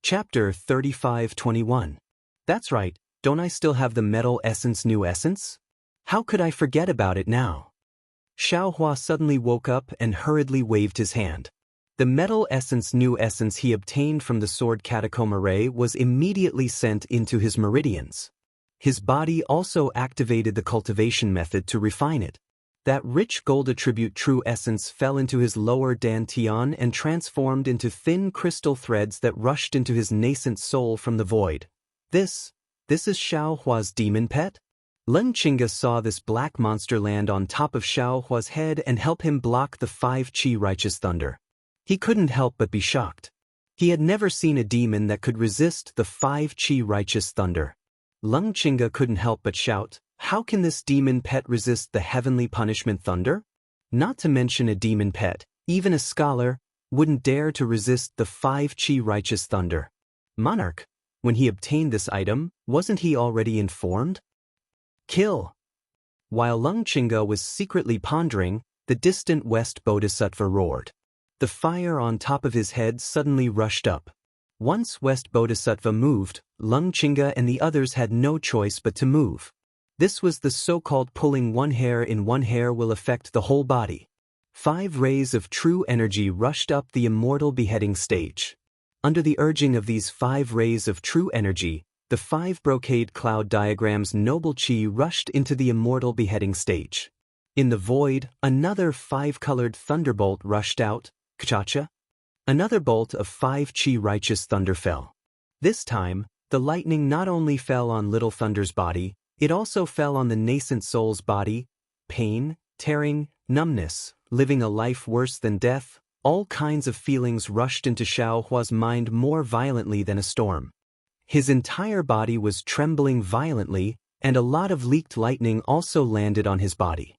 Chapter 35-21. That's right, don't I still have the metal essence new essence? How could I forget about it now? Xiaohua suddenly woke up and hurriedly waved his hand. The metal essence new essence he obtained from the sword catacomb array was immediately sent into his meridians. His body also activated the cultivation method to refine it. That rich gold attribute true essence fell into his lower dantian and transformed into thin crystal threads that rushed into his nascent soul from the void. This is Xiaohua's demon pet? Leng Qingge saw this black monster land on top of Xiaohua's head and help him block the 5 qi righteous thunder. He couldn't help but be shocked. He had never seen a demon that could resist the 5 qi righteous thunder. Leng Qingge couldn't help but shout, "How can this demon pet resist the heavenly punishment thunder?" Not to mention a demon pet, even a scholar wouldn't dare to resist the 5 qi righteous thunder. Monarch, when he obtained this item, wasn't he already informed? Kill! While Leng Qingge was secretly pondering, the distant west bodhisattva roared. The fire on top of his head suddenly rushed up. Once West Bodhisattva moved, Leng Qingge and the others had no choice but to move. This was the so-called pulling one hair in one hair will affect the whole body. 5 rays of true energy rushed up the immortal beheading stage. Under the urging of these 5 rays of true energy, the 5 brocade cloud diagram's noble chi rushed into the immortal beheading stage. In the void, another 5-colored thunderbolt rushed out, Kchacha. Another bolt of 5 qi righteous thunder fell. This time, the lightning not only fell on Little Thunder's body, it also fell on the nascent soul's body. Pain, tearing, numbness, living a life worse than death, all kinds of feelings rushed into Xiaohua's mind more violently than a storm. His entire body was trembling violently, and a lot of leaked lightning also landed on his body.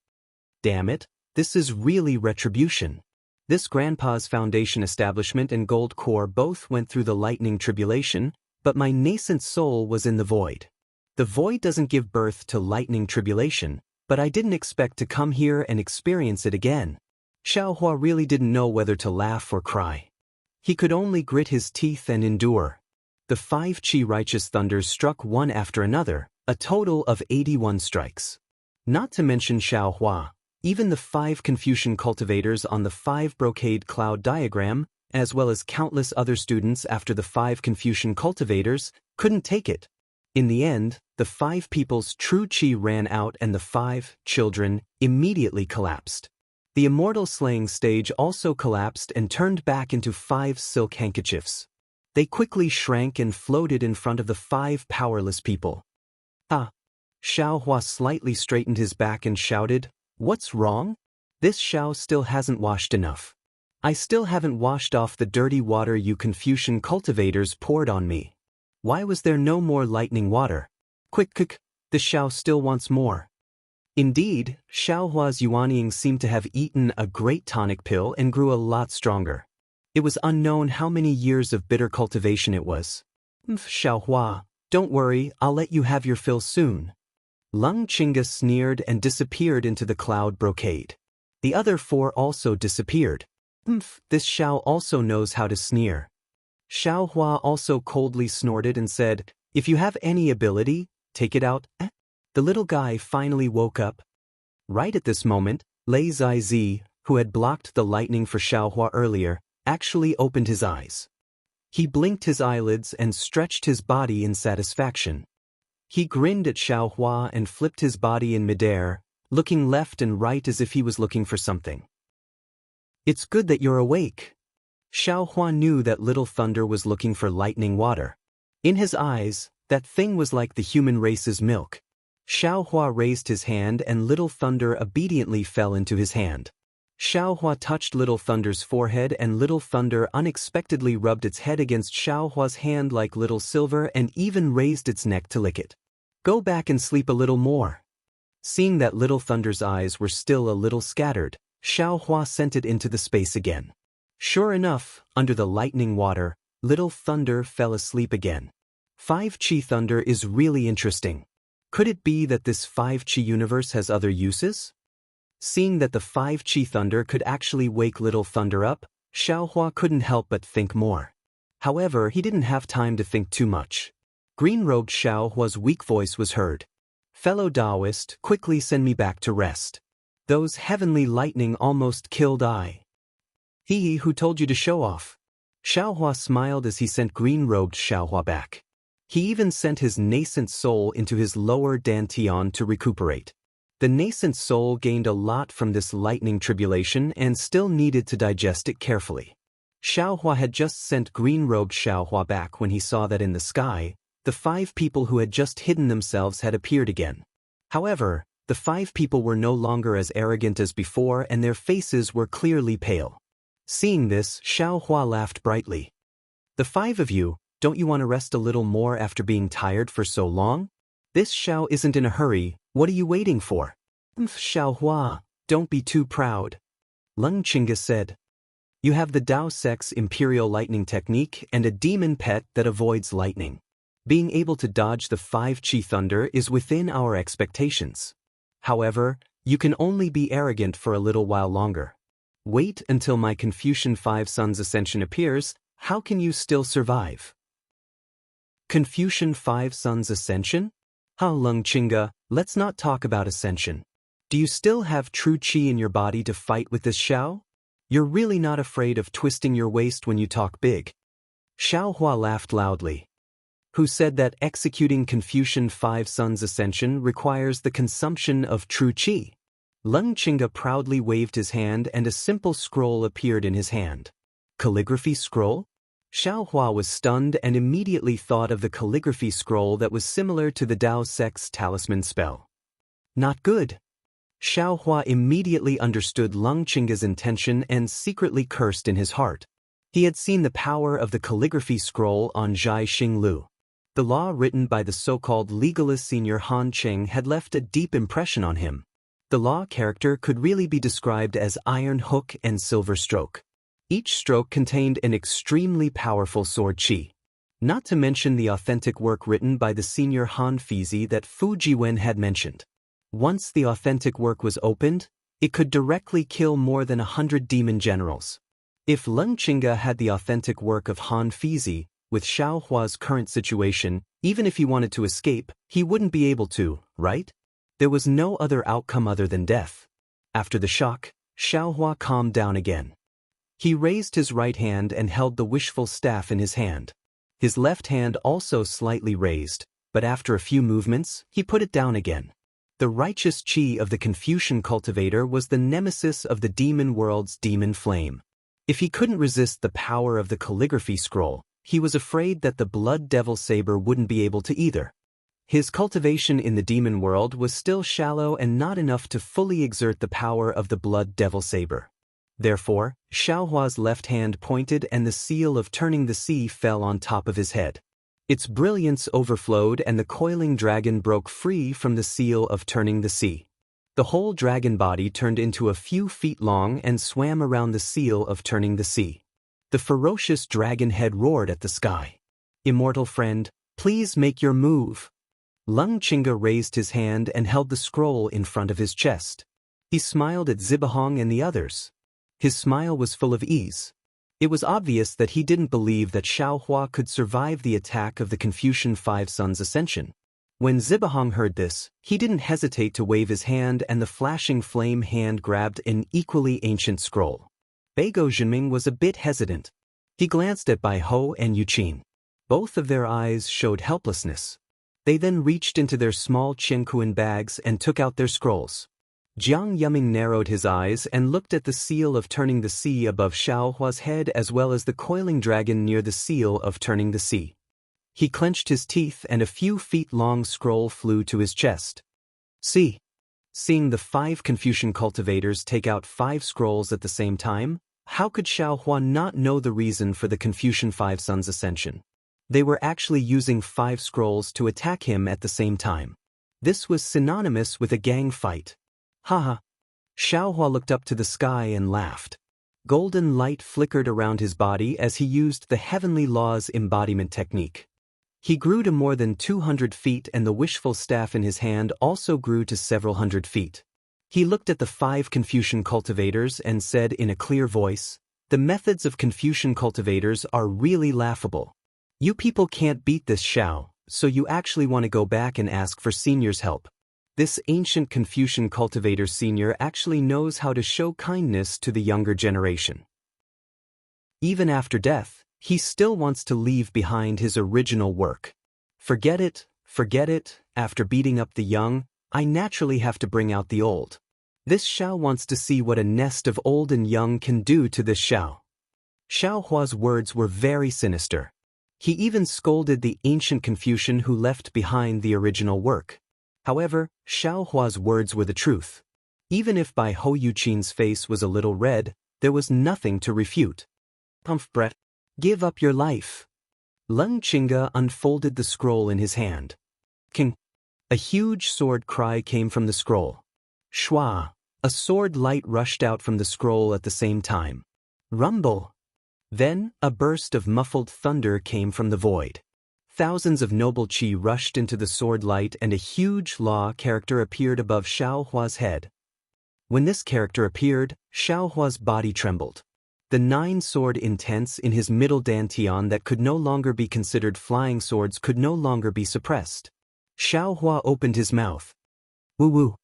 Damn it, this is really retribution. This Grandpa's Foundation establishment and Gold Core both went through the lightning tribulation, but my nascent soul was in the void. The void doesn't give birth to lightning tribulation, but I didn't expect to come here and experience it again. Xiaohua really didn't know whether to laugh or cry. He could only grit his teeth and endure. The 5 qi righteous thunders struck one after another, a total of 81 strikes. Not to mention Xiaohua, even the 5 Confucian cultivators on the 5 brocade cloud diagram, as well as countless other students after the 5 Confucian cultivators, couldn't take it. In the end, the 5 people's true qi ran out and the 5 children immediately collapsed. The immortal slaying stage also collapsed and turned back into 5 silk handkerchiefs. They quickly shrank and floated in front of the 5 powerless people. Ah! Xiaohua slightly straightened his back and shouted, "What's wrong? This Xiao still hasn't washed enough. I still haven't washed off the dirty water you Confucian cultivators poured on me. Why was there no more lightning water? Quick, the Xiao still wants more." Indeed, Xiaohua's Yuanying seemed to have eaten a great tonic pill and grew a lot stronger. It was unknown how many years of bitter cultivation it was. Xiaohua, don't worry, I'll let you have your fill soon. Leng Qingge sneered and disappeared into the cloud brocade. The other 4 also disappeared. This Xiao also knows how to sneer. Xiaohua also coldly snorted and said, "If you have any ability, take it out." The little guy finally woke up. Right at this moment, Lei Zizi, who had blocked the lightning for Xiaohua earlier, actually opened his eyes. He blinked his eyelids and stretched his body in satisfaction. He grinned at Xiaohua and flipped his body in midair, looking left and right as if he was looking for something. "It's good that you're awake." Xiaohua knew that Little Thunder was looking for lightning water. In his eyes, that thing was like the human race's milk. Xiaohua raised his hand and Little Thunder obediently fell into his hand. Xiaohua touched Little Thunder's forehead and Little Thunder unexpectedly rubbed its head against Xiaohua's hand like little silver and even raised its neck to lick it. "Go back and sleep a little more." Seeing that Little Thunder's eyes were still a little scattered, Xiaohua sent it into the space again. Sure enough, under the lightning water, Little Thunder fell asleep again. 5 qi thunder is really interesting. Could it be that this 5 qi universe has other uses? Seeing that the 5 qi thunder could actually wake Little Thunder up, Xiaohua couldn't help but think more. However, he didn't have time to think too much. Green-robed Xiao Hua's weak voice was heard. Fellow Taoist, quickly send me back to rest. Those heavenly lightning almost killed I. He who told you to show off. Xiao Hua smiled as he sent green-robed Xiao Hua back. He even sent his nascent soul into his lower dantian to recuperate. The nascent soul gained a lot from this lightning tribulation and still needed to digest it carefully. Xiao Hua had just sent green-robed Xiao Hua back when he saw that in the sky, the 5 people who had just hidden themselves had appeared again. However, the 5 people were no longer as arrogant as before and their faces were clearly pale. Seeing this, Xiao Hua laughed brightly. The 5 of you, don't you want to rest a little more after being tired for so long? This Xiao isn't in a hurry, what are you waiting for? Xiao Hua, don't be too proud. Lung Chinga said. You have the Dao Sex Imperial Lightning Technique and a demon pet that avoids lightning. Being able to dodge the 5 Chi Thunder is within our expectations. However, you can only be arrogant for a little while longer. Wait until my Confucian 5 Sons Ascension appears, how can you still survive? Confucian 5 Sons Ascension? Lung Chinga, let's not talk about ascension. Do you still have true Qi in your body to fight with this Xiao? You're really not afraid of twisting your waist when you talk big. Xiao Hua laughed loudly. Who said that executing Confucian 5 Sons Ascension requires the consumption of true Qi? Lung Chinga proudly waved his hand and a simple scroll appeared in his hand. Calligraphy scroll? Xiao Hua was stunned and immediately thought of the calligraphy scroll that was similar to the Dao Sex talisman spell. Not good. Xiao Hua immediately understood Lung Chinga's intention and secretly cursed in his heart. He had seen the power of the calligraphy scroll on Zhai Xinglu. The law written by the so-called legalist Senior Han Cheng had left a deep impression on him. The law character could really be described as iron hook and silver stroke. Each stroke contained an extremely powerful sword qi. Not to mention the authentic work written by the Senior Han Fizi that Fu Jiwen had mentioned. Once the authentic work was opened, it could directly kill more than 100 demon generals. If Lung Chinga had the authentic work of Han Fizi, with Xiao Hua's current situation, even if he wanted to escape, he wouldn't be able to, right? There was no other outcome other than death. After the shock, Xiao Hua calmed down again. He raised his right hand and held the wishful staff in his hand. His left hand also slightly raised, but after a few movements, he put it down again. The righteous Qi of the Confucian cultivator was the nemesis of the demon world's demon flame. If he couldn't resist the power of the calligraphy scroll, he was afraid that the blood devil saber wouldn't be able to either. His cultivation in the demon world was still shallow and not enough to fully exert the power of the blood devil saber. Therefore, Xiao Hua's left hand pointed and the seal of turning the sea fell on top of his head. Its brilliance overflowed and the coiling dragon broke free from the seal of turning the sea. The whole dragon body turned into a few feet long and swam around the seal of turning the sea. The ferocious dragon head roared at the sky. Immortal friend, please make your move. Lung Chinga raised his hand and held the scroll in front of his chest. He smiled at Zibahong and the others. His smile was full of ease. It was obvious that he didn't believe that Xiao Hua could survive the attack of the Confucian 5 Sons Ascension. When Zibahong heard this, he didn't hesitate to wave his hand and the flashing flame hand grabbed an equally ancient scroll. Beigo Jinming was a bit hesitant. He glanced at Bai Ho and Yuqin. Both of their eyes showed helplessness. They then reached into their small Qiankuan bags and took out their scrolls. Jiang Yuming narrowed his eyes and looked at the seal of turning the sea above Xiao Hua's head as well as the coiling dragon near the seal of turning the sea. He clenched his teeth and a few feet-long scroll flew to his chest. See. Seeing the 5 Confucian cultivators take out 5 scrolls at the same time, how could Xiao Hua not know the reason for the Confucian 5 Sons Ascension? They were actually using 5 scrolls to attack him at the same time. This was synonymous with a gang fight. Haha. Xiao Hua looked up to the sky and laughed. Golden light flickered around his body as he used the Heavenly Law's embodiment technique. He grew to more than 200 feet and the wishful staff in his hand also grew to several hundred feet. He looked at the 5 Confucian cultivators and said in a clear voice, The methods of Confucian cultivators are really laughable. You people can't beat this Xiao, so you actually want to go back and ask for senior's help. This ancient Confucian cultivator senior actually knows how to show kindness to the younger generation. Even after death, he still wants to leave behind his original work. Forget it, after beating up the young, I naturally have to bring out the old. This Xiao wants to see what a nest of old and young can do to this Xiao. Xiao Hua's words were very sinister. He even scolded the ancient Confucian who left behind the original work. However, Xiao Hua's words were the truth. Even if Bai Hou Yuqin's face was a little red, there was nothing to refute. Brett, give up your life. Leng Qingge unfolded the scroll in his hand. King. A huge sword cry came from the scroll. Shua. A sword light rushed out from the scroll at the same time. Rumble. Then, a burst of muffled thunder came from the void. Thousands of noble qi rushed into the sword light and a huge law character appeared above Xiao Hua's head. When this character appeared, Xiao Hua's body trembled. The 9-sword intense in his middle dantian that could no longer be considered flying swords could no longer be suppressed. Xiao Hua opened his mouth. Woo-woo.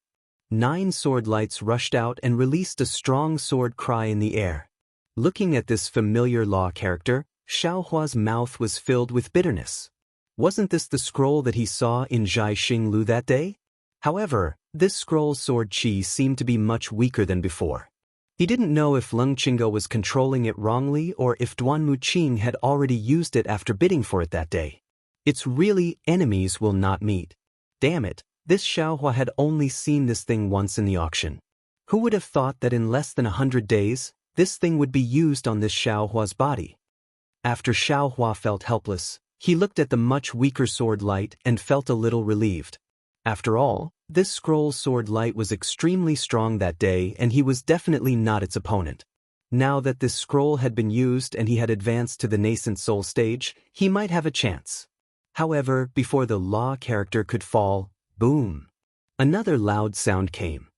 9 sword lights rushed out and released a strong sword cry in the air. Looking at this familiar law character, Xiao Hua's mouth was filled with bitterness. Wasn't this the scroll that he saw in Zhai Xinglu that day? However, this scroll's sword qi seemed to be much weaker than before. He didn't know if Leng Qingge was controlling it wrongly or if Duan Muqing had already used it after bidding for it that day. It's really enemies will not meet. Damn it, this Xiao Hua had only seen this thing once in the auction. Who would have thought that in less than 100 days, this thing would be used on this Xiao Hua's body? After Xiao Hua felt helpless, he looked at the much weaker sword light and felt a little relieved. After all, this scroll sword light was extremely strong that day and he was definitely not its opponent. Now that this scroll had been used and he had advanced to the nascent soul stage, he might have a chance. However, before the law character could fall, boom! Another loud sound came.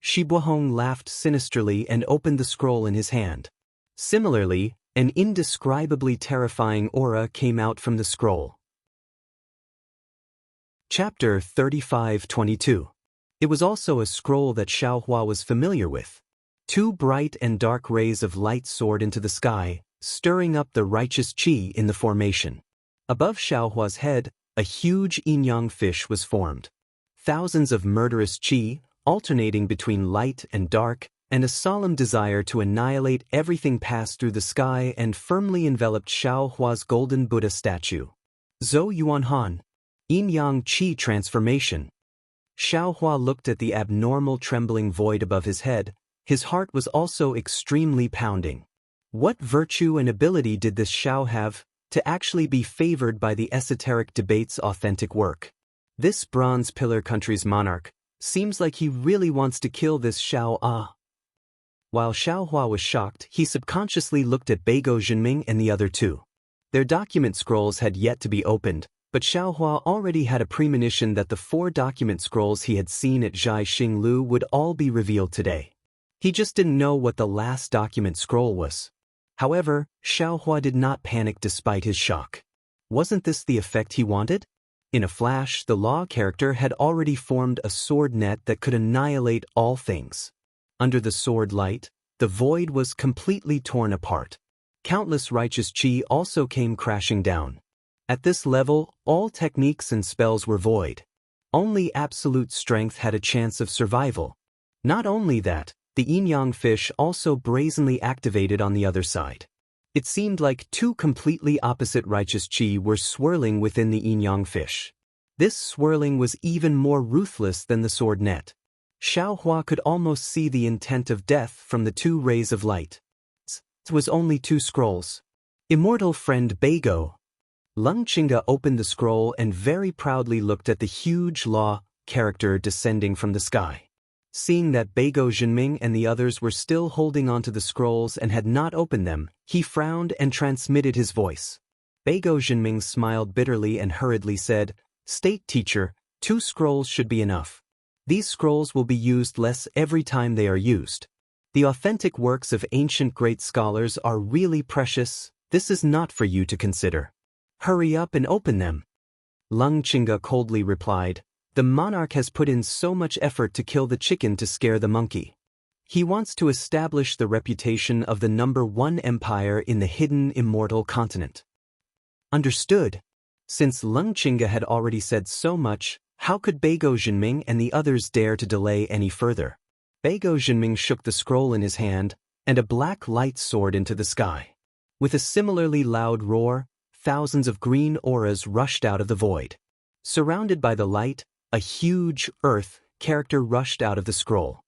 Shi Buohong laughed sinisterly and opened the scroll in his hand. Similarly, an indescribably terrifying aura came out from the scroll. Chapter 35-22. It was also a scroll that Xiao Hua was familiar with. 2 bright and dark rays of light soared into the sky, stirring up the righteous qi in the formation. Above Xiao Hua's head, a huge yin-yang fish was formed. Thousands of murderous qi, alternating between light and dark, and a solemn desire to annihilate everything passed through the sky and firmly enveloped Xiao Hua's golden Buddha statue. Zhou Yuanhan. Yin-yang qi transformation. Xiao Hua looked at the abnormal trembling void above his head. His heart was also extremely pounding. What virtue and ability did this Xiao have to actually be favored by the esoteric debate's authentic work? This bronze pillar country's monarch seems like he really wants to kill this Xiao Ah. While Xiao Hua was shocked, he subconsciously looked at Beigo Zhenming and the other 2. Their document scrolls had yet to be opened, but Xiao Hua already had a premonition that the 4 document scrolls he had seen at Zhai Xinglu would all be revealed today. He just didn't know what the last document scroll was. However, Xiao Hua did not panic despite his shock. Wasn't this the effect he wanted? In a flash, the law character had already formed a sword net that could annihilate all things. Under the sword light, the void was completely torn apart. Countless righteous qi also came crashing down. At this level, all techniques and spells were void. Only absolute strength had a chance of survival. Not only that, the yin-yang fish also brazenly activated on the other side. It seemed like 2 completely opposite righteous qi were swirling within the yin-yang fish. This swirling was even more ruthless than the sword net. Xiao Hua could almost see the intent of death from the 2 rays of light. It was only 2 scrolls. Immortal friend Beigo. Leng Qingge opened the scroll and very proudly looked at the huge law character descending from the sky. Seeing that Beigo Zhenming and the others were still holding onto the scrolls and had not opened them, he frowned and transmitted his voice. Beigo Zhenming smiled bitterly and hurriedly said, "State teacher, 2 scrolls should be enough. These scrolls will be used less every time they are used." The authentic works of ancient great scholars are really precious. This is not for you to consider. Hurry up and open them. Lung Chinga coldly replied, the monarch has put in so much effort to kill the chicken to scare the monkey. He wants to establish the reputation of the #1 empire in the hidden immortal continent. Understood. Since Lung Chinga had already said so much, how could Beigo Jinming and the others dare to delay any further? Beigo Jinming shook the scroll in his hand, and a black light soared into the sky. With a similarly loud roar, thousands of green auras rushed out of the void. Surrounded by the light, a huge Earth character rushed out of the scroll.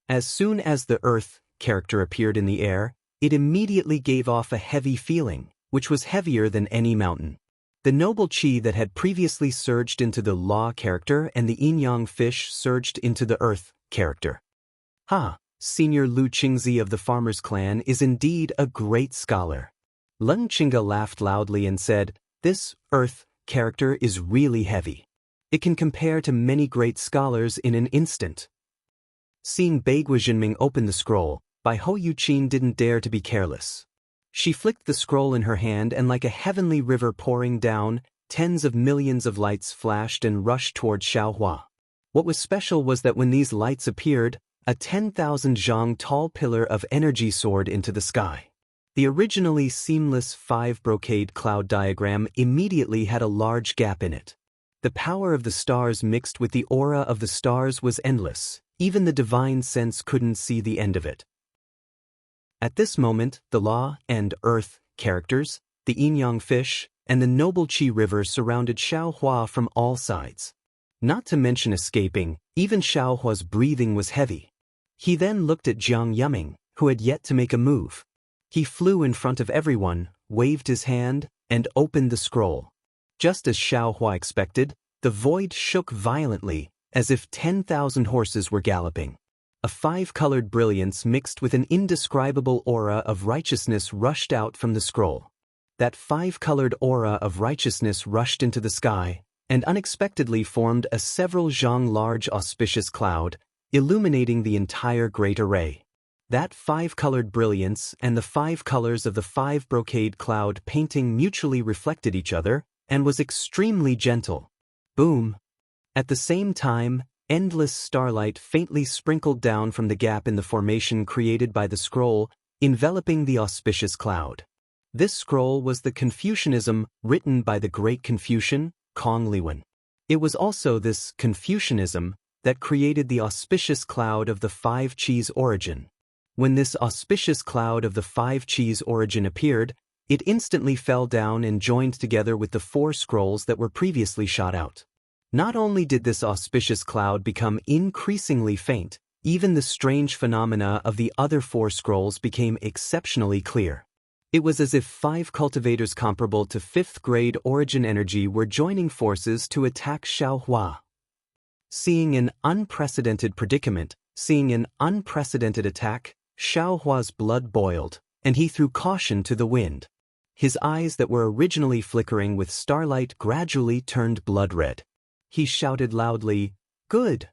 As soon as the Earth character appeared in the air, it immediately gave off a heavy feeling, which was heavier than any mountain. The noble chi that had previously surged into the Law character and the yin-yang fish surged into the Earth character. Senior Lu Qingzi of the Farmers Clan is indeed a great scholar. Lung Chinga laughed loudly and said, this Earth character is really heavy. It can compare to many great scholars in an instant. Seeing Beigo Jinming open the scroll, Bai Ho Yuqin didn't dare to be careless. She flicked the scroll in her hand and like a heavenly river pouring down, tens of millions of lights flashed and rushed toward Xiaohua. What was special was that when these lights appeared, a 10,000 zhang tall pillar of energy soared into the sky. The originally seamless 5-brocade cloud diagram immediately had a large gap in it. The power of the stars mixed with the aura of the stars was endless. Even the divine sense couldn't see the end of it. At this moment, the Law and Earth characters, the yin-yang fish, and the noble Qi river surrounded Xiaohua from all sides. Not to mention escaping, even Xiaohua's breathing was heavy. He then looked at Jiang Yuming, who had yet to make a move. He flew in front of everyone, waved his hand, and opened the scroll. Just as Xiaohua expected, the void shook violently, as if 10,000 horses were galloping. A 5-colored brilliance mixed with an indescribable aura of righteousness rushed out from the scroll. That 5-colored aura of righteousness rushed into the sky, and unexpectedly formed a several zhang large auspicious cloud, illuminating the entire great array. That 5-colored brilliance and the 5 colors of the 5-brocade cloud painting mutually reflected each other, and was extremely gentle. Boom! At the same time, endless starlight faintly sprinkled down from the gap in the formation created by the scroll, enveloping the auspicious cloud. This scroll was the Confucianism written by the great Confucian, Kong Liwen. It was also this Confucianism that created the auspicious cloud of the 5 Qis origin. When this auspicious cloud of the 5 Qis origin appeared, it instantly fell down and joined together with the 4 scrolls that were previously shot out. Not only did this auspicious cloud become increasingly faint, even the strange phenomena of the other 4 scrolls became exceptionally clear. It was as if 5 cultivators comparable to 5th grade origin energy were joining forces to attack Xiaohua. Seeing an unprecedented predicament, seeing an unprecedented attack, Xiaohua's blood boiled, and he threw caution to the wind. His eyes that were originally flickering with starlight gradually turned blood red. He shouted loudly, "Good!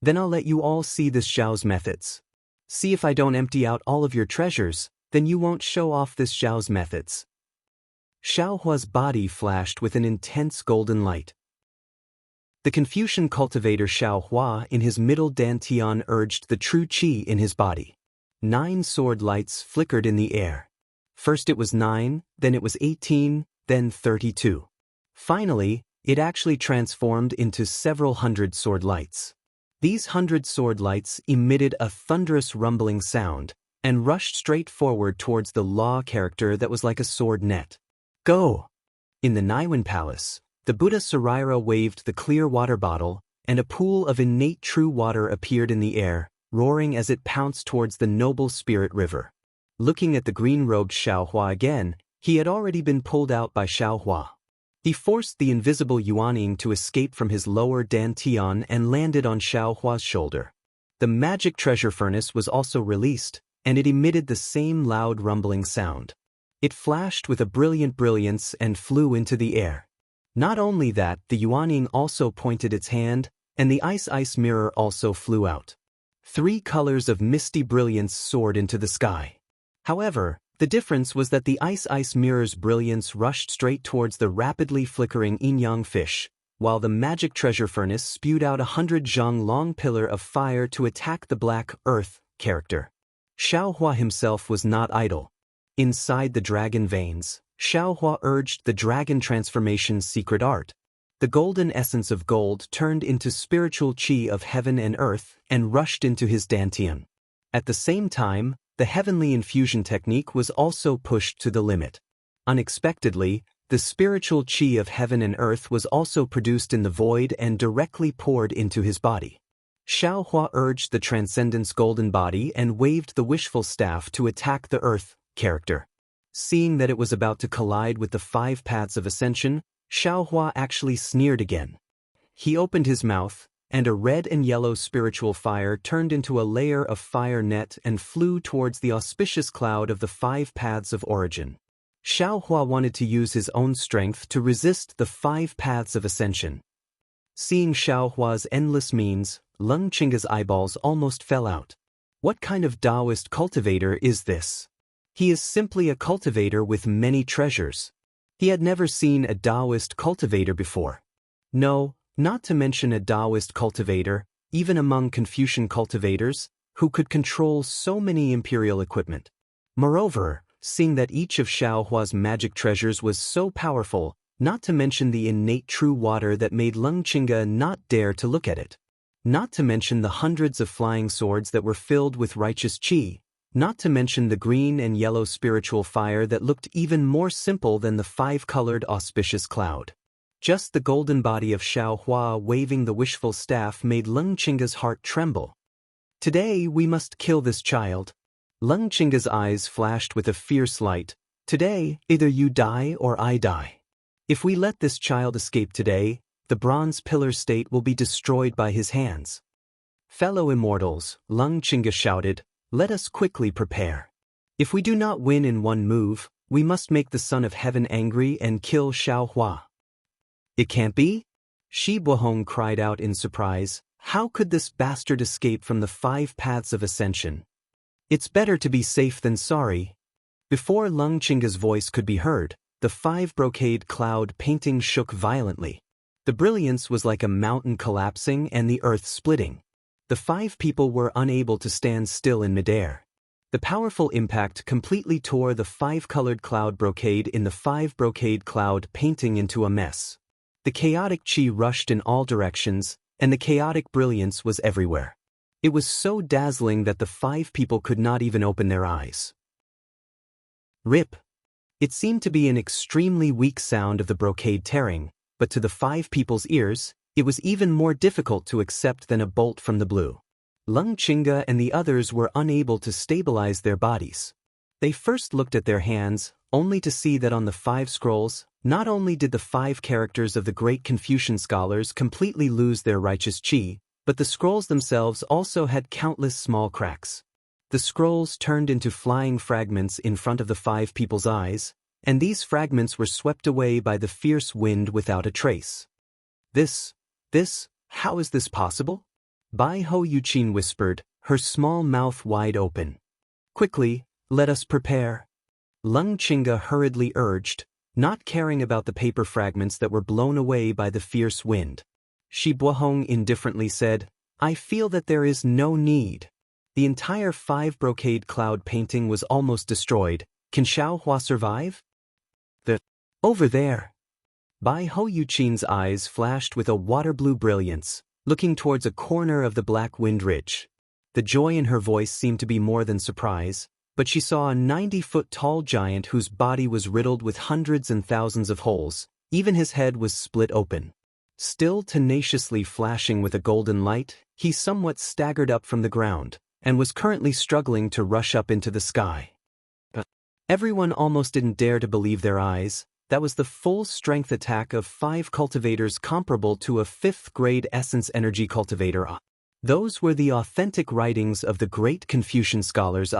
Then I'll let you all see this Xiao's methods. See if I don't empty out all of your treasures, then you won't show off this Xiao's methods." Xiaohua's body flashed with an intense golden light. The Confucian cultivator Xiaohua in his middle dantian urged the true qi in his body. 9 sword lights flickered in the air. First it was 9, then it was 18, then 32. Finally, it actually transformed into several hundred sword lights. These 100 sword lights emitted a thunderous rumbling sound and rushed straight forward towards the Law character that was like a sword net. Go! In the Naiwan Palace, the Buddha Saraira waved the clear water bottle, and a pool of innate true water appeared in the air, roaring as it pounced towards the noble spirit river. Looking at the green-robed Xiaohua again, he had already been pulled out by Xiaohua. He forced the invisible Yuaning to escape from his lower dantian and landed on Xiaohua's shoulder. The magic treasure furnace was also released, and it emitted the same loud rumbling sound. It flashed with a brilliant brilliance and flew into the air. Not only that, the Yuaning also pointed its hand, and the ice mirror also flew out. 3 colors of misty brilliance soared into the sky. However, the difference was that the ice mirror's brilliance rushed straight towards the rapidly flickering yin-yang fish, while the magic treasure furnace spewed out 100 zhang long pillar of fire to attack the black earth character. Xiaohua himself was not idle. Inside the dragon veins, Xiaohua urged the dragon transformation's secret art. The golden essence of gold turned into spiritual qi of heaven and earth and rushed into his dantian. At the same time, the heavenly infusion technique was also pushed to the limit. Unexpectedly, the spiritual qi of heaven and earth was also produced in the void and directly poured into his body. Xiaohua urged the Transcendence golden body and waved the wishful staff to attack the earth character. Seeing that it was about to collide with the 5 paths of ascension, Xiaohua actually sneered again. He opened his mouth, and a red and yellow spiritual fire turned into a layer of fire net and flew towards the auspicious cloud of the 5 paths of origin. Xiaohua wanted to use his own strength to resist the 5 paths of ascension. Seeing Xiaohua's endless means, Leng Qingge's eyeballs almost fell out. What kind of Taoist cultivator is this? He is simply a cultivator with many treasures. He had never seen a Taoist cultivator before. No, not to mention a Taoist cultivator, even among Confucian cultivators, who could control so many imperial equipment. Moreover, seeing that each of Xiaohua's magic treasures was so powerful, not to mention the innate true water that made Leng Qingge not dare to look at it. Not to mention the hundreds of flying swords that were filled with righteous qi, not to mention the green and yellow spiritual fire that looked even more simple than the 5-colored auspicious cloud. Just the golden body of Xiaohua waving the wishful staff made Leng Qingge's heart tremble. Today we must kill this child. Leng Qingge's eyes flashed with a fierce light. Today, either you die or I die. If we let this child escape today, the bronze pillar state will be destroyed by his hands. Fellow immortals, Leng Qingge shouted, let us quickly prepare. If we do not win in one move, we must make the Son of Heaven angry and kill Xiaohua. It can't be? Shi Buohong cried out in surprise. How could this bastard escape from the 5 paths of ascension? It's better to be safe than sorry. Before Leng Qingge's voice could be heard, the 5 brocade cloud painting shook violently. The brilliance was like a mountain collapsing and the earth splitting. The 5 people were unable to stand still in midair. The powerful impact completely tore the 5-colored cloud brocade in the 5 brocade cloud painting into a mess. The chaotic qi rushed in all directions, and the chaotic brilliance was everywhere. It was so dazzling that the 5 people could not even open their eyes. Rip. It seemed to be an extremely weak sound of the brocade tearing, but to the 5 people's ears, it was even more difficult to accept than a bolt from the blue. Leng Qingge and the others were unable to stabilize their bodies. They first looked at their hands, only to see that on the 5 scrolls, not only did the 5 characters of the great Confucian scholars completely lose their righteous qi, but the scrolls themselves also had countless small cracks. The scrolls turned into flying fragments in front of the 5 people's eyes, and these fragments were swept away by the fierce wind without a trace. How is this possible? Bai Ho Yuqin whispered, her small mouth wide open. Quickly, let us prepare. Leng Qingge hurriedly urged, not caring about the paper fragments that were blown away by the fierce wind. Shi Buohong indifferently said, I feel that there is no need. The entire 5 brocade cloud painting was almost destroyed. Can Xiaohua survive? Over there. Bai Ho Yuqin's eyes flashed with a water-blue brilliance, looking towards a corner of the Black Wind Ridge. The joy in her voice seemed to be more than surprise, but she saw a 90-foot-tall giant whose body was riddled with hundreds and thousands of holes. Even his head was split open. Still tenaciously flashing with a golden light, he somewhat staggered up from the ground, and was currently struggling to rush up into the sky. Everyone almost didn't dare to believe their eyes. That was the full-strength attack of 5 cultivators comparable to a 5th-grade essence energy cultivator. Those were the authentic writings of the great Confucian scholars.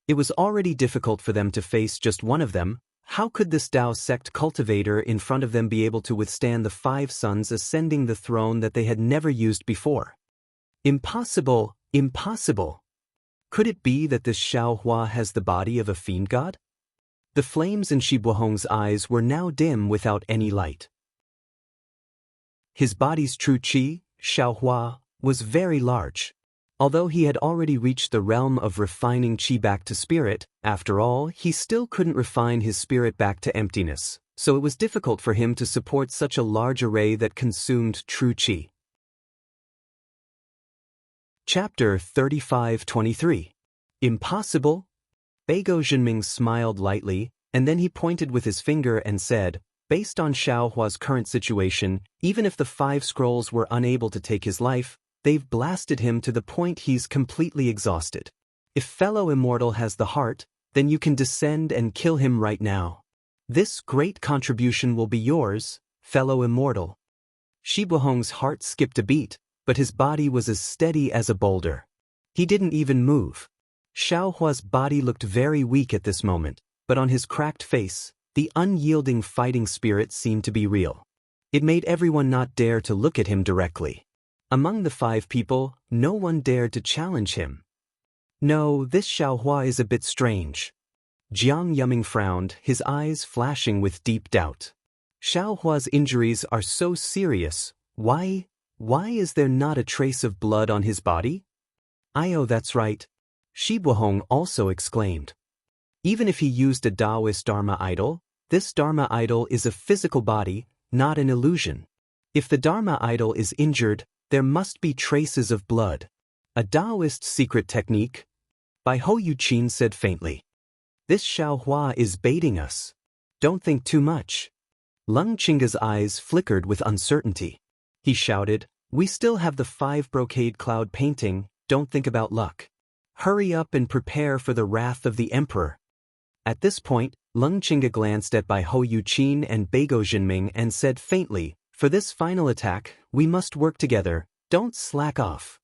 It was already difficult for them to face just one of them. How could this Tao sect cultivator in front of them be able to withstand the 5 sons ascending the throne that they had never used before? Impossible, Impossible. Could it be that this Xiaohua has the body of a fiend god? The flames in Shi Buhong's eyes were now dim without any light. His body's true qi, Xiaohua, was very large. Although he had already reached the realm of refining qi back to spirit, after all, he still couldn't refine his spirit back to emptiness, so it was difficult for him to support such a large array that consumed true qi. Chapter 35-23. Impossible? Beigo Jinming smiled lightly, and then he pointed with his finger and said, based on Xiaohua's current situation, even if the 5 scrolls were unable to take his life, they've blasted him to the point he's completely exhausted. If fellow immortal has the heart, then you can descend and kill him right now. This great contribution will be yours, fellow immortal. Shi Buhong's heart skipped a beat, but his body was as steady as a boulder. He didn't even move. Xiaohua's body looked very weak at this moment, but on his cracked face, the unyielding fighting spirit seemed to be real. It made everyone not dare to look at him directly. Among the 5 people, no one dared to challenge him. No, this Xiaohua is a bit strange. Jiang Yuming frowned, his eyes flashing with deep doubt. Xiaohua's injuries are so serious, why is there not a trace of blood on his body? Oh, that's right. Shi Buhong also exclaimed. Even if he used a Taoist Dharma idol, this Dharma idol is a physical body, not an illusion. If the Dharma idol is injured, there must be traces of blood. A Taoist secret technique? Bai Hou Yuqin said faintly. This Xiaohua is baiting us. Don't think too much. Lung Qingge's eyes flickered with uncertainty. He shouted, we still have the 5 brocade cloud painting, don't think about luck. Hurry up and prepare for the wrath of the emperor. At this point, Lung Qingge glanced at Bai Hou Yuqin and Beigo Jinming and said faintly, for this final attack, we must work together, don't slack off.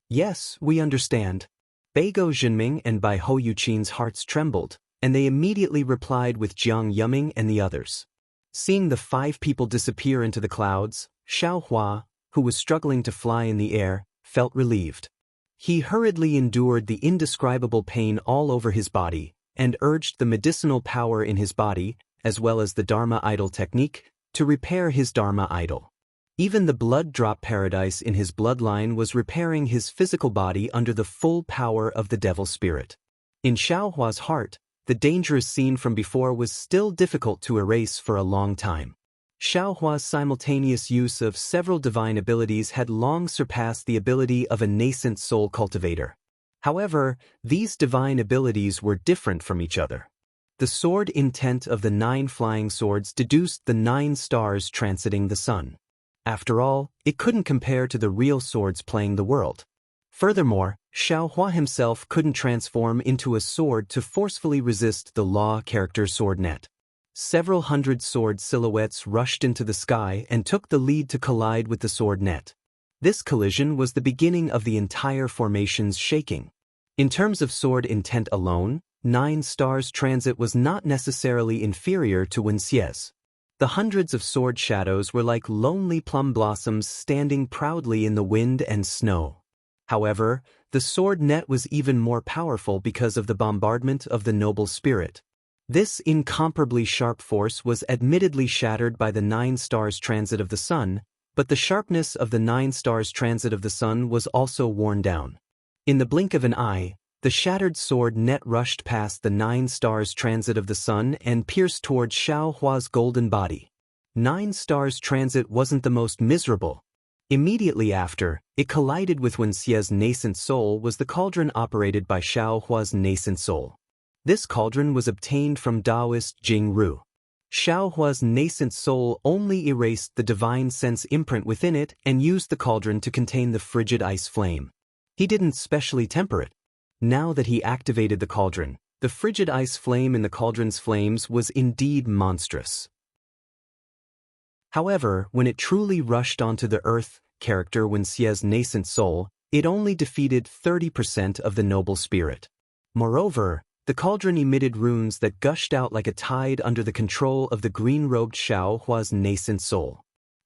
Yes, we understand. Beigo Jinming and Bai Hou Yuqin's hearts trembled, and they immediately replied with Jiang Yuming and the others. Seeing the 5 people disappear into the clouds, Xiaohua, who was struggling to fly in the air, felt relieved. He hurriedly endured the indescribable pain all over his body, and urged the medicinal power in his body, as well as the Dharma idol technique, to repair his Dharma idol. Even the blood drop paradise in his bloodline was repairing his physical body under the full power of the devil spirit. In Xiaohua's heart, the dangerous scene from before was still difficult to erase for a long time. Xiaohua's simultaneous use of several divine abilities had long surpassed the ability of a nascent soul cultivator. However, these divine abilities were different from each other. The sword intent of the 9 flying swords deduced the 9 stars transiting the sun. After all, it couldn't compare to the real swords playing the world. Furthermore, Xiaohua himself couldn't transform into a sword to forcefully resist the law character sword net. Several hundred sword silhouettes rushed into the sky and took the lead to collide with the sword net. This collision was the beginning of the entire formation's shaking. In terms of sword intent alone, 9 stars transit was not necessarily inferior to Wenxie's. The hundreds of sword shadows were like lonely plum blossoms standing proudly in the wind and snow. However, the sword net was even more powerful because of the bombardment of the noble spirit. This incomparably sharp force was admittedly shattered by the 9 stars transit of the sun, but the sharpness of the 9 stars transit of the sun was also worn down. In the blink of an eye, the shattered sword net rushed past the 9 stars transit of the sun and pierced towards Xiaohua's golden body. 9 stars transit wasn't the most miserable. Immediately after, it collided with Wenxie's nascent soul was the cauldron operated by Xiaohua's nascent soul. This cauldron was obtained from Taoist Jing Ru. Xiaohua's nascent soul only erased the divine sense imprint within it and used the cauldron to contain the frigid ice flame. He didn't specially temper it. Now that he activated the cauldron, the frigid ice flame in the cauldron's flames was indeed monstrous. However, when it truly rushed onto the earth character Wenxie's nascent soul, it only defeated 30% of the noble spirit. Moreover, the cauldron emitted runes that gushed out like a tide under the control of the green-robed Xiaohua's nascent soul.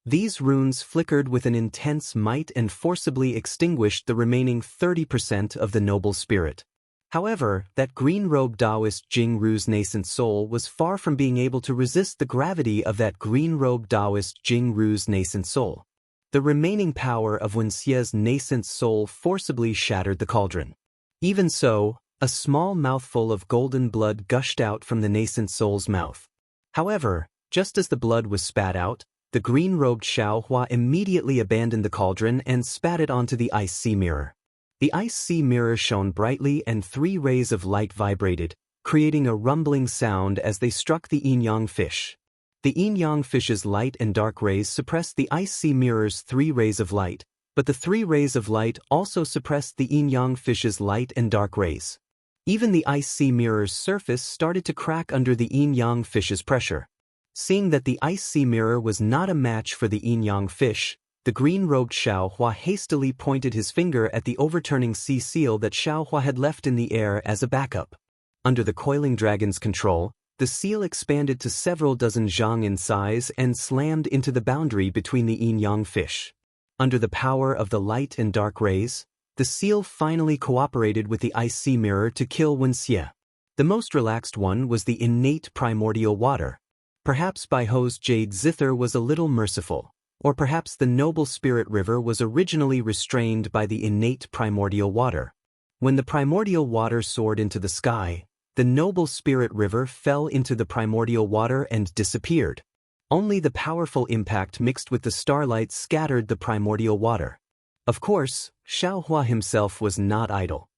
These runes flickered with an intense might and forcibly extinguished the remaining 30% of the noble spirit. However, that green-robed Taoist Jingru's nascent soul was far from being able to resist the gravity of that green-robed Taoist Jingru's nascent soul. The remaining power of Wenxie's nascent soul forcibly shattered the cauldron. Even so, a small mouthful of golden blood gushed out from the nascent soul's mouth. However, just as the blood was spat out, the green-robed Xiaohua immediately abandoned the cauldron and spat it onto the ice sea mirror. The ice sea mirror shone brightly and 3 rays of light vibrated, creating a rumbling sound as they struck the yin-yang fish. The yin-yang fish's light and dark rays suppressed the ice sea mirror's 3 rays of light, but the 3 rays of light also suppressed the yin-yang fish's light and dark rays. Even the ice sea mirror's surface started to crack under the yin-yang fish's pressure. Seeing that the ice sea mirror was not a match for the yin-yang fish, the green-robed Xiaohua hastily pointed his finger at the overturning sea seal that Xiaohua had left in the air as a backup. Under the coiling dragon's control, the seal expanded to several dozen zhang in size and slammed into the boundary between the yin-yang fish. Under the power of the light and dark rays, the seal finally cooperated with the ice sea mirror to kill Wenxie. The most relaxed one was the innate primordial water. Perhaps Baiho's jade zither was a little merciful. Or perhaps the noble spirit river was originally restrained by the innate primordial water. When the primordial water soared into the sky, the noble spirit river fell into the primordial water and disappeared. Only the powerful impact mixed with the starlight scattered the primordial water. Of course, Xiaohua himself was not idle.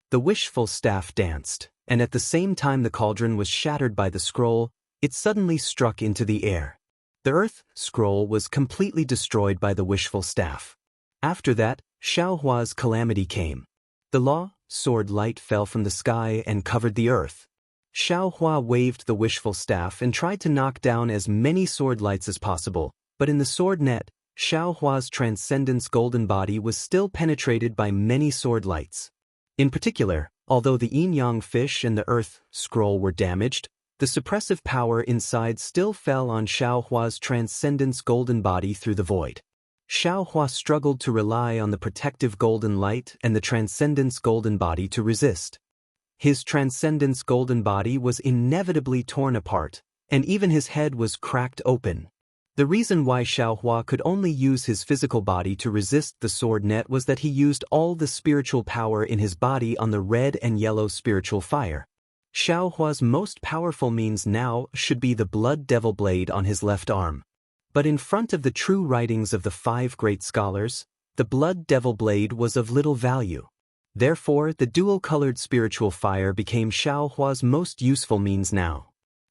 The wishful staff danced, and at the same time the cauldron was shattered by the scroll, it suddenly struck into the air. The earth scroll was completely destroyed by the wishful staff. After that, Xiaohua's calamity came. The law sword light fell from the sky and covered the earth. Xiaohua waved the wishful staff and tried to knock down as many sword lights as possible, but in the sword net, Xiaohua's transcendence golden body was still penetrated by many sword lights. In particular, although the yin-yang fish and the earth scroll were damaged, the suppressive power inside still fell on Xiaohua's transcendence golden body through the void. Xiaohua struggled to rely on the protective golden light and the transcendence golden body to resist. His transcendence golden body was inevitably torn apart, and even his head was cracked open. The reason why Xiaohua could only use his physical body to resist the sword net was that he used all the spiritual power in his body on the red and yellow spiritual fire. Xiaohua's most powerful means now should be the blood devil blade on his left arm. But in front of the true writings of the 5 great scholars, the blood devil blade was of little value. Therefore, the dual-colored spiritual fire became Xiaohua's most useful means now.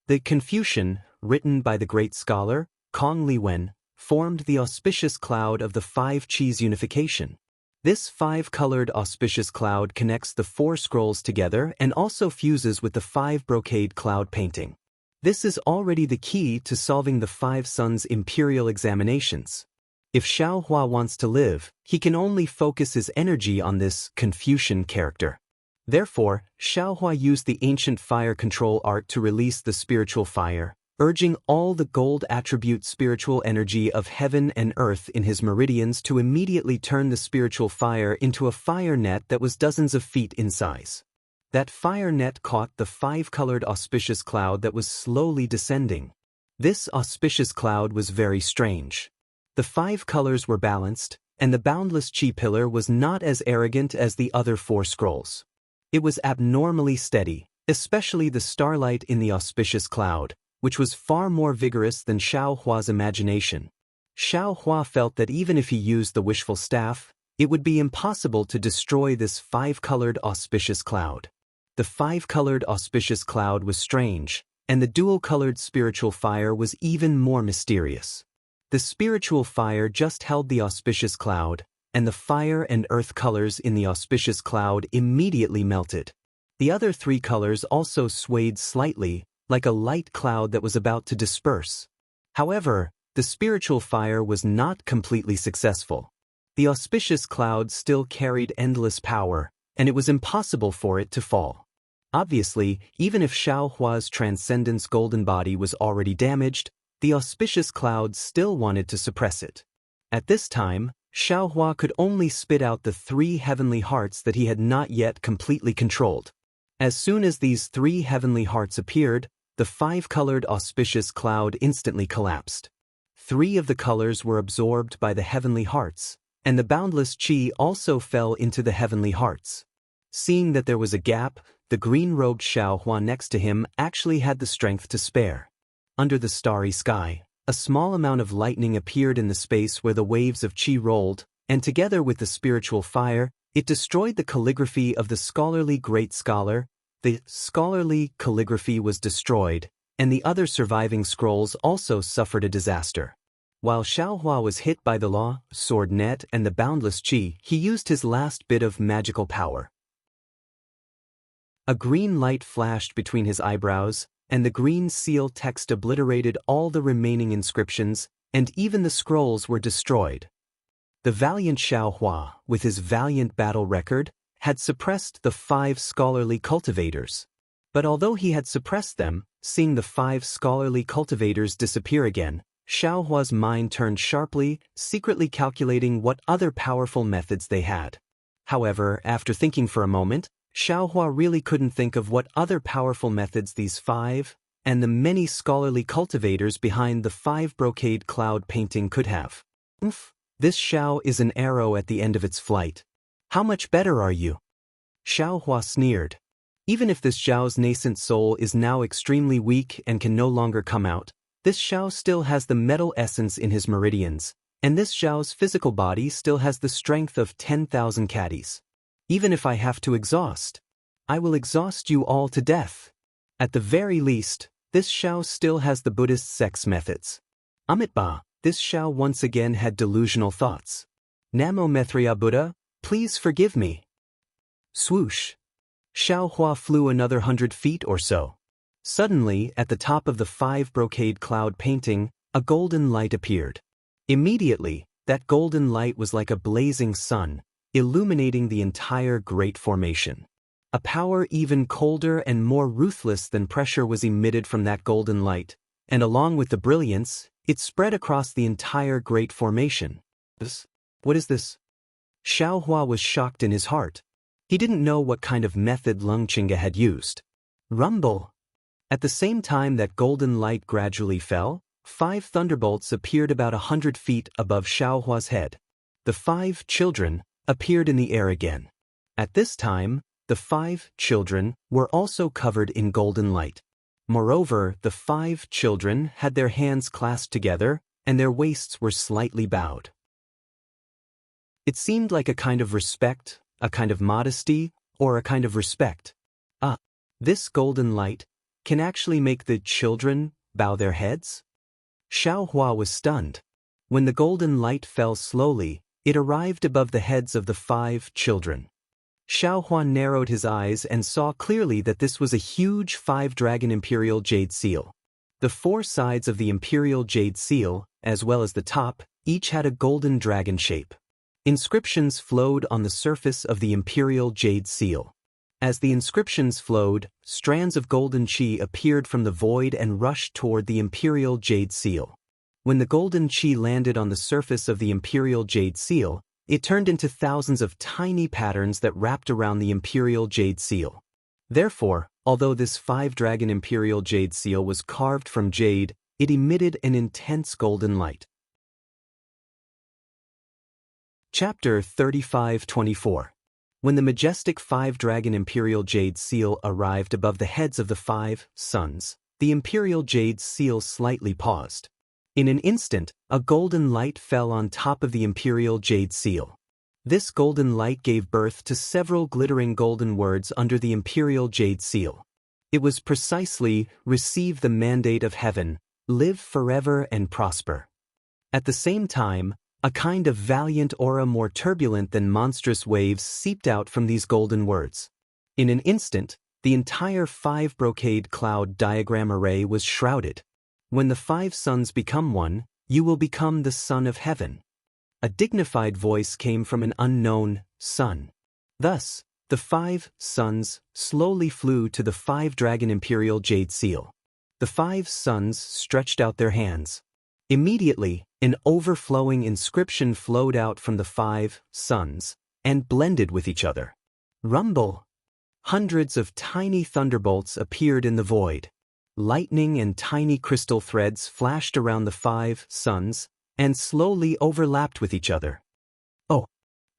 The Confucian, written by the great scholar, Kong Liwen, formed the auspicious cloud of the 5 Qis unification. This 5-colored auspicious cloud connects the 4 scrolls together and also fuses with the 5 brocade cloud painting. This is already the key to solving the 5 suns imperial examinations. If Xiaohua wants to live, he can only focus his energy on this Confucian character. Therefore, Xiaohua used the ancient fire control art to release the spiritual fire, urging all the gold attribute spiritual energy of heaven and earth in his meridians to immediately turn the spiritual fire into a fire net that was dozens of feet in size. That fire net caught the 5-colored auspicious cloud that was slowly descending. This auspicious cloud was very strange. The 5 colors were balanced, and the boundless Qi pillar was not as arrogant as the other 4 scrolls. It was abnormally steady, especially the starlight in the auspicious cloud, which was far more vigorous than Xiaohua's imagination. Xiaohua felt that even if he used the wishful staff, it would be impossible to destroy this 5-colored auspicious cloud. The 5-colored auspicious cloud was strange, and the dual-colored spiritual fire was even more mysterious. The spiritual fire just held the auspicious cloud, and the fire and earth colors in the auspicious cloud immediately melted. The other 3 colors also swayed slightly, like a light cloud that was about to disperse. However, the spiritual fire was not completely successful. The auspicious cloud still carried endless power, and it was impossible for it to fall. Obviously, even if Xiaohua's transcendence golden body was already damaged, the auspicious cloud still wanted to suppress it. At this time, Xiaohua could only spit out the 3 heavenly hearts that he had not yet completely controlled. As soon as these 3 heavenly hearts appeared, the 5-colored auspicious cloud instantly collapsed. 3 of the colors were absorbed by the heavenly hearts, and the boundless qi also fell into the heavenly hearts. Seeing that there was a gap, the green-robed Xiaohua next to him actually had the strength to spare. Under the starry sky, a small amount of lightning appeared in the space where the waves of qi rolled, and together with the spiritual fire, it destroyed the calligraphy of the scholarly great scholar. The scholarly calligraphy was destroyed, and the other surviving scrolls also suffered a disaster. While Xiaohua was hit by the law, sword net, and the boundless qi, he used his last bit of magical power. A green light flashed between his eyebrows, and the green seal text obliterated all the remaining inscriptions, and even the scrolls were destroyed. The valiant Xiaohua, with his valiant battle record, had suppressed the 5 scholarly cultivators. But although he had suppressed them, seeing the 5 scholarly cultivators disappear again, Xiaohua's mind turned sharply, secretly calculating what other powerful methods they had. However, after thinking for a moment, Xiaohua really couldn't think of what other powerful methods these 5, and the many scholarly cultivators behind the 5 brocade cloud painting could have. This Xiao is an arrow at the end of its flight. How much better are you? Xiaohua sneered. Even if this Xiao's nascent soul is now extremely weak and can no longer come out, this Xiao still has the metal essence in his meridians, and this Xiao's physical body still has the strength of 10,000 caddies. Even if I have to exhaust, I will exhaust you all to death. At the very least, this Xiao still has the Buddhist sex methods. Amitba, this Xiao once again had delusional thoughts. Namo Mithriya Buddha, please forgive me. Swoosh. Xiaohua flew another 100 feet or so. Suddenly, at the top of the 5 brocade cloud painting, a golden light appeared. Immediately, that golden light was like a blazing sun, illuminating the entire great formation. A power even colder and more ruthless than pressure was emitted from that golden light, and along with the brilliance, it spread across the entire great formation. What is this? Xiaohua was shocked in his heart. He didn't know what kind of method Lung Qinga had used. Rumble! At the same time that golden light gradually fell, 5 thunderbolts appeared about 100 feet above Xiaohua's head. The 5 children appeared in the air again. At this time, the 5 children were also covered in golden light. Moreover, the 5 children had their hands clasped together, and their waists were slightly bowed. It seemed like a kind of respect, a kind of modesty, or a kind of respect. This golden light can actually make the children bow their heads? Xiaohua was stunned. When the golden light fell slowly, it arrived above the heads of the 5 children. Xiaohua narrowed his eyes and saw clearly that this was a huge 5-dragon imperial jade seal. The 4 sides of the imperial jade seal, as well as the top, each had a golden dragon shape. Inscriptions flowed on the surface of the imperial jade seal. As the inscriptions flowed, strands of golden qi appeared from the void and rushed toward the imperial jade seal. When the golden qi landed on the surface of the imperial jade seal, it turned into thousands of tiny patterns that wrapped around the imperial jade seal. Therefore, although this 5-dragon imperial jade seal was carved from jade, it emitted an intense golden light. Chapter 35-24. When the majestic 5-dragon imperial jade seal arrived above the heads of the 5 sons, the imperial jade seal slightly paused. In an instant, a golden light fell on top of the imperial jade seal. This golden light gave birth to several glittering golden words under the imperial jade seal. It was precisely, "Receive the mandate of heaven, live forever and prosper." At the same time, a kind of valiant aura more turbulent than monstrous waves seeped out from these golden words. In an instant, the entire 5 brocade cloud diagram array was shrouded. When the 5 sons become one, you will become the son of heaven. A dignified voice came from an unknown son. Thus, the 5 sons slowly flew to the 5-dragon imperial jade seal. The 5 sons stretched out their hands. Immediately, an overflowing inscription flowed out from the 5 sons and blended with each other. Rumble! Hundreds of tiny thunderbolts appeared in the void. Lightning and tiny crystal threads flashed around the 5 sons and slowly overlapped with each other. Oh!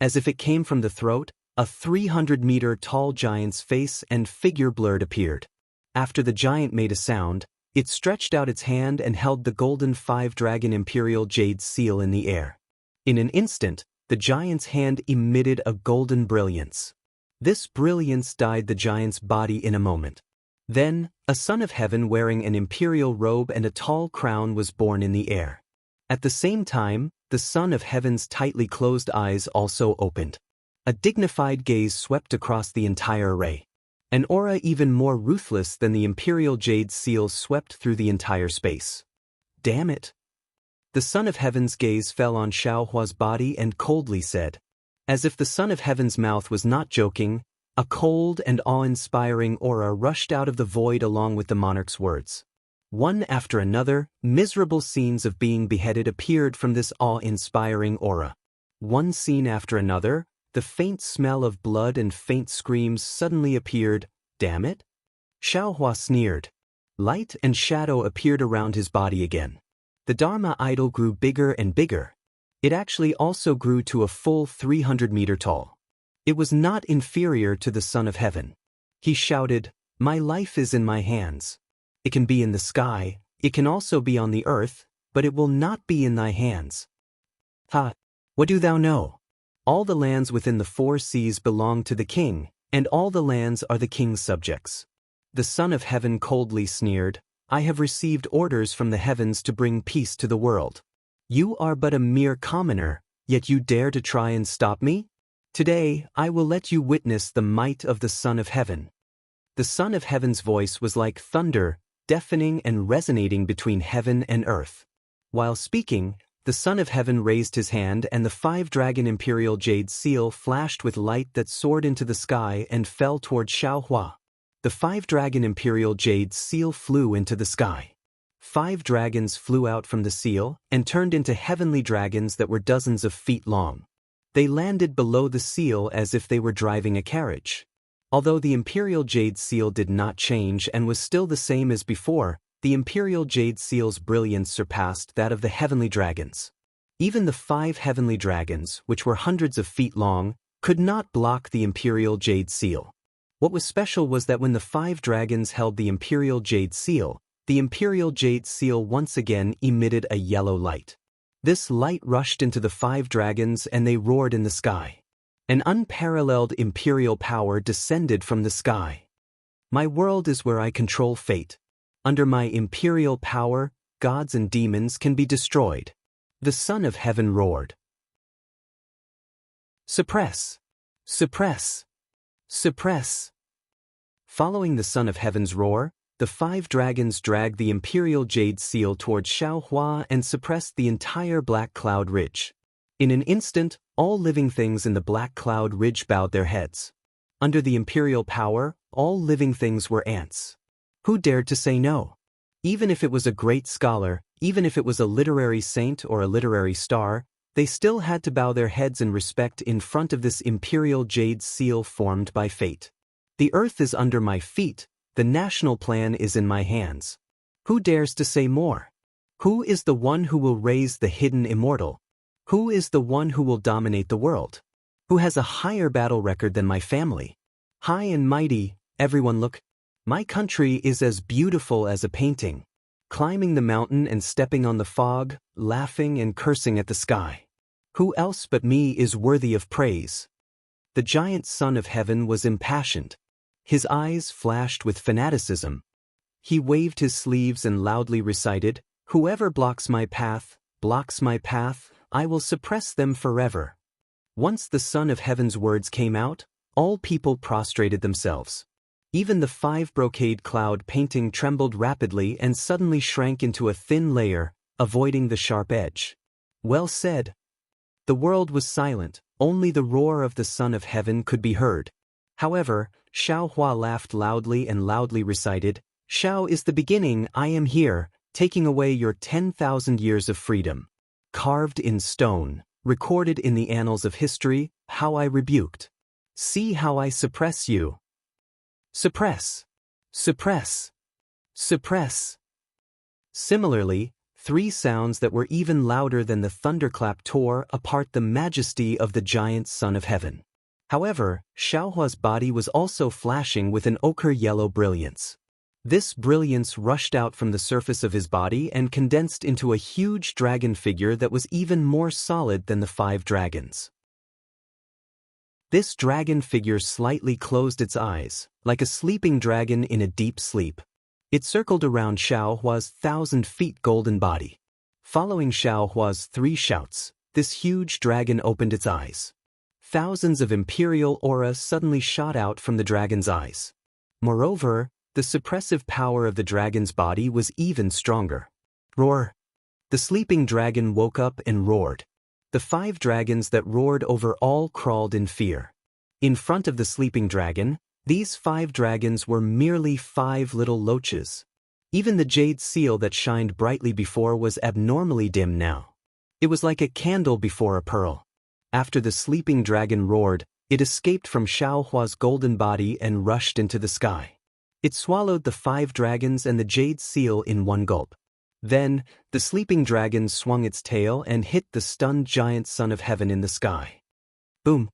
As if it came from the throat, a 300-meter-tall giant's face and figure blurred appeared. After the giant made a sound, it stretched out its hand and held the golden 5-dragon imperial jade seal in the air. In an instant, the giant's hand emitted a golden brilliance. This brilliance dyed the giant's body in a moment. Then, a son of heaven wearing an imperial robe and a tall crown was born in the air. At the same time, the son of heaven's tightly closed eyes also opened. A dignified gaze swept across the entire array. An aura even more ruthless than the imperial jade seal swept through the entire space. Damn it! The son of heaven's gaze fell on Xiaohua's body and coldly said, as if the son of heaven's mouth was not joking, a cold and awe-inspiring aura rushed out of the void along with the monarch's words. One after another, miserable scenes of being beheaded appeared from this awe-inspiring aura. One scene after another, the faint smell of blood and faint screams suddenly appeared. Damn it! Xiaohua sneered. Light and shadow appeared around his body again. The Dharma idol grew bigger and bigger. It actually also grew to a full 300 meter tall. It was not inferior to the Son of Heaven. He shouted, "My life is in my hands. It can be in the sky, it can also be on the earth, but it will not be in thy hands." Ha! What do thou know? All the lands within the 4 seas belong to the king, and all the lands are the king's subjects. The Son of Heaven coldly sneered, "I have received orders from the heavens to bring peace to the world. You are but a mere commoner, yet you dare to try and stop me? Today, I will let you witness the might of the Son of Heaven." The Son of Heaven's voice was like thunder, deafening and resonating between heaven and earth. While speaking, the Son of Heaven raised his hand and the 5-dragon imperial jade seal flashed with light that soared into the sky and fell toward Xiaohua. The 5-dragon imperial jade seal flew into the sky. 5 dragons flew out from the seal and turned into heavenly dragons that were dozens of feet long. They landed below the seal as if they were driving a carriage. Although the imperial jade seal did not change and was still the same as before, the imperial jade seal's brilliance surpassed that of the heavenly dragons. Even the 5 heavenly dragons, which were hundreds of feet long, could not block the imperial jade seal. What was special was that when the 5 dragons held the imperial jade seal once again emitted a yellow light. This light rushed into the 5 dragons and they roared in the sky. An unparalleled imperial power descended from the sky. My world is where I control fate. Under my imperial power, gods and demons can be destroyed. The Son of Heaven roared. Suppress! Suppress! Suppress! Following the Son of Heaven's roar, the 5 dragons dragged the imperial jade seal toward Xiaohua and suppressed the entire Black Cloud Ridge. In an instant, all living things in the Black Cloud Ridge bowed their heads. Under the imperial power, all living things were ants. Who dared to say no? Even if it was a great scholar, even if it was a literary saint or a literary star, they still had to bow their heads in respect in front of this imperial jade seal formed by fate. The earth is under my feet, the national plan is in my hands. Who dares to say more? Who is the one who will raise the hidden immortal? Who is the one who will dominate the world? Who has a higher battle record than my family? High and mighty, everyone look. My country is as beautiful as a painting. Climbing the mountain and stepping on the fog, laughing and cursing at the sky. Who else but me is worthy of praise? The giant Son of Heaven was impassioned. His eyes flashed with fanaticism. He waved his sleeves and loudly recited, "Whoever blocks my path, I will suppress them forever." Once the Son of Heaven's words came out, all people prostrated themselves. Even the 5 brocade cloud painting trembled rapidly and suddenly shrank into a thin layer, avoiding the sharp edge. Well said. The world was silent, only the roar of the Son of Heaven could be heard. However, Xiaohua laughed loudly and loudly recited, Xiao is the beginning, I am here, taking away your 10,000 years of freedom. Carved in stone, recorded in the annals of history, how I rebuked. See how I suppress you. Suppress. Suppress. Suppress. Similarly, 3 sounds that were even louder than the thunderclap tore apart the majesty of the giant son of heaven. However, Xiaohua's body was also flashing with an ochre-yellow brilliance. This brilliance rushed out from the surface of his body and condensed into a huge dragon figure that was even more solid than the 5 dragons. This dragon figure slightly closed its eyes, like a sleeping dragon in a deep sleep. It circled around Xiaohua's 1,000 feet golden body. Following Xiaohua's 3 shouts, this huge dragon opened its eyes. Thousands of imperial auras suddenly shot out from the dragon's eyes. Moreover, the suppressive power of the dragon's body was even stronger. Roar! The sleeping dragon woke up and roared. The 5 dragons that roared over all crawled in fear. In front of the sleeping dragon, these 5 dragons were merely 5 little loaches. Even the jade seal that shined brightly before was abnormally dim now. It was like a candle before a pearl. After the sleeping dragon roared, it escaped from Xiaohua's golden body and rushed into the sky. It swallowed the 5 dragons and the jade seal in one gulp. Then, the sleeping dragon swung its tail and hit the stunned giant son of heaven in the sky. Boom!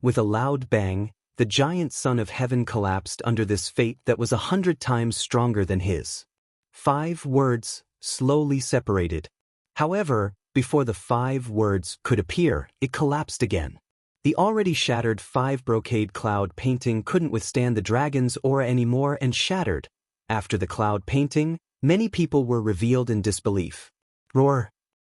With a loud bang, the giant son of heaven collapsed under this fate that was 100 times stronger than his. 5 words, slowly separated. However, before the 5 words could appear, it collapsed again. The already shattered 5 brocade cloud painting couldn't withstand the dragon's aura anymore and shattered. After the cloud painting, many people were revealed in disbelief. Roar!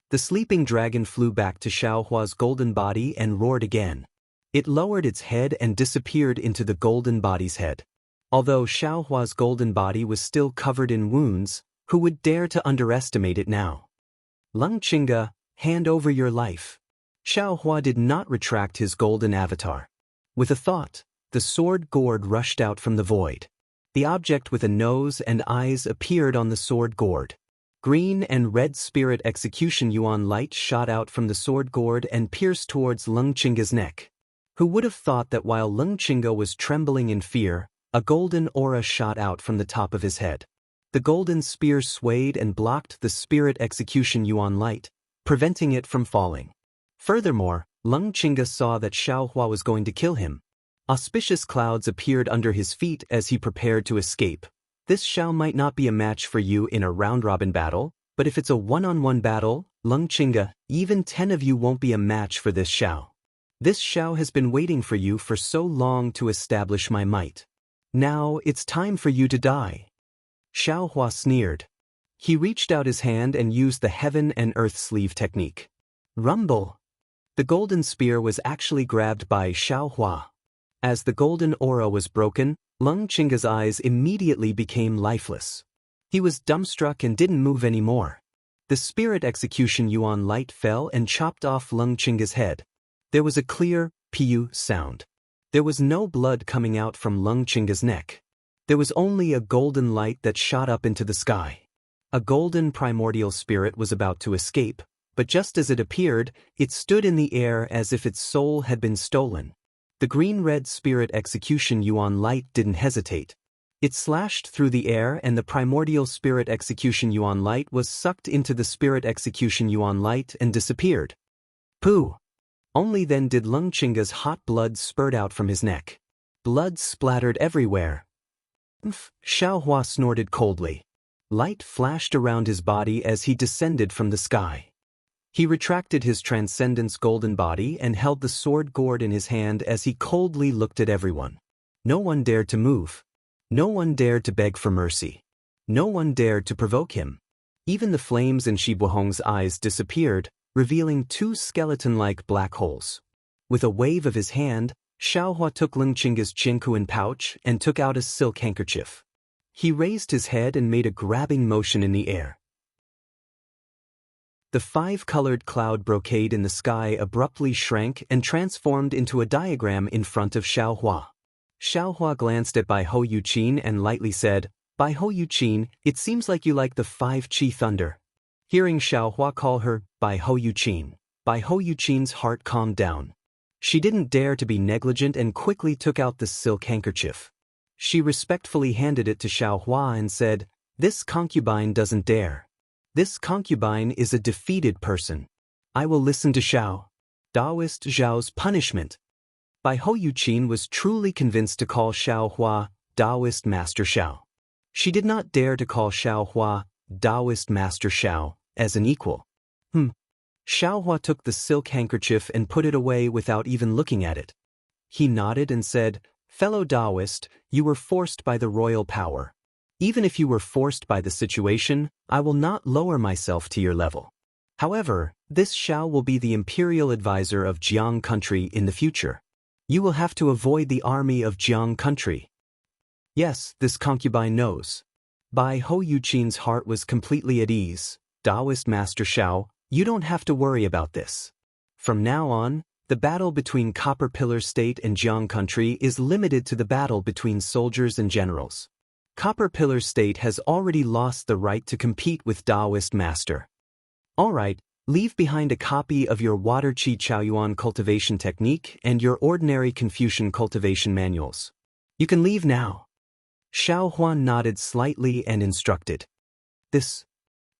The sleeping dragon flew back to Xiaohua's golden body and roared again. It lowered its head and disappeared into the golden body's head. Although Xiaohua's golden body was still covered in wounds, who would dare to underestimate it now? Lung Qingge, hand over your life. Xiaohua did not retract his golden avatar. With a thought, the sword gourd rushed out from the void. The object with a nose and eyes appeared on the sword gourd. Green and red spirit execution yuan light shot out from the sword gourd and pierced towards Lung Qingge's neck. Who would have thought that while Lung Qingge was trembling in fear, a golden aura shot out from the top of his head. The golden spear swayed and blocked the spirit execution yuan light, preventing it from falling. Furthermore, Lung Qingge saw that Xiaohua was going to kill him. Auspicious clouds appeared under his feet as he prepared to escape. This Xiao might not be a match for you in a round-robin battle, but if it's a one-on-one battle, Lung Qingge, even 10 of you won't be a match for this Xiao. This Xiao has been waiting for you for so long to establish my might. Now it's time for you to die. Xiaohua sneered. He reached out his hand and used the heaven and earth sleeve technique. Rumble! The golden spear was actually grabbed by Xiaohua. As the golden aura was broken, Lung Qingge's eyes immediately became lifeless. He was dumbstruck and didn't move anymore. The spirit execution yuan light fell and chopped off Lung Qingge's head. There was a clear, piu sound. There was no blood coming out from Lung Qingge's neck. There was only a golden light that shot up into the sky. A golden primordial spirit was about to escape, but just as it appeared, it stood in the air as if its soul had been stolen. The green-red spirit execution yuan light didn't hesitate. It slashed through the air and the primordial spirit execution yuan light was sucked into the spirit execution yuan light and disappeared. Pooh! Only then did Lung Qingge's hot blood spurt out from his neck. Blood splattered everywhere. Xiaohua snorted coldly. Light flashed around his body as he descended from the sky. He retracted his transcendence golden body and held the sword gourd in his hand as he coldly looked at everyone. No one dared to move. No one dared to beg for mercy. No one dared to provoke him. Even the flames in Shibuhong's eyes disappeared, revealing 2 skeleton-like black holes. With a wave of his hand, Xiaohua took Lung Qingge's Qingkuan pouch and took out a silk handkerchief. He raised his head and made a grabbing motion in the air. The 5-colored cloud brocade in the sky abruptly shrank and transformed into a diagram in front of Xiaohua. Xiaohua glanced at Bai Hou Yuqin and lightly said, Bai Hou Yuqin, it seems like you like the 5 Qi thunder. Hearing Xiaohua call her Bai Hou Yuqin, Bai Hou Yuqin's heart calmed down. She didn't dare to be negligent and quickly took out the silk handkerchief. She respectfully handed it to Xiaohua and said, "This concubine doesn't dare. This concubine is a defeated person. I will listen to Xiao. Taoist Zhao's punishment." Bai Hou Yuqin was truly convinced to call Xiaohua Taoist Master Xiao. She did not dare to call Xiaohua Taoist Master Xiao as an equal. Xiaohua took the silk handkerchief and put it away without even looking at it. He nodded and said, "Fellow Taoist, you were forced by the royal power. Even if you were forced by the situation, I will not lower myself to your level. However, this Xiao will be the imperial advisor of Jiang country in the future. You will have to avoid the army of Jiang country." Yes, this concubine knows. Bai Hou Yuqin's heart was completely at ease. "Taoist Master Xiao, you don't have to worry about this. From now on, the battle between Copper Pillar State and Jiang country is limited to the battle between soldiers and generals. Copper Pillar State has already lost the right to compete with Taoist Master. Alright, leave behind a copy of your Water Qi Chaoyuan cultivation technique and your ordinary Confucian cultivation manuals. You can leave now." Xiaohua nodded slightly and instructed. This.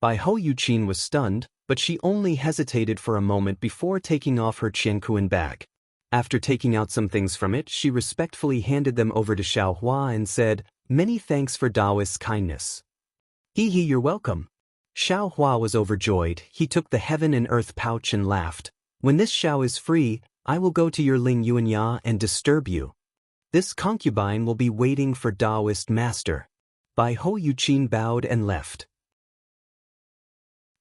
Bai Hou Yuqin was stunned, but she only hesitated for a moment before taking off her qiankuan bag. After taking out some things from it, she respectfully handed them over to Xiaohua and said, "Many thanks for Taoist's kindness." You're welcome." Xiaohua was overjoyed. He took the heaven and earth pouch and laughed. "When this Xiao is free, I will go to your Ling Yuanya and disturb you. This concubine will be waiting for Taoist Master." Bai Hou Yuqin bowed and left.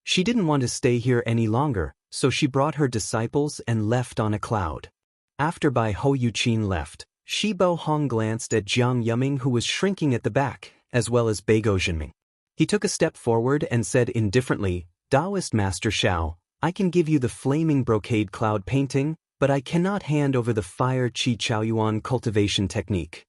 She didn't want to stay here any longer, so she brought her disciples and left on a cloud. After Bai Hou Yuqin left, Shi Bohong glanced at Jiang Yuming, who was shrinking at the back, as well as Beigo Jinming. He took a step forward and said indifferently, "Taoist Master Xiao, I can give you the flaming brocade cloud painting, but I cannot hand over the fire Qi Chaoyuan cultivation technique."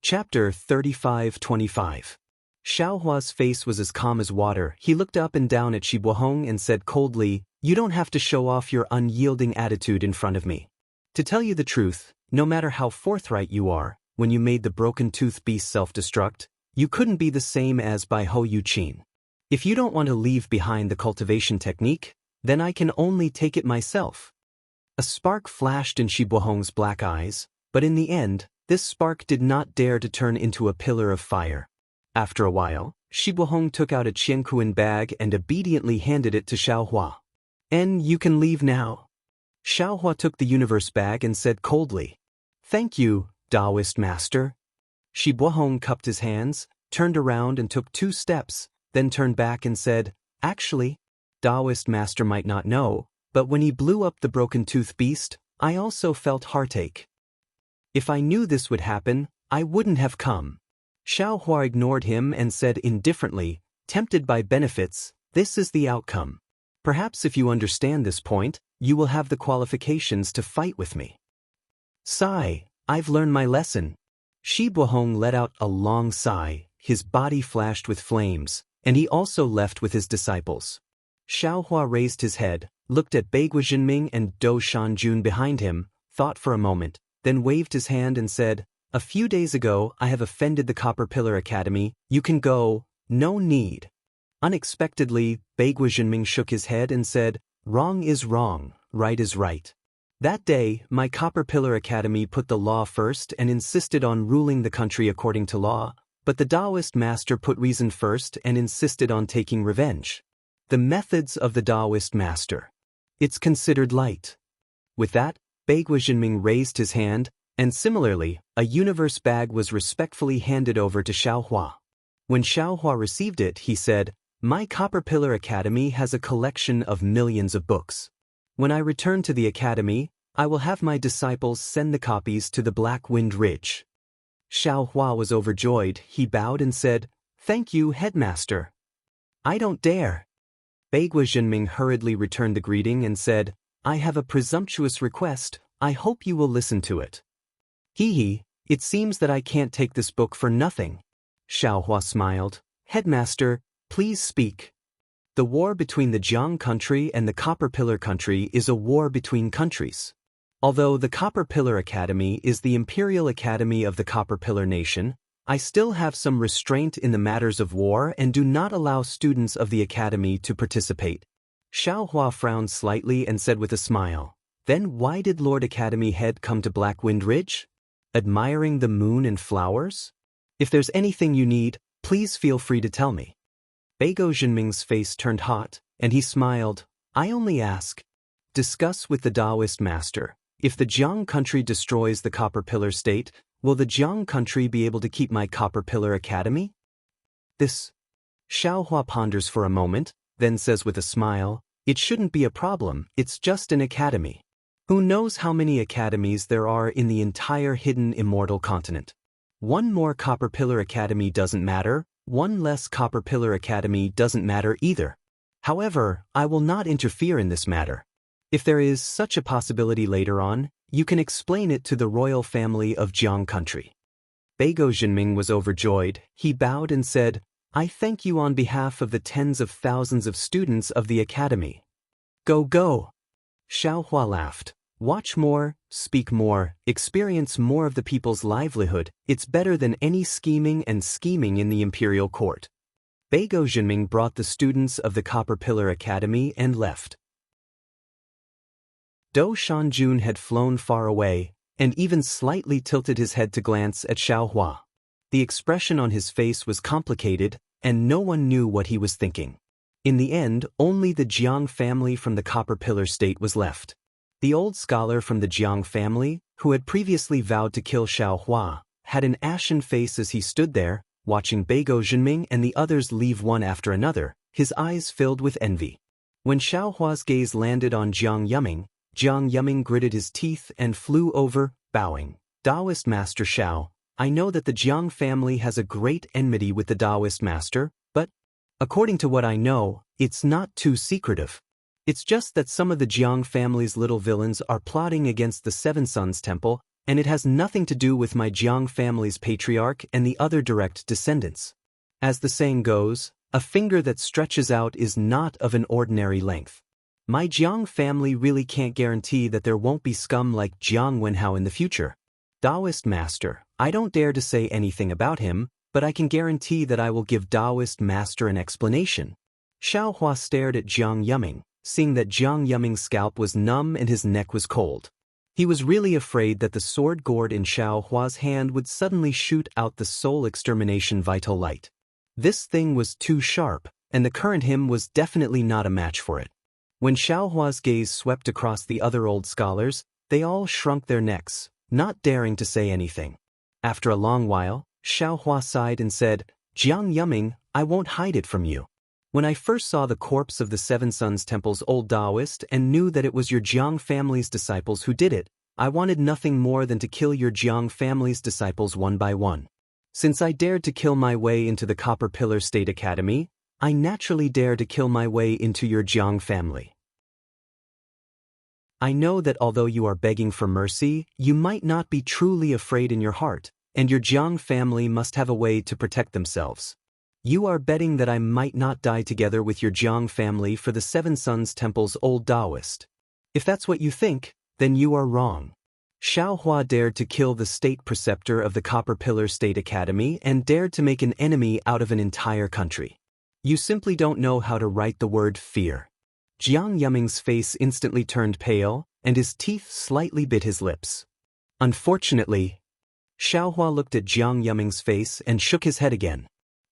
Chapter 35-25. Xiaohua's face was as calm as water. He looked up and down at Shi Bohong and said coldly, "You don't have to show off your unyielding attitude in front of me. To tell you the truth, no matter how forthright you are, when you made the broken tooth beast self-destruct, you couldn't be the same as Bai Hou Yuqin. If you don't want to leave behind the cultivation technique, then I can only take it myself." A spark flashed in Shi Bohong's black eyes, but in the end, this spark did not dare to turn into a pillar of fire. After a while, Shi Bohong took out a qiankuan bag and obediently handed it to Xiaohua. "And you can leave now." Xiaohua took the universe bag and said coldly, "Thank you, Taoist Master." Shi Bohong cupped his hands, turned around and took 2 steps, then turned back and said, "Actually, Taoist Master might not know, but when he blew up the broken tooth beast, I also felt heartache. If I knew this would happen, I wouldn't have come." Xiaohua ignored him and said indifferently, "Tempted by benefits, this is the outcome. Perhaps if you understand this point, you will have the qualifications to fight with me." Sigh, "I've learned my lesson." Shi Bohong let out a long sigh, his body flashed with flames, and he also left with his disciples. Xiaohua raised his head, looked at Beiguo Jinming and Dou Shanjun behind him, thought for a moment, then waved his hand and said, "A few days ago I have offended the Copper Pillar Academy. You can go, no need." Unexpectedly, Beiguo Jinming shook his head and said, "Wrong is wrong, right is right. That day, my Copper Pillar Academy put the law first and insisted on ruling the country according to law, but the Taoist Master put reason first and insisted on taking revenge. The methods of the Taoist Master. It's considered light." With that, Beiguo Jinming raised his hand, and similarly, a universe bag was respectfully handed over to Xiaohua. When Xiaohua received it, he said, "My Copper Pillar Academy has a collection of millions of books. When I return to the academy, I will have my disciples send the copies to the Black Wind Ridge." Xiaohua was overjoyed. He bowed and said, "Thank you, Headmaster." "I don't dare." Beiguo Jinming hurriedly returned the greeting and said, "I have a presumptuous request. I hope you will listen to it." It seems that I can't take this book for nothing. Xiaohua smiled. Headmaster, please speak. The war between the Jiang country and the Copper Pillar country is a war between countries. Although the Copper Pillar Academy is the Imperial Academy of the Copper Pillar Nation, I still have some restraint in the matters of war and do not allow students of the academy to participate. Xiaohua frowned slightly and said with a smile, Then why did Lord Academy Head come to Blackwind Ridge? Admiring the moon and flowers? If there's anything you need, please feel free to tell me. Beigo Jinming's face turned hot, and he smiled. I only ask. Discuss with the Taoist master. If the Jiang country destroys the Copper Pillar state, will the Jiang country be able to keep my Copper Pillar Academy? This. Xiaohua ponders for a moment, then says with a smile, It shouldn't be a problem, it's just an academy. Who knows how many academies there are in the entire hidden immortal continent? One more Copper Pillar Academy doesn't matter, one less Copper Pillar Academy doesn't matter either. However, I will not interfere in this matter. If there is such a possibility later on, you can explain it to the royal family of Jiang country. Beigo Jinming was overjoyed. He bowed and said, I thank you on behalf of the tens of thousands of students of the academy. Go, go. Xiaohua laughed. Watch more, speak more, experience more of the people's livelihood. It's better than any scheming in the imperial court. Beigo Jinming brought the students of the Copper Pillar Academy and left. Do Shanjun had flown far away, and even slightly tilted his head to glance at Xiaohua. The expression on his face was complicated, and no one knew what he was thinking. In the end, only the Jiang family from the Copper Pillar state was left. The old scholar from the Jiang family, who had previously vowed to kill Xiaohua, had an ashen face as he stood there, watching Beigo Jinming and the others leave one after another, his eyes filled with envy. When Xiaohua's gaze landed on Jiang Yuming gritted his teeth and flew over, bowing. Taoist Master Xiao, I know that the Jiang family has a great enmity with the Taoist Master, but, according to what I know, it's not too secretive. It's just that some of the Jiang family's little villains are plotting against the Seven Sons Temple, and it has nothing to do with my Jiang family's patriarch and the other direct descendants. As the saying goes, a finger that stretches out is not of an ordinary length. My Jiang family really can't guarantee that there won't be scum like Jiang Wenhao in the future. Taoist Master, I don't dare to say anything about him, but I can guarantee that I will give Taoist Master an explanation. Xiaohua stared at Jiang Yuming, seeing that Jiang Yuming's scalp was numb and his neck was cold. He was really afraid that the sword gourd in Xiaohua's hand would suddenly shoot out the soul extermination vital light. This thing was too sharp, and the current him was definitely not a match for it. When Xiaohua's gaze swept across the other old scholars, they all shrunk their necks, not daring to say anything. After a long while, Xiaohua sighed and said, Jiang Yuming, I won't hide it from you. When I first saw the corpse of the Seven Sons Temple's old Taoist and knew that it was your Jiang family's disciples who did it, I wanted nothing more than to kill your Jiang family's disciples one by one. Since I dared to kill my way into the Copper Pillar State Academy, I naturally dare to kill my way into your Jiang family. I know that although you are begging for mercy, you might not be truly afraid in your heart, and your Jiang family must have a way to protect themselves. You are betting that I might not die together with your Jiang family for the Seven Sons Temple's old Taoist. If that's what you think, then you are wrong. Xiaohua dared to kill the state preceptor of the Copper Pillar State Academy and dared to make an enemy out of an entire country. You simply don't know how to write the word fear. Jiang Yuming's face instantly turned pale, and his teeth slightly bit his lips. Unfortunately, Xiaohua looked at Jiang Yuming's face and shook his head again.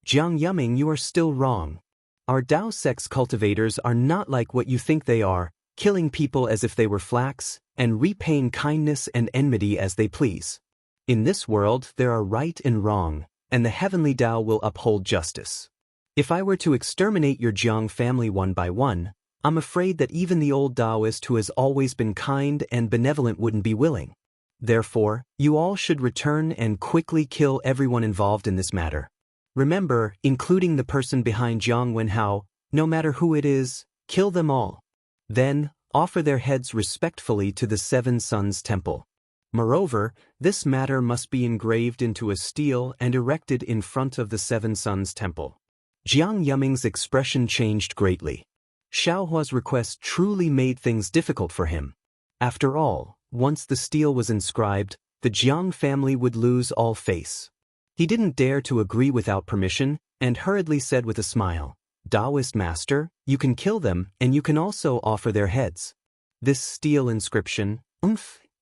Jiang Yuming, you are still wrong. Our Dao sex cultivators are not like what you think they are, killing people as if they were flax, and repaying kindness and enmity as they please. In this world there are right and wrong, and the heavenly Dao will uphold justice. If I were to exterminate your Jiang family one by one, I'm afraid that even the old Taoist who has always been kind and benevolent wouldn't be willing. Therefore, you all should return and quickly kill everyone involved in this matter. Remember, including the person behind Jiang Wenhao, no matter who it is, kill them all. Then, offer their heads respectfully to the Seven Sons Temple. Moreover, this matter must be engraved into a stele and erected in front of the Seven Suns Temple. Jiang Yuming's expression changed greatly. Xiaohua's request truly made things difficult for him. After all, once the stele was inscribed, the Jiang family would lose all face. He didn't dare to agree without permission, and hurriedly said with a smile, "Taoist master, you can kill them, and you can also offer their heads. This stele inscription,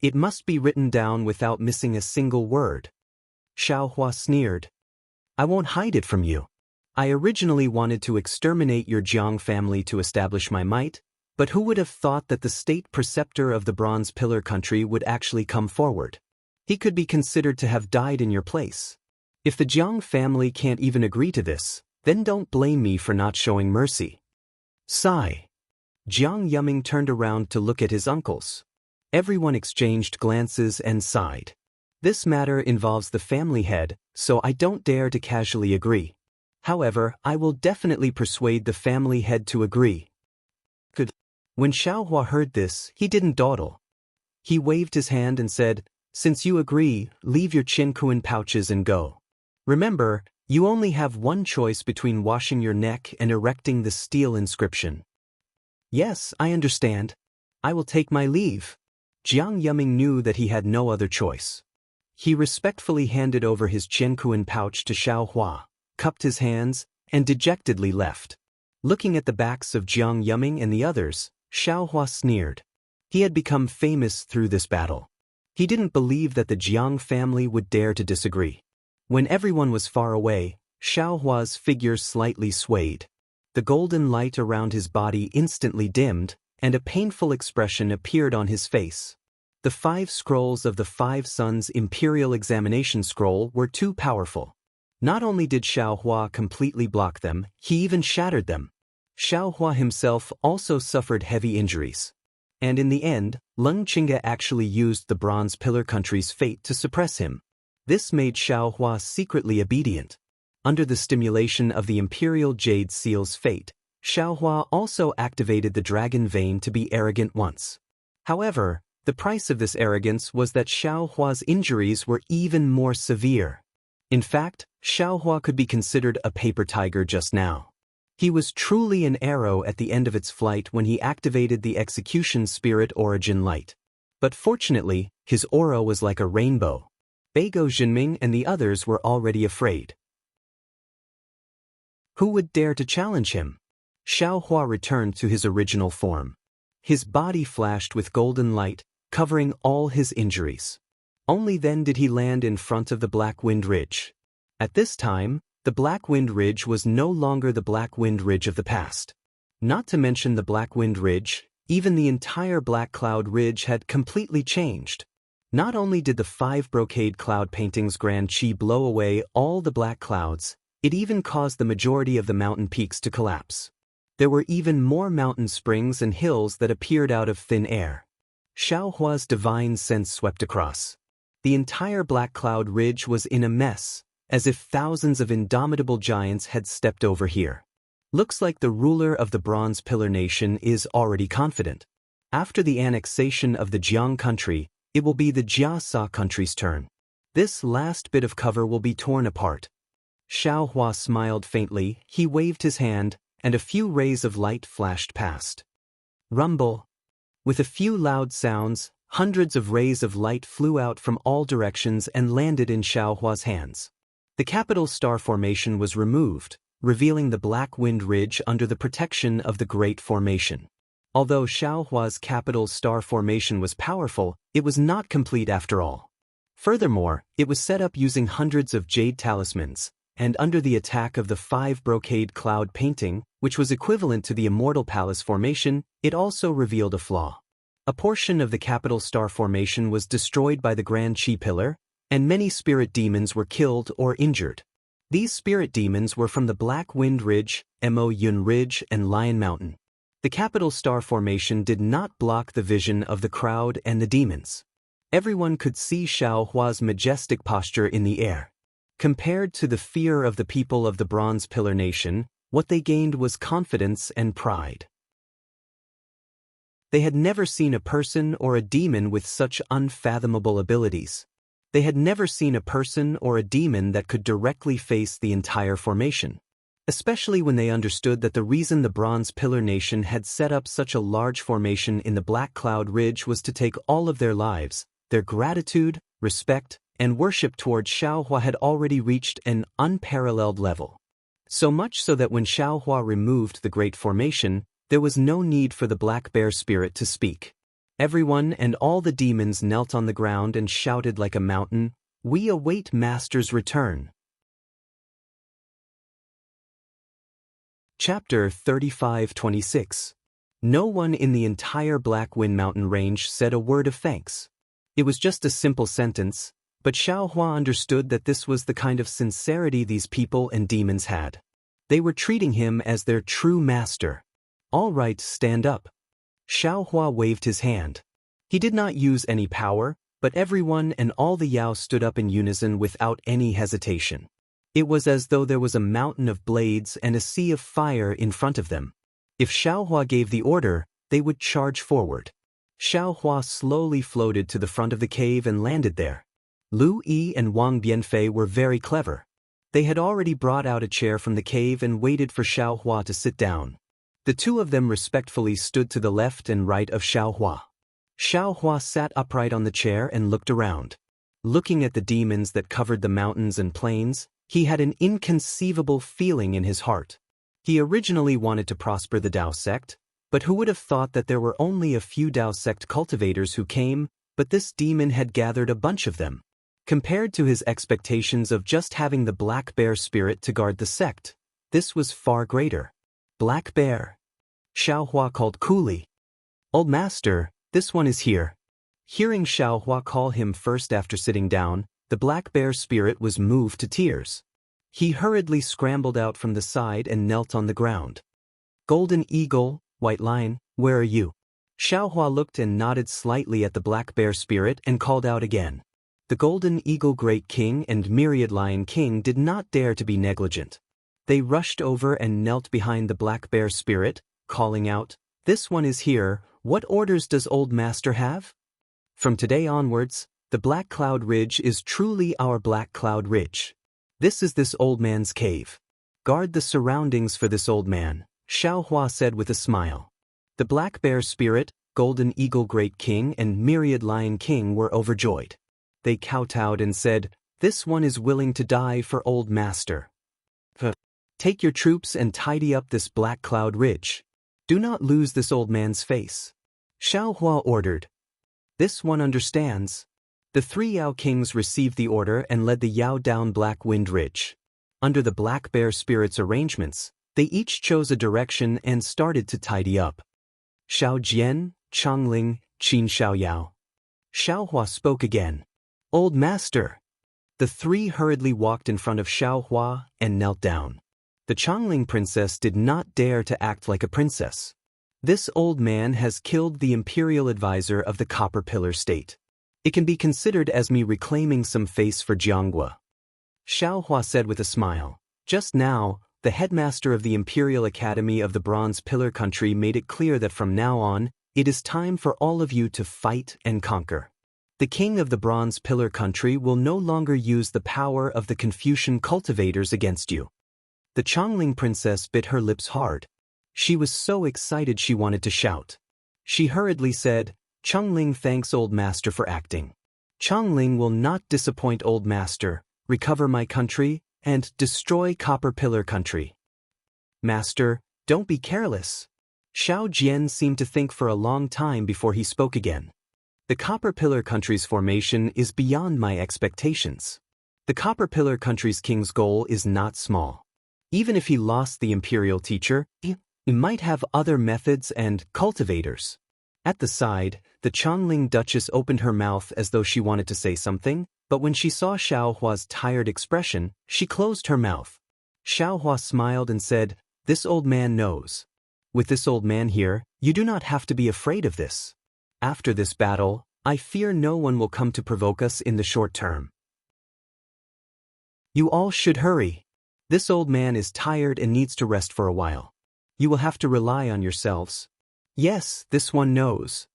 it must be written down without missing a single word." Xiaohua sneered. "I won't hide it from you. I originally wanted to exterminate your Jiang family to establish my might, but who would have thought that the state preceptor of the Bronze Pillar country would actually come forward? He could be considered to have died in your place. If the Jiang family can't even agree to this, then don't blame me for not showing mercy." Sigh. Jiang Yuming turned around to look at his uncles. Everyone exchanged glances and sighed. This matter involves the family head, so I don't dare to casually agree. However, I will definitely persuade the family head to agree. Good. When Xiaohua heard this, he didn't dawdle. He waved his hand and said, "Since you agree, leave your Qiankuan pouches and go. Remember, you only have one choice between washing your neck and erecting the stele inscription." "Yes, I understand. I will take my leave." Jiang Yuming knew that he had no other choice. He respectfully handed over his Qiankuan pouch to Xiaohua, cupped his hands, and dejectedly left. Looking at the backs of Jiang Yuming and the others, Xiaohua sneered. He had become famous through this battle. He didn't believe that the Jiang family would dare to disagree. When everyone was far away, Xiaohua's figure slightly swayed. The golden light around his body instantly dimmed, and a painful expression appeared on his face. The 5 scrolls of the 5 Suns Imperial Examination Scroll were too powerful. Not only did Xiaohua completely block them, he even shattered them. Xiaohua himself also suffered heavy injuries. And in the end, Leng Qingge actually used the Bronze Pillar country's fate to suppress him. This made Xiaohua secretly obedient. Under the stimulation of the Imperial Jade Seal's fate, Xiaohua also activated the Dragon Vein to be arrogant once. However, the price of this arrogance was that Xiaohua's injuries were even more severe. In fact, Xiaohua could be considered a paper tiger just now. He was truly an arrow at the end of its flight when he activated the Execution Spirit Origin Light. But fortunately, his aura was like a rainbow. Beigo Jinming and the others were already afraid. Who would dare to challenge him? Xiaohua returned to his original form. His body flashed with golden light, covering all his injuries. Only then did he land in front of the Black Wind Ridge. At this time, the Black Wind Ridge was no longer the Black Wind Ridge of the past. Not to mention the Black Wind Ridge, even the entire Black Cloud Ridge had completely changed. Not only did the 5 brocade cloud paintings Grand Qi blow away all the black clouds, it even caused the majority of the mountain peaks to collapse. There were even more mountain springs and hills that appeared out of thin air. Xiaohua's divine sense swept across. The entire Black Cloud Ridge was in a mess, as if thousands of indomitable giants had stepped over here. Looks like the ruler of the Bronze Pillar Nation is already confident. After the annexation of the Jiang country, it will be the Jiasa country's turn. This last bit of cover will be torn apart. Xiaohua smiled faintly, he waved his hand, and a few rays of light flashed past. Rumble. With a few loud sounds, hundreds of rays of light flew out from all directions and landed in Xiaohua's hands. The capital star formation was removed, revealing the Black Wind Ridge under the protection of the Great Formation. Although Xiaohua's capital star formation was powerful, it was not complete after all. Furthermore, it was set up using hundreds of jade talismans, and under the attack of the 5 brocade cloud painting, which was equivalent to the Immortal Palace formation, it also revealed a flaw. A portion of the capital star formation was destroyed by the Grand Qi Pillar, and many spirit demons were killed or injured. These spirit demons were from the Black Wind Ridge, Mo Yun Ridge, and Lion Mountain. The capital star formation did not block the vision of the crowd and the demons. Everyone could see Xiaohua's majestic posture in the air. Compared to the fear of the people of the Bronze Pillar Nation, what they gained was confidence and pride. They had never seen a person or a demon with such unfathomable abilities. They had never seen a person or a demon that could directly face the entire formation. Especially when they understood that the reason the Bronze Pillar Nation had set up such a large formation in the Black Cloud Ridge was to take all of their lives. Their gratitude, respect, and worship towards Xiaohua had already reached an unparalleled level. So much so that when Xiaohua removed the Great Formation, there was no need for the Black Bear Spirit to speak. Everyone and all the demons knelt on the ground and shouted like a mountain, "We await Master's return." Chapter 35-26. No one in the entire Black Wind Mountain range said a word of thanks. It was just a simple sentence, but Xiaohua understood that this was the kind of sincerity these people and demons had. They were treating him as their true master. "All right, stand up." Xiaohua waved his hand. He did not use any power, but everyone and all the Yao stood up in unison without any hesitation. It was as though there was a mountain of blades and a sea of fire in front of them. If Xiaohua gave the order, they would charge forward. Xiaohua slowly floated to the front of the cave and landed there. Lu Yi and Wang Bianfei were very clever. They had already brought out a chair from the cave and waited for Xiaohua to sit down. The two of them respectfully stood to the left and right of Xiaohua. Xiaohua sat upright on the chair and looked around. Looking at the demons that covered the mountains and plains, he had an inconceivable feeling in his heart. He originally wanted to prosper the Dao sect, but who would have thought that there were only a few Dao sect cultivators who came, but this demon had gathered a bunch of them. Compared to his expectations of just having the Black Bear Spirit to guard the sect, this was far greater. "Black Bear." Xiaohua called coolly. "Old Master, this one is here." Hearing Xiaohua call him first after sitting down, the Black Bear Spirit was moved to tears. He hurriedly scrambled out from the side and knelt on the ground. "Golden Eagle, White Lion, where are you?" Xiaohua looked and nodded slightly at the Black Bear Spirit and called out again. The Golden Eagle Great King and Myriad Lion King did not dare to be negligent. They rushed over and knelt behind the Black Bear Spirit, calling out, "This one is here, what orders does Old Master have?" From today onwards, the Black Cloud Ridge is truly our Black Cloud Ridge. This is this old man's cave. Guard the surroundings for this old man, Xiaohua said with a smile. The Black Bear Spirit, Golden Eagle Great King and Myriad Lion King were overjoyed. They kowtowed and said, "This one is willing to die for Old Master. Take your troops and tidy up this Black Cloud Ridge. Do not lose this old man's face." Xiaohua ordered. "This one understands." The three Yao Kings received the order and led the Yao down Black Wind Ridge. Under the Black Bear Spirit's arrangements, they each chose a direction and started to tidy up. "Xiao Jian, Changling, Qin Xiaoyao." Xiaohua spoke again. "Old Master." The three hurriedly walked in front of Xiaohua and knelt down. The Changling princess did not dare to act like a princess. This old man has killed the imperial advisor of the Copper Pillar State. It can be considered as me reclaiming some face for Jianghua. Xiaohua said with a smile. Just now, the headmaster of the Imperial Academy of the Bronze Pillar Country made it clear that from now on, it is time for all of you to fight and conquer. The king of the Bronze Pillar Country will no longer use the power of the Confucian cultivators against you. The Changling princess bit her lips hard. She was so excited she wanted to shout. She hurriedly said, "Changling thanks Old Master for acting. Changling will not disappoint Old Master, recover my country, and destroy Copper Pillar Country." "Master, don't be careless." Xiao Jian seemed to think for a long time before he spoke again. "The Copper Pillar Country's formation is beyond my expectations. The Copper Pillar Country's king's goal is not small. Even if he lost the imperial teacher, he might have other methods and cultivators." At the side, the Changling Duchess opened her mouth as though she wanted to say something, but when she saw Xiaohua's tired expression, she closed her mouth. Xiaohua smiled and said, "This old man knows. With this old man here, you do not have to be afraid of this. After this battle, I fear no one will come to provoke us in the short term. You all should hurry. This old man is tired and needs to rest for a while. You will have to rely on yourselves. Yes, this one knows.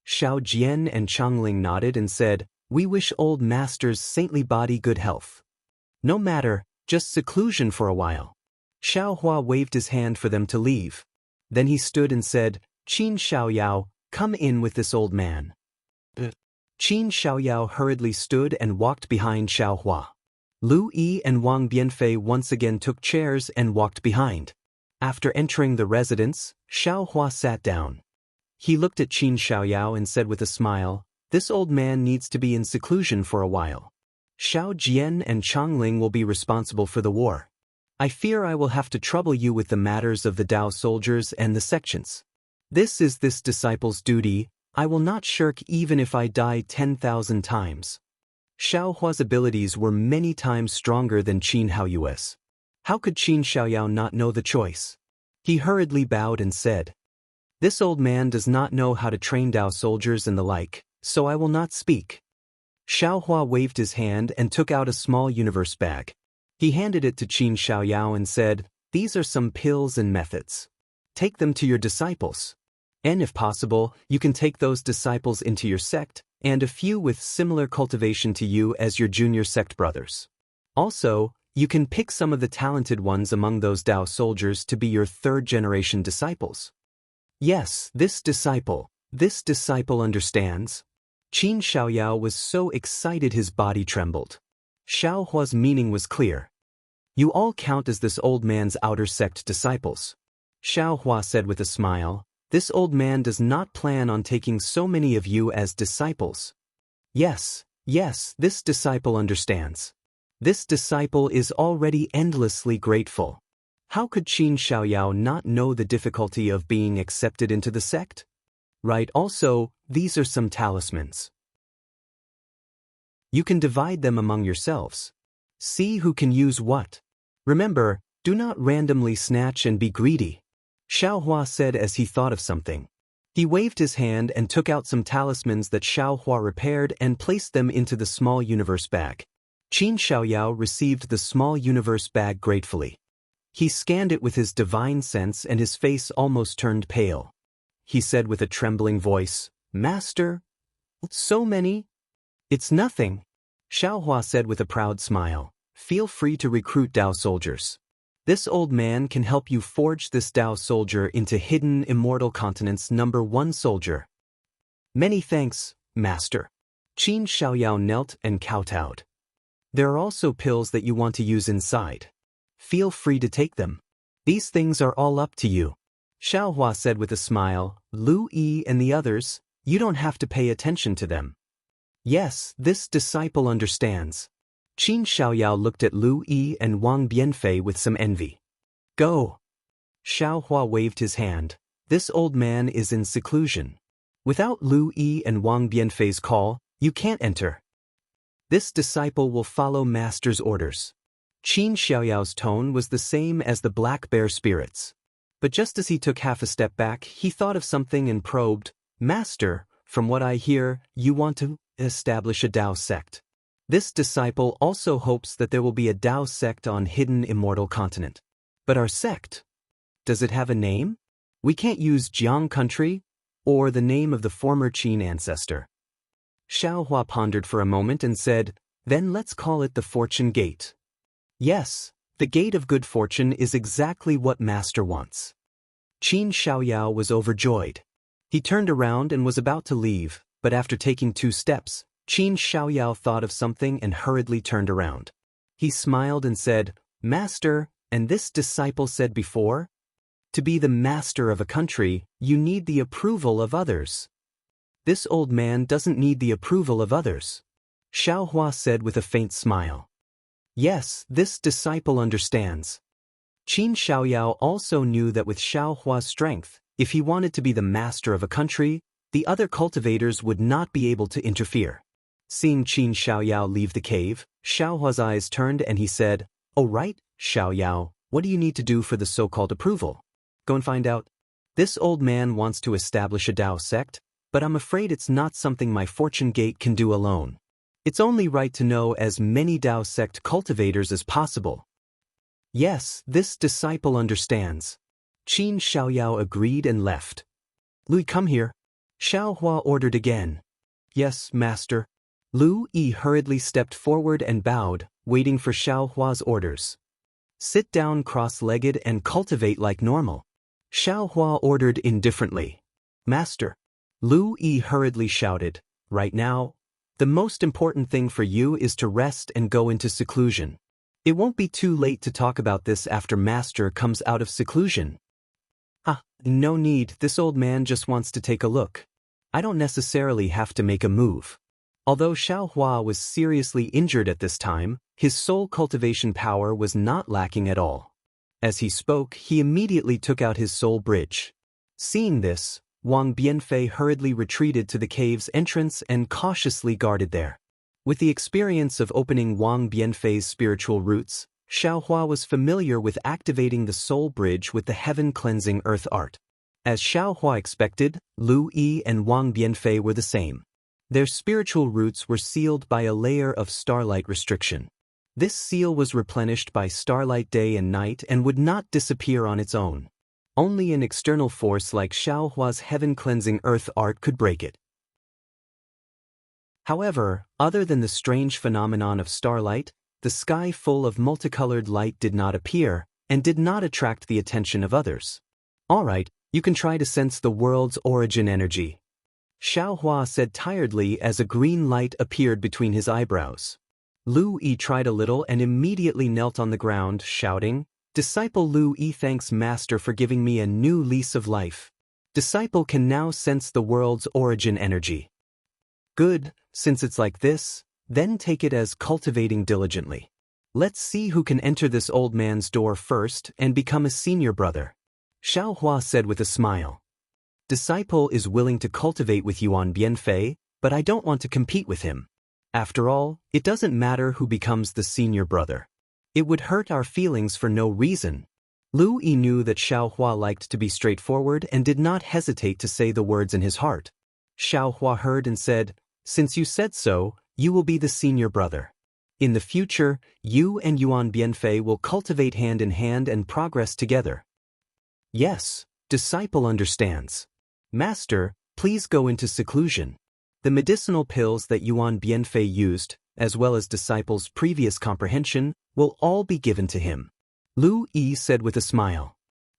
Xiao Jian and Changling nodded and said, "We wish old master's saintly body good health. No matter, just seclusion for a while." Xiao Hua waved his hand for them to leave. Then he stood and said, "Qin Xiaoyao, come in with this old man." Qin Xiaoyao hurriedly stood and walked behind Xiao Hua. Lu Yi and Wang Bianfei once again took chairs and walked behind. After entering the residence, Xiao Hua sat down. He looked at Qin Xiaoyao and said with a smile, "This old man needs to be in seclusion for a while. Xiao Jian and Changling will be responsible for the war. I fear I will have to trouble you with the matters of the Dao soldiers and the sections. This is this disciple's duty. I will not shirk even if I die 10,000 times." Xiao Hua's abilities were many times stronger than Qin Haoyue's. How could Qin Xiaoyao not know the choice? He hurriedly bowed and said, "This old man does not know how to train Dao soldiers and the like, so I will not speak." Xiao Hua waved his hand and took out a small universe bag. He handed it to Qin Xiaoyao and said, "These are some pills and methods. Take them to your disciples. And if possible, you can take those disciples into your sect, and a few with similar cultivation to you as your junior sect brothers. Also, you can pick some of the talented ones among those Dao soldiers to be your third-generation disciples." Yes, this disciple understands. Qin Xiaoyao was so excited his body trembled. Xiao Hua's meaning was clear. "You all count as this old man's outer sect disciples." Xiao Hua said with a smile, "This old man does not plan on taking so many of you as disciples." Yes, this disciple understands. This disciple is already endlessly grateful. How could Qin Xiaoyao not know the difficulty of being accepted into the sect? Right, also, these are some talismans. You can divide them among yourselves. See who can use what. Remember, do not randomly snatch and be greedy. Xiao Hua said as he thought of something. He waved his hand and took out some talismans that Xiao Hua repaired and placed them into the small universe bag. Qin Xiaoyao received the small universe bag gratefully. He scanned it with his divine sense and his face almost turned pale. He said with a trembling voice, "Master, so many?" "It's nothing," Xiao Hua said with a proud smile. "Feel free to recruit Dao soldiers. This old man can help you forge this Dao soldier into hidden immortal continent's #1 soldier." "Many thanks, Master." Qin Xiaoyao knelt and kowtowed. "There are also pills that you want to use inside. Feel free to take them. These things are all up to you." Xiao Hua said with a smile, "Lu Yi and the others, you don't have to pay attention to them." Yes, this disciple understands. Qin Xiaoyao looked at Lu Yi and Wang Bianfei with some envy. "Go." Xiao Hua waved his hand. "This old man is in seclusion. Without Lu Yi and Wang Bianfei's call, you can't enter. This disciple will follow Master's orders." Qin Xiaoyao's tone was the same as the black bear spirit's. But just as he took half a step back, he thought of something and probed, "Master, from what I hear, you want to establish a Dao sect. This disciple also hopes that there will be a Dao sect on hidden immortal continent. But our sect, does it have a name? We can't use Jiang country or the name of the former Qin ancestor." Xiao Hua pondered for a moment and said, "Then let's call it the Fortune Gate." Yes, the Gate of Good Fortune is exactly what Master wants. Qin Xiaoyao was overjoyed. He turned around and was about to leave, but after taking 2 steps, Qin Xiaoyao thought of something and hurriedly turned around. He smiled and said, "Master, and this disciple said before? To be the master of a country, you need the approval of others. This old man doesn't need the approval of others." Xiao Hua said with a faint smile. Yes, this disciple understands. Qin Xiaoyao also knew that with Xiao Hua's strength, if he wanted to be the master of a country, the other cultivators would not be able to interfere. Seeing Qin Xiaoyao leave the cave, Xiao Hua's eyes turned and he said, "Oh right, Xiaoyao, what do you need to do for the so-called approval? Go and find out. This old man wants to establish a Dao sect, but I'm afraid it's not something my Fortune Gate can do alone. It's only right to know as many Dao sect cultivators as possible." Yes, this disciple understands. Qin Xiaoyao agreed and left. Lu, come here. Xiao Hua ordered again. Yes, master. Lu Yi hurriedly stepped forward and bowed, waiting for Xiao Hua's orders. Sit down cross-legged and cultivate like normal. Xiao Hua ordered indifferently. Master. Lu Yi hurriedly shouted, right now, the most important thing for you is to rest and go into seclusion. It won't be too late to talk about this after Master comes out of seclusion. Ah, no need, this old man just wants to take a look. I don't necessarily have to make a move. Although Xiao Hua was seriously injured at this time, his soul cultivation power was not lacking at all. As he spoke, he immediately took out his soul bridge. Seeing this, Wang Bianfei hurriedly retreated to the cave's entrance and cautiously guarded there. With the experience of opening Wang Bianfei's spiritual roots, Xiao Hua was familiar with activating the soul bridge with the heaven-cleansing earth art. As Xiao Hua expected, Lu Yi and Wang Bianfei were the same. Their spiritual roots were sealed by a layer of starlight restriction. This seal was replenished by starlight day and night and would not disappear on its own. Only an external force like Xiao Hua's heaven-cleansing earth art could break it. However, other than the strange phenomenon of starlight, the sky full of multicolored light did not appear, and did not attract the attention of others. All right, you can try to sense the world's origin energy. Xiao Hua said tiredly as a green light appeared between his eyebrows. Lu Yi tried a little and immediately knelt on the ground, shouting, Disciple Lu Yi thanks Master for giving me a new lease of life. Disciple can now sense the world's origin energy. Good, since it's like this, then take it as cultivating diligently. Let's see who can enter this old man's door first and become a senior brother. Xiao Hua said with a smile. Disciple is willing to cultivate with Yuan Bianfei, but I don't want to compete with him. After all, it doesn't matter who becomes the senior brother. It would hurt our feelings for no reason. Lu Yi knew that Xiao Hua liked to be straightforward and did not hesitate to say the words in his heart. Xiao Hua heard and said, Since you said so, you will be the senior brother. In the future, you and Yuan Bianfei will cultivate hand in hand and progress together. Yes, disciple understands. Master, please go into seclusion. The medicinal pills that Yuan Bianfei used, as well as disciple's previous comprehension, will all be given to him. Lu Yi said with a smile.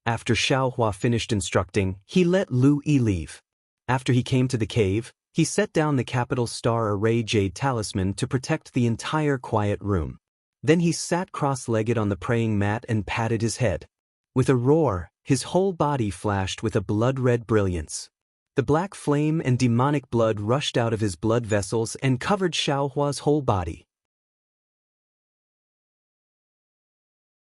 After Xiao Hua finished instructing, he let Lu Yi leave. After he came to the cave, he set down the capital star array jade talisman to protect the entire quiet room. Then he sat cross-legged on the praying mat and patted his head. With a roar, his whole body flashed with a blood-red brilliance. The black flame and demonic blood rushed out of his blood vessels and covered Xiao Hua's whole body.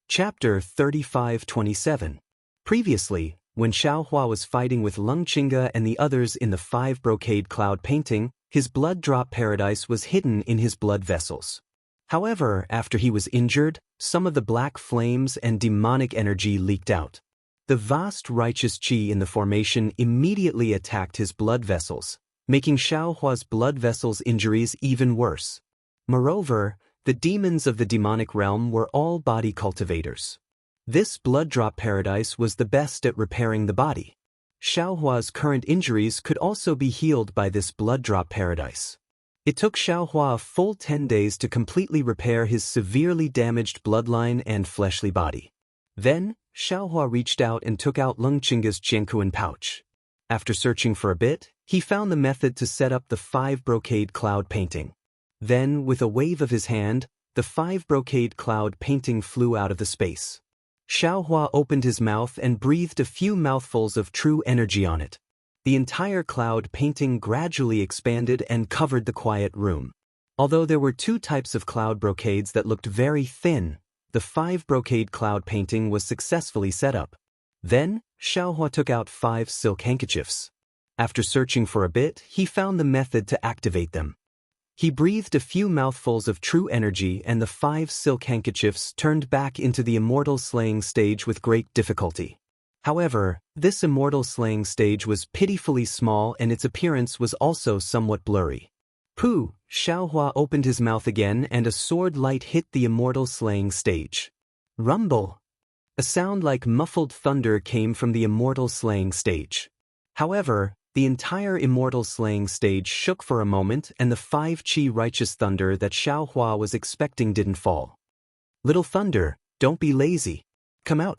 Chapter 35-27. Previously, when Xiao Hua was fighting with Lung Qingge and the others in the 5 brocade cloud painting, his blood drop paradise was hidden in his blood vessels. However, after he was injured, some of the black flames and demonic energy leaked out. The vast righteous qi in the formation immediately attacked his blood vessels, making Xiao Hua's blood vessels' injuries even worse. Moreover, the demons of the demonic realm were all body cultivators. This blood drop paradise was the best at repairing the body. Xiao Hua's current injuries could also be healed by this blood drop paradise. It took Xiao Hua a full 10 days to completely repair his severely damaged bloodline and fleshly body. Then, Xiao Hua reached out and took out Lung Qingge's Jiankuan pouch. After searching for a bit, he found the method to set up the 5 brocade cloud painting. Then, with a wave of his hand, the 5 brocade cloud painting flew out of the space. Xiao Hua opened his mouth and breathed a few mouthfuls of true energy on it. The entire cloud painting gradually expanded and covered the quiet room. Although there were 2 types of cloud brocades that looked very thin, the 5 brocade cloud painting was successfully set up. Then, Xiao Hua took out 5 silk handkerchiefs. After searching for a bit, he found the method to activate them. He breathed a few mouthfuls of true energy and the 5 silk handkerchiefs turned back into the immortal slaying stage with great difficulty. However, this immortal slaying stage was pitifully small and its appearance was also somewhat blurry. Pooh! Xiao Hua opened his mouth again and a sword light hit the immortal slaying stage. Rumble! A sound like muffled thunder came from the immortal slaying stage. However, the entire immortal slaying stage shook for a moment and the 5 chi righteous thunder that Xiaohua was expecting didn't fall. Little thunder, don't be lazy. Come out.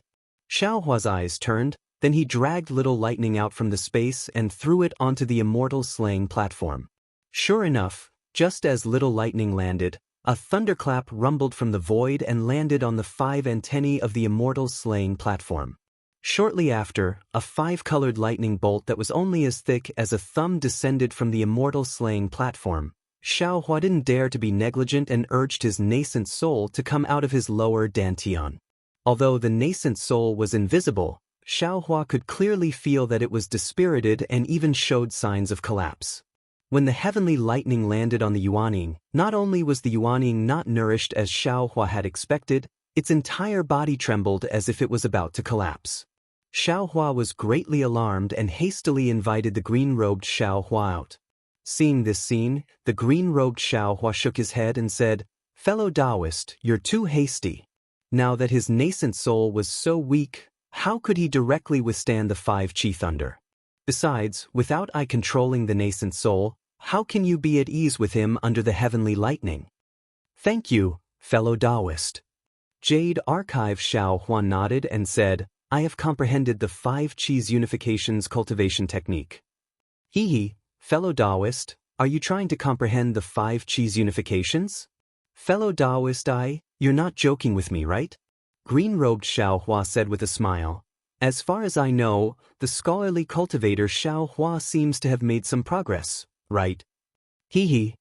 Xiaohua's eyes turned, then he dragged little lightning out from the space and threw it onto the immortal slaying platform. Sure enough, just as little lightning landed, a thunderclap rumbled from the void and landed on the 5 antennae of the immortal slaying platform. Shortly after, a 5-colored lightning bolt that was only as thick as a thumb descended from the immortal slaying platform. Xiaohua didn't dare to be negligent and urged his nascent soul to come out of his lower dantian. Although the nascent soul was invisible, Xiaohua could clearly feel that it was dispirited and even showed signs of collapse. When the heavenly lightning landed on the Yuaning, not only was the Yuaning not nourished as Xiaohua had expected, its entire body trembled as if it was about to collapse. Xiaohua was greatly alarmed and hastily invited the green-robed Xiaohua out. Seeing this scene, the green-robed Xiaohua shook his head and said, "Fellow Taoist, you're too hasty." Now that his nascent soul was so weak, how could he directly withstand the 5 chi thunder? Besides, without I controlling the nascent soul, how can you be at ease with him under the heavenly lightning? Thank you, fellow Taoist. Jade Archive Xiaohua nodded and said, I have comprehended the 5 chi's unifications cultivation technique. Hee, fellow Taoist, are you trying to comprehend the 5 chi's unifications? Fellow Taoist, you're not joking with me, right? Green-robed Xiaohua said with a smile. As far as I know, the scholarly cultivator Xiaohua seems to have made some progress, right? Hee.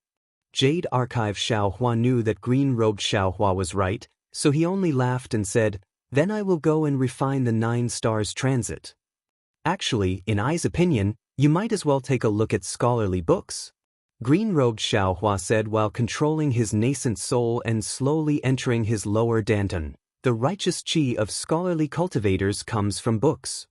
Jade Archive Xiaohua knew that green-robed Xiaohua was right, so he only laughed and said, Then I will go and refine the 9 stars transit. Actually, in I's opinion, you might as well take a look at scholarly books. Green-robed Xiaohua said while controlling his nascent soul and slowly entering his lower dantian. The righteous chi of scholarly cultivators comes from books.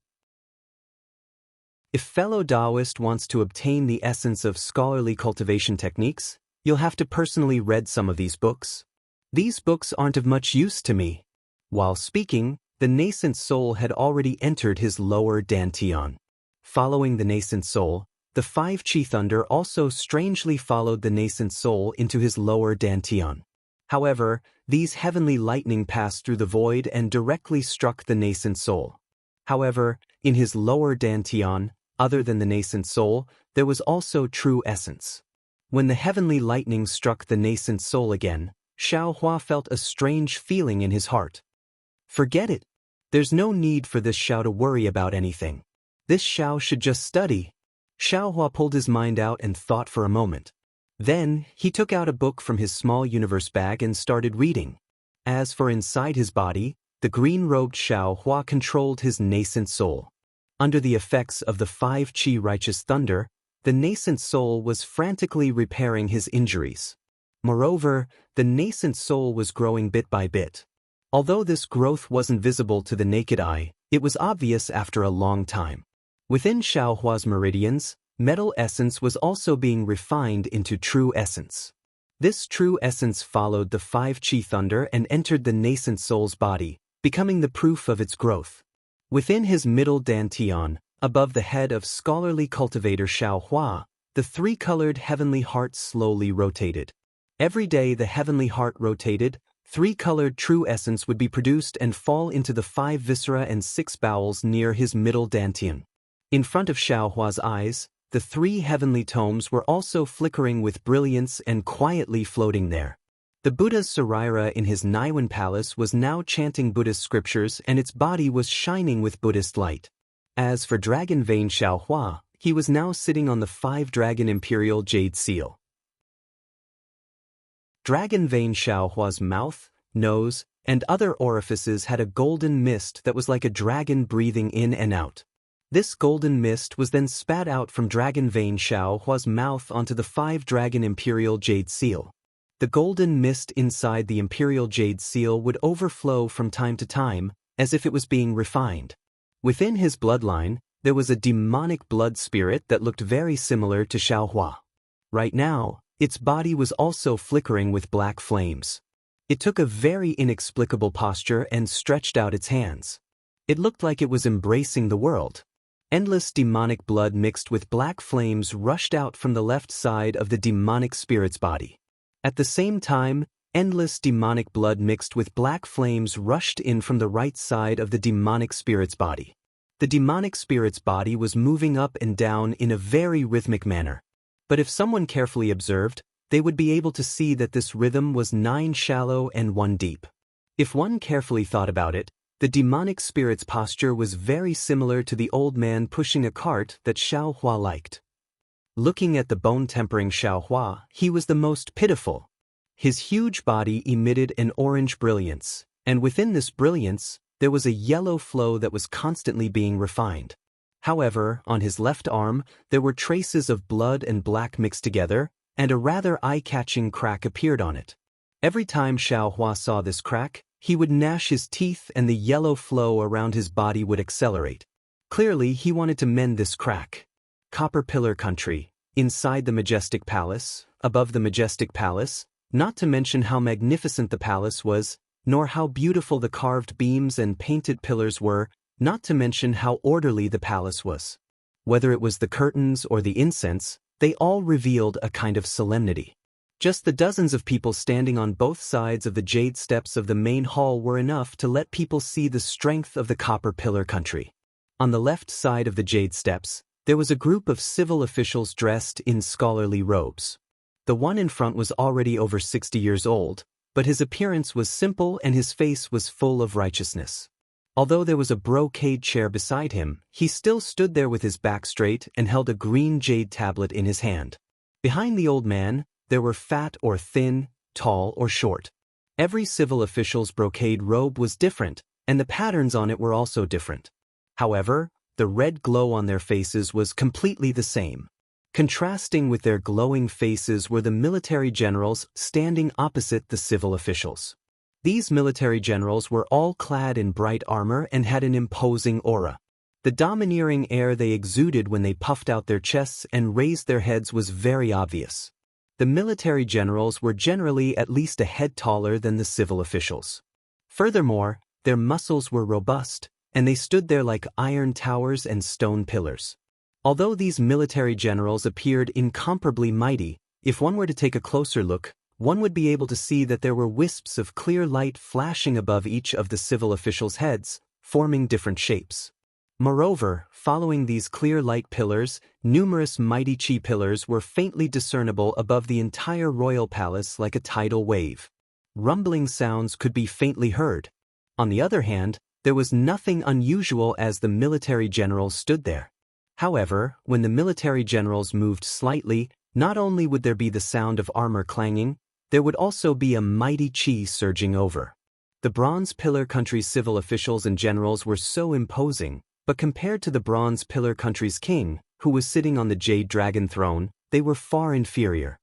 If fellow Taoist wants to obtain the essence of scholarly cultivation techniques, you'll have to personally read some of these books. These books aren't of much use to me. While speaking, the nascent soul had already entered his lower dantian. Following the nascent soul, the 5 chi thunder also strangely followed the nascent soul into his lower dantian. However, these heavenly lightning passed through the void and directly struck the nascent soul. However, in his lower dantian, other than the nascent soul, there was also true essence. When the heavenly lightning struck the nascent soul again, Xiaohua felt a strange feeling in his heart. Forget it. There's no need for this Xiao to worry about anything. This Xiao should just study. Xiaohua pulled his mind out and thought for a moment. Then, he took out a book from his small universe bag and started reading. As for inside his body, the green-robed Xiaohua controlled his nascent soul. Under the effects of the 5 chi righteous thunder, the nascent soul was frantically repairing his injuries. Moreover, the nascent soul was growing bit by bit. Although this growth wasn't visible to the naked eye, it was obvious after a long time. Within Xiaohua's meridians, metal essence was also being refined into true essence. This true essence followed the 5 chi thunder and entered the nascent soul's body, becoming the proof of its growth. Within his middle dantian, above the head of scholarly cultivator Xiaohua, the 3-colored heavenly heart slowly rotated. Every day the heavenly heart rotated, 3-colored true essence would be produced and fall into the 5 viscera and 6 bowels near his middle dantian. In front of Xiaohua's eyes, the 3 heavenly tomes were also flickering with brilliance and quietly floating there. The Buddha's Saraira in his Naiwan palace was now chanting Buddhist scriptures and its body was shining with Buddhist light. As for Dragon Vein Xiaohua, he was now sitting on the 5-dragon imperial jade seal. Dragon Vein Xiaohua's mouth, nose, and other orifices had a golden mist that was like a dragon breathing in and out. This golden mist was then spat out from Dragon Vein Xiaohua's mouth onto the 5-dragon imperial jade seal. The golden mist inside the imperial jade seal would overflow from time to time, as if it was being refined. Within his bloodline, there was a demonic blood spirit that looked very similar to Xiaohua. Right now, its body was also flickering with black flames. It took a very inexplicable posture and stretched out its hands. It looked like it was embracing the world. Endless demonic blood mixed with black flames rushed out from the left side of the demonic spirit's body. At the same time, endless demonic blood mixed with black flames rushed in from the right side of the demonic spirit's body. The demonic spirit's body was moving up and down in a very rhythmic manner. But if someone carefully observed, they would be able to see that this rhythm was 9 shallow and 1 deep. If one carefully thought about it, the demonic spirit's posture was very similar to the old man pushing a cart that Xiao Hua liked. Looking at the bone-tempering Xiao Hua, he was the most pitiful. His huge body emitted an orange brilliance, and within this brilliance, there was a yellow flow that was constantly being refined. However, on his left arm, there were traces of blood and black mixed together, and a rather eye-catching crack appeared on it. Every time Xiao Hua saw this crack, he would gnash his teeth and the yellow flow around his body would accelerate. Clearly, he wanted to mend this crack. Copper Pillar Country, inside the majestic palace, above the majestic palace, not to mention how magnificent the palace was, nor how beautiful the carved beams and painted pillars were, not to mention how orderly the palace was. Whether it was the curtains or the incense, they all revealed a kind of solemnity. Just the dozens of people standing on both sides of the jade steps of the main hall were enough to let people see the strength of the Copper Pillar Country. On the left side of the jade steps, there was a group of civil officials dressed in scholarly robes. The one in front was already over 60 years old, but his appearance was simple and his face was full of righteousness. Although there was a brocade chair beside him, he still stood there with his back straight and held a green jade tablet in his hand. Behind the old man, there were fat or thin, tall or short. Every civil official's brocade robe was different, and the patterns on it were also different. However, the red glow on their faces was completely the same. Contrasting with their glowing faces were the military generals standing opposite the civil officials. These military generals were all clad in bright armor and had an imposing aura. The domineering air they exuded when they puffed out their chests and raised their heads was very obvious. The military generals were generally at least a head taller than the civil officials. Furthermore, their muscles were robust, and they stood there like iron towers and stone pillars. Although these military generals appeared incomparably mighty, if one were to take a closer look, one would be able to see that there were wisps of clear light flashing above each of the civil officials' heads, forming different shapes. Moreover, following these clear light pillars, numerous mighty chi pillars were faintly discernible above the entire royal palace like a tidal wave. Rumbling sounds could be faintly heard. On the other hand, there was nothing unusual as the military generals stood there. However, when the military generals moved slightly, not only would there be the sound of armor clanging, there would also be a mighty chi surging over. The Bronze Pillar Country's civil officials and generals were so imposing, but compared to the Bronze Pillar Country's king, who was sitting on the Jade Dragon throne, they were far inferior.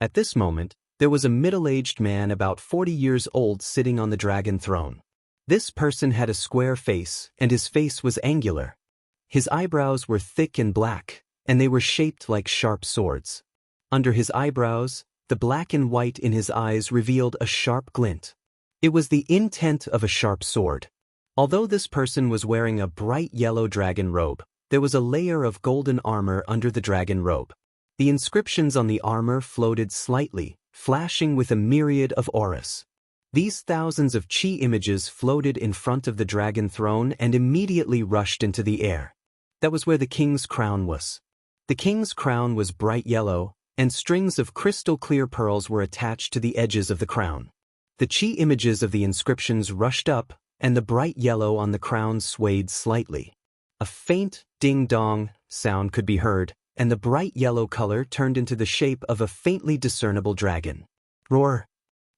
At this moment, there was a middle-aged man about 40 years old sitting on the dragon throne. This person had a square face, and his face was angular. His eyebrows were thick and black, and they were shaped like sharp swords. Under his eyebrows, the black and white in his eyes revealed a sharp glint. It was the intent of a sharp sword. Although this person was wearing a bright yellow dragon robe, there was a layer of golden armor under the dragon robe. The inscriptions on the armor floated slightly, flashing with a myriad of auras. These thousands of chi images floated in front of the dragon throne and immediately rushed into the air. That was where the king's crown was. The king's crown was bright yellow, and strings of crystal-clear pearls were attached to the edges of the crown. The chi images of the inscriptions rushed up, and the bright yellow on the crown swayed slightly. A faint ding-dong sound could be heard, and the bright yellow color turned into the shape of a faintly discernible dragon. Roar!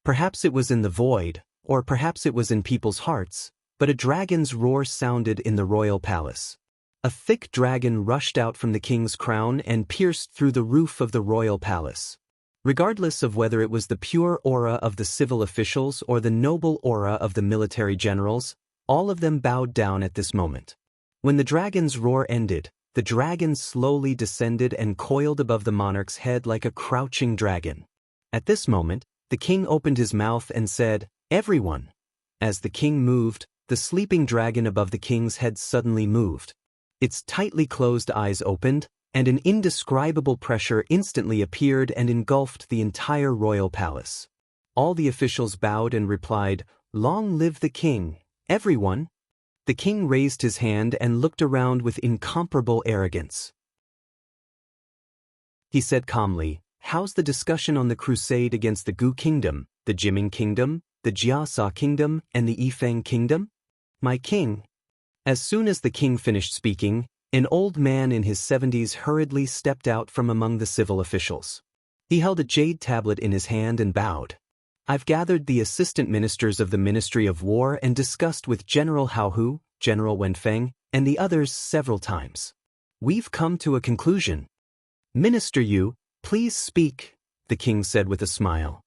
Perhaps it was in the void, or perhaps it was in people's hearts, but a dragon's roar sounded in the royal palace. A thick dragon rushed out from the king's crown and pierced through the roof of the royal palace. Regardless of whether it was the pure aura of the civil officials or the noble aura of the military generals, all of them bowed down at this moment. When the dragon's roar ended, the dragon slowly descended and coiled above the monarch's head like a crouching dragon. At this moment, the king opened his mouth and said, "Everyone." As the king moved, the sleeping dragon above the king's head suddenly moved. Its tightly closed eyes opened, and an indescribable pressure instantly appeared and engulfed the entire royal palace. All the officials bowed and replied, "Long live the king, everyone!" The king raised his hand and looked around with incomparable arrogance. He said calmly, "How's the discussion on the crusade against the Gu kingdom, the Jiming kingdom, the Jiasa kingdom, and the Yifeng kingdom? My king." As soon as the king finished speaking, an old man in his 70s hurriedly stepped out from among the civil officials. He held a jade tablet in his hand and bowed. "I've gathered the assistant ministers of the Ministry of War and discussed with General Hao Hu, General Wenfeng, and the others several times. We've come to a conclusion." "Minister Yu, please speak," the king said with a smile.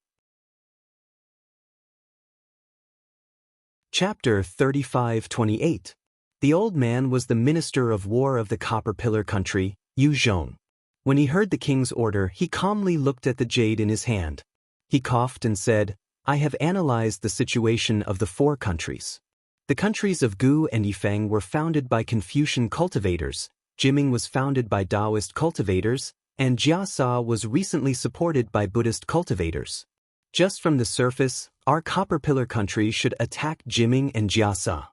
Chapter 35-28. The old man was the Minister of War of the Copper Pillar country, Yu Zhong. When he heard the king's order, he calmly looked at the jade in his hand. He coughed and said, "I have analyzed the situation of the four countries. The countries of Gu and Yifeng were founded by Confucian cultivators, Jiming was founded by Taoist cultivators, and Jiasa was recently supported by Buddhist cultivators. Just from the surface, our Copper Pillar country should attack Jiming and Jiasa.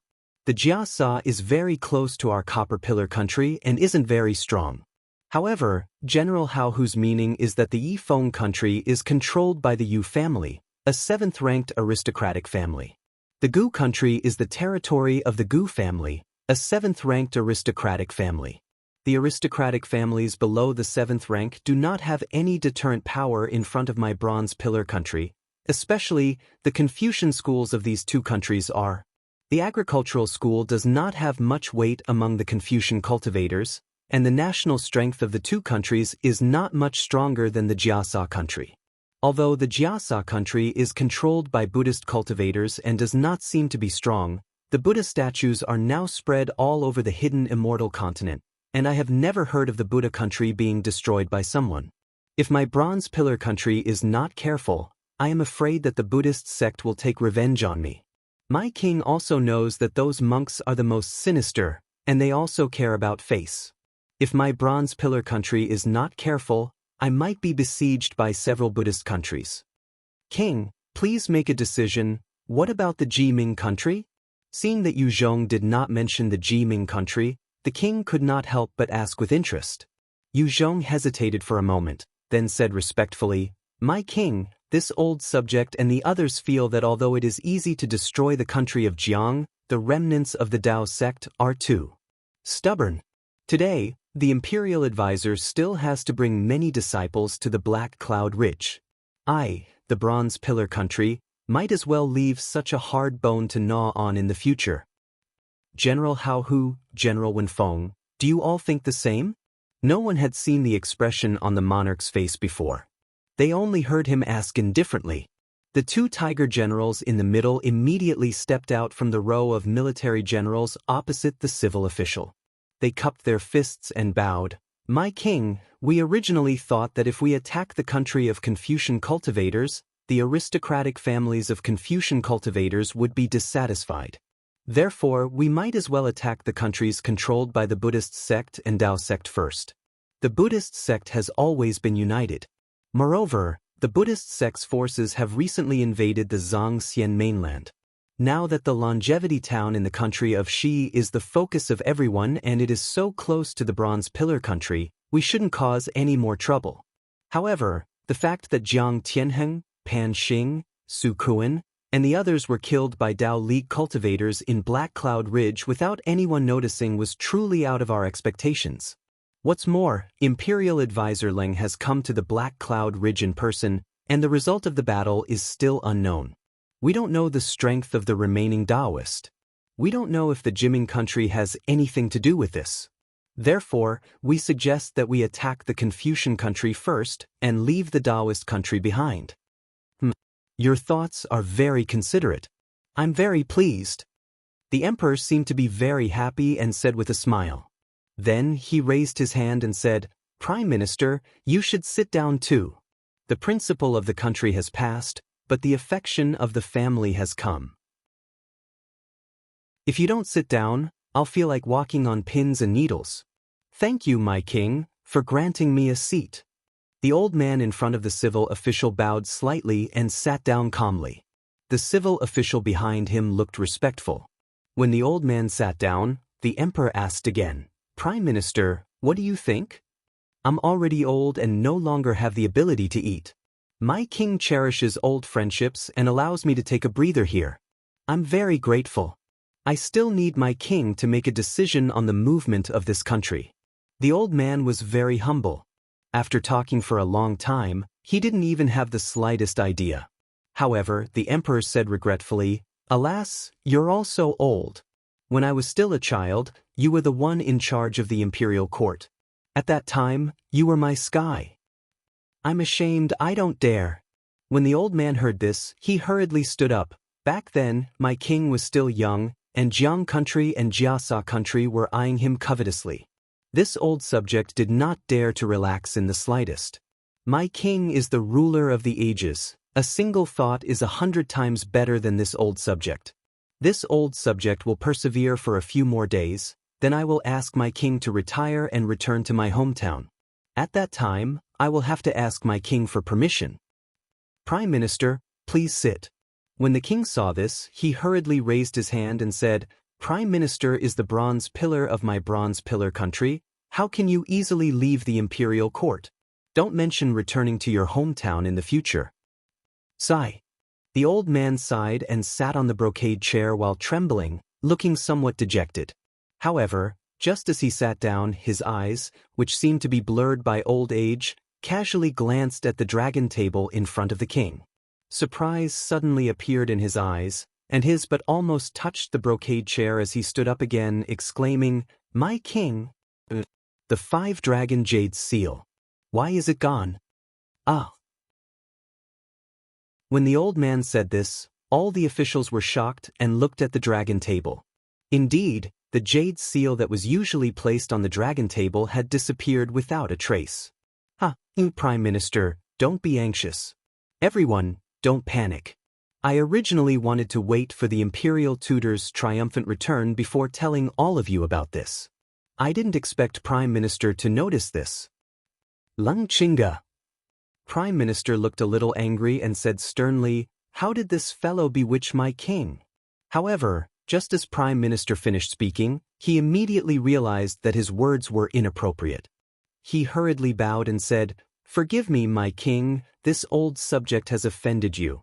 The Jiasa is very close to our Copper Pillar country and isn't very strong. However, General Hao Hu's meaning is that the Yifeng country is controlled by the Yu family, a 7th-ranked aristocratic family. The Gu country is the territory of the Gu family, a 7th-ranked aristocratic family. The aristocratic families below the 7th rank do not have any deterrent power in front of my Bronze Pillar country, especially the Confucian schools of these two countries are. The agricultural school does not have much weight among the Confucian cultivators, and the national strength of the two countries is not much stronger than the Jiasa country. Although the Jiasa country is controlled by Buddhist cultivators and does not seem to be strong, the Buddha statues are now spread all over the hidden immortal continent, and I have never heard of the Buddha country being destroyed by someone. If my Bronze Pillar country is not careful, I am afraid that the Buddhist sect will take revenge on me. My king also knows that those monks are the most sinister, and they also care about face. If my Bronze Pillar country is not careful, I might be besieged by several Buddhist countries. King, please make a decision. What about the Jiming country?" Seeing that Yu Zhong did not mention the Jiming country, the king could not help but ask with interest. Yu Zhong hesitated for a moment, then said respectfully, "My king, this old subject and the others feel that although it is easy to destroy the country of Jiang, the remnants of the Dao sect are too stubborn. Today, the imperial advisor still has to bring many disciples to the Black Cloud Ridge. I, the Bronze Pillar country, might as well leave such a hard bone to gnaw on in the future. General Hao Hu, General Wenfeng, do you all think the same?" No one had seen the expression on the monarch's face before. They only heard him ask indifferently. The two tiger generals in the middle immediately stepped out from the row of military generals opposite the civil official. They cupped their fists and bowed. "My king, we originally thought that if we attack the country of Confucian cultivators, the aristocratic families of Confucian cultivators would be dissatisfied. Therefore, we might as well attack the countries controlled by the Buddhist sect and Dao sect first. The Buddhist sect has always been united. Moreover, the Buddhist sect's forces have recently invaded the Zhangxian mainland. Now that the longevity town in the country of Shi is the focus of everyone and it is so close to the Bronze Pillar country, we shouldn't cause any more trouble. However, the fact that Jiang Tianheng, Pan Xing, Su Kuan, and the others were killed by Dao League cultivators in Black Cloud Ridge without anyone noticing was truly out of our expectations. What's more, Imperial Advisor Leng has come to the Black Cloud Ridge in person, and the result of the battle is still unknown. We don't know the strength of the remaining Daoist. We don't know if the Jiming country has anything to do with this. Therefore, we suggest that we attack the Confucian country first and leave the Daoist country behind." Your thoughts are very considerate. I'm very pleased." The emperor seemed to be very happy and said with a smile. Then he raised his hand and said, "Prime Minister, you should sit down too. The principle of the country has passed, but the affection of the family has come." If you don't sit down, I'll feel like walking on pins and needles. Thank you, my king, for granting me a seat. The old man in front of the civil official bowed slightly and sat down calmly. The civil official behind him looked respectful. When the old man sat down, the emperor asked again, "Prime Minister, what do you think? I'm already old and no longer have the ability to eat. My king cherishes old friendships and allows me to take a breather here. I'm very grateful. I still need my king to make a decision on the movement of this country." The old man was very humble. After talking for a long time, he didn't even have the slightest idea. However, the emperor said regretfully, "Alas, you're all so old. When I was still a child, you were the one in charge of the imperial court. At that time, you were my sky. I'm ashamed I don't dare." When the old man heard this, he hurriedly stood up. Back then, my king was still young, and Jiang country and Jiasa country were eyeing him covetously. This old subject did not dare to relax in the slightest. My king is the ruler of the ages. A single thought is 100 times better than this old subject. This old subject will persevere for a few more days, then I will ask my king to retire and return to my hometown. At that time, I will have to ask my king for permission. Prime Minister, please sit. When the king saw this, he hurriedly raised his hand and said, "Prime Minister is the bronze pillar of my bronze pillar country. How can you easily leave the imperial court? Don't mention returning to your hometown in the future." Sigh. The old man sighed and sat on the brocade chair while trembling, looking somewhat dejected. However, just as he sat down, his eyes, which seemed to be blurred by old age, casually glanced at the dragon table in front of the king. Surprise suddenly appeared in his eyes, and his but almost touched the brocade chair as he stood up again, exclaiming, "My king! The 5-dragon jade seal. Why is it gone? Ah!" When the old man said this, all the officials were shocked and looked at the dragon table. Indeed, the jade seal that was usually placed on the dragon table had disappeared without a trace. Prime Minister, don't be anxious. Everyone, don't panic. I originally wanted to wait for the imperial tutor's triumphant return before telling all of you about this. I didn't expect Prime Minister to notice this. Lung Chinga. Prime Minister looked a little angry and said sternly, "How did this fellow bewitch my king?" However, just as Prime Minister finished speaking, he immediately realized that his words were inappropriate. He hurriedly bowed and said, "Forgive me, my king, this old subject has offended you."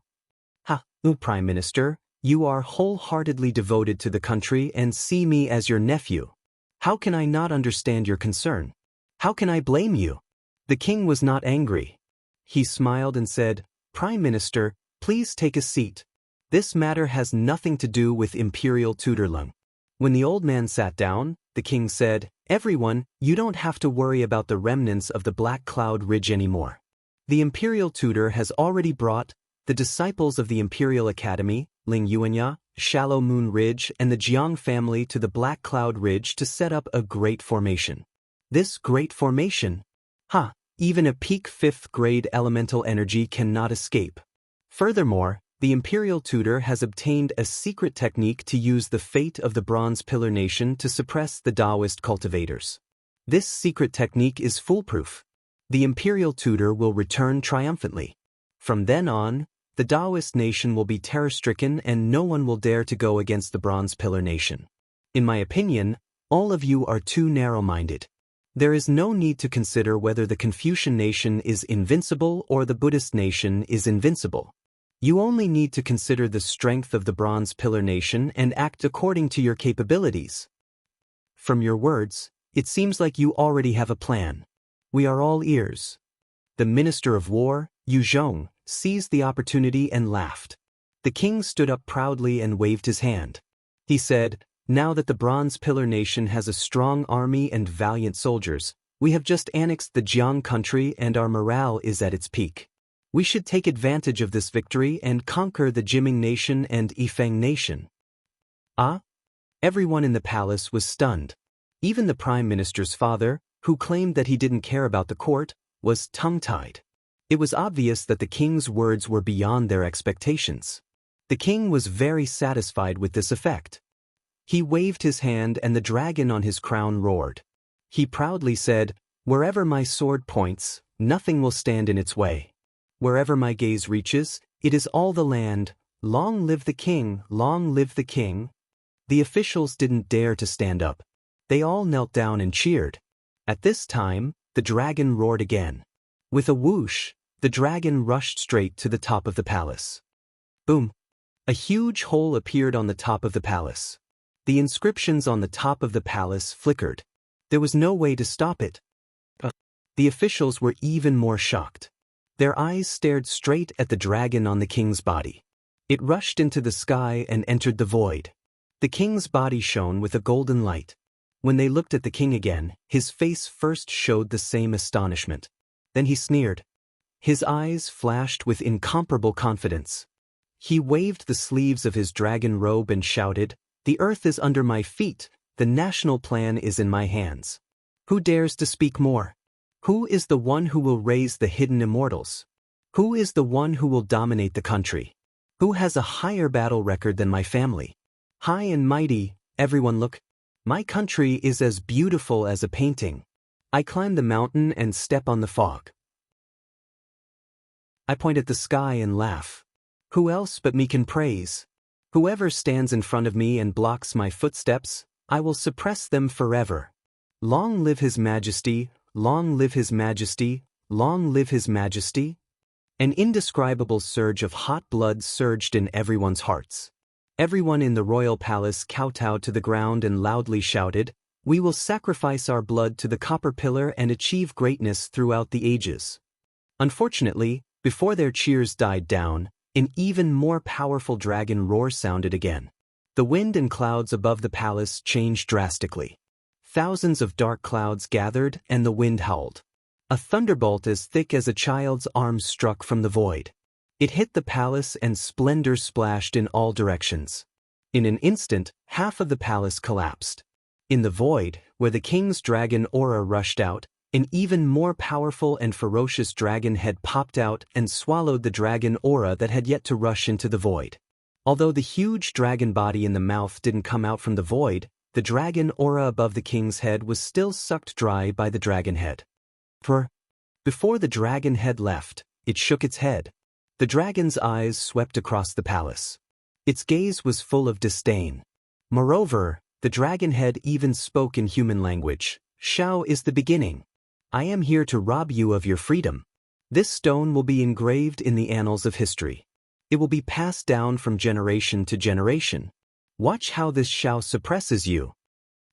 Prime Minister, you are wholeheartedly devoted to the country and see me as your nephew. How can I not understand your concern? How can I blame you? The king was not angry. He smiled and said, "Prime Minister, please take a seat. This matter has nothing to do with imperial tutorlung." When the old man sat down, the king said, "Everyone, you don't have to worry about the remnants of the Black Cloud Ridge anymore. The imperial tutor has already brought the disciples of the Imperial Academy, Ling Yuanya, Shallow Moon Ridge, and the Jiang family to the Black Cloud Ridge to set up a great formation. This great formation? Even a peak 5th grade elemental energy cannot escape. Furthermore, the Imperial Tutor has obtained a secret technique to use the fate of the Bronze Pillar Nation to suppress the Taoist cultivators. This secret technique is foolproof. The Imperial Tutor will return triumphantly. From then on, the Taoist nation will be terror-stricken and no one will dare to go against the Bronze Pillar Nation. In my opinion, all of you are too narrow-minded. There is no need to consider whether the Confucian nation is invincible or the Buddhist nation is invincible. You only need to consider the strength of the Bronze Pillar Nation and act according to your capabilities. From your words, it seems like you already have a plan. We are all ears. The Minister of War, Yu Zhong, seized the opportunity and laughed. The king stood up proudly and waved his hand. He said, "Now that the Bronze Pillar Nation has a strong army and valiant soldiers, we have just annexed the Jiang country and our morale is at its peak. We should take advantage of this victory and conquer the Jiming Nation and Yifeng Nation." Everyone in the palace was stunned. Even the Prime Minister's father, who claimed that he didn't care about the court, was tongue-tied. It was obvious that the king's words were beyond their expectations. The king was very satisfied with this effect. He waved his hand and the dragon on his crown roared. He proudly said, "Wherever my sword points, nothing will stand in its way. Wherever my gaze reaches, it is all the land. Long live the king, long live the king." The officials didn't dare to stand up. They all knelt down and cheered. At this time, the dragon roared again. With a whoosh, the dragon rushed straight to the top of the palace. Boom! A huge hole appeared on the top of the palace. The inscriptions on the top of the palace flickered. There was no way to stop it. The officials were even more shocked. Their eyes stared straight at the dragon on the king's body. It rushed into the sky and entered the void. The king's body shone with a golden light. When they looked at the king again, his face first showed the same astonishment. Then he sneered. His eyes flashed with incomparable confidence. He waved the sleeves of his dragon robe and shouted, "The earth is under my feet, the national plan is in my hands. Who dares to speak more? Who is the one who will raise the hidden immortals? Who is the one who will dominate the country? Who has a higher battle record than my family? High and mighty, everyone look. My country is as beautiful as a painting. I climb the mountain and step on the fog. I point at the sky and laugh. Who else but me can praise? Whoever stands in front of me and blocks my footsteps, I will suppress them forever. Long live His Majesty, long live His Majesty, long live His Majesty." An indescribable surge of hot blood surged in everyone's hearts. Everyone in the royal palace kowtowed to the ground and loudly shouted, "We will sacrifice our blood to the copper pillar and achieve greatness throughout the ages." Unfortunately, before their cheers died down, an even more powerful dragon roar sounded again. The wind and clouds above the palace changed drastically. Thousands of dark clouds gathered and the wind howled. A thunderbolt as thick as a child's arm struck from the void. It hit the palace and splendor splashed in all directions. In an instant, half of the palace collapsed. In the void, where the king's dragon aura rushed out, an even more powerful and ferocious dragon head popped out and swallowed the dragon aura that had yet to rush into the void. Although the huge dragon body in the mouth didn't come out from the void, the dragon aura above the king's head was still sucked dry by the dragon head. Before the dragon head left, it shook its head. The dragon's eyes swept across the palace. Its gaze was full of disdain. Moreover, the dragon head even spoke in human language. "Shao is the beginning. I am here to rob you of your freedom. This stone will be engraved in the annals of history. It will be passed down from generation to generation. Watch how this Shao suppresses you."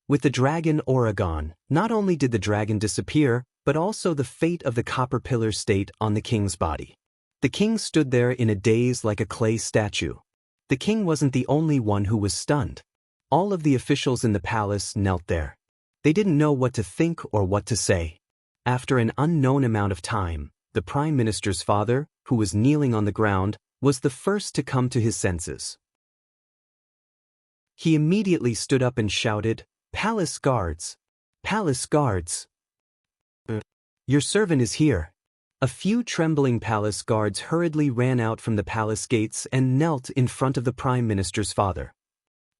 With the dragon aura gone, not only did the dragon disappear, but also the fate of the copper pillar stayed on the king's body. The king stood there in a daze like a clay statue. The king wasn't the only one who was stunned. All of the officials in the palace knelt there. They didn't know what to think or what to say. After an unknown amount of time, the prime minister's father, who was kneeling on the ground, was the first to come to his senses. He immediately stood up and shouted, "Palace guards! Palace guards! Your servant is here." A few trembling palace guards hurriedly ran out from the palace gates and knelt in front of the prime minister's father.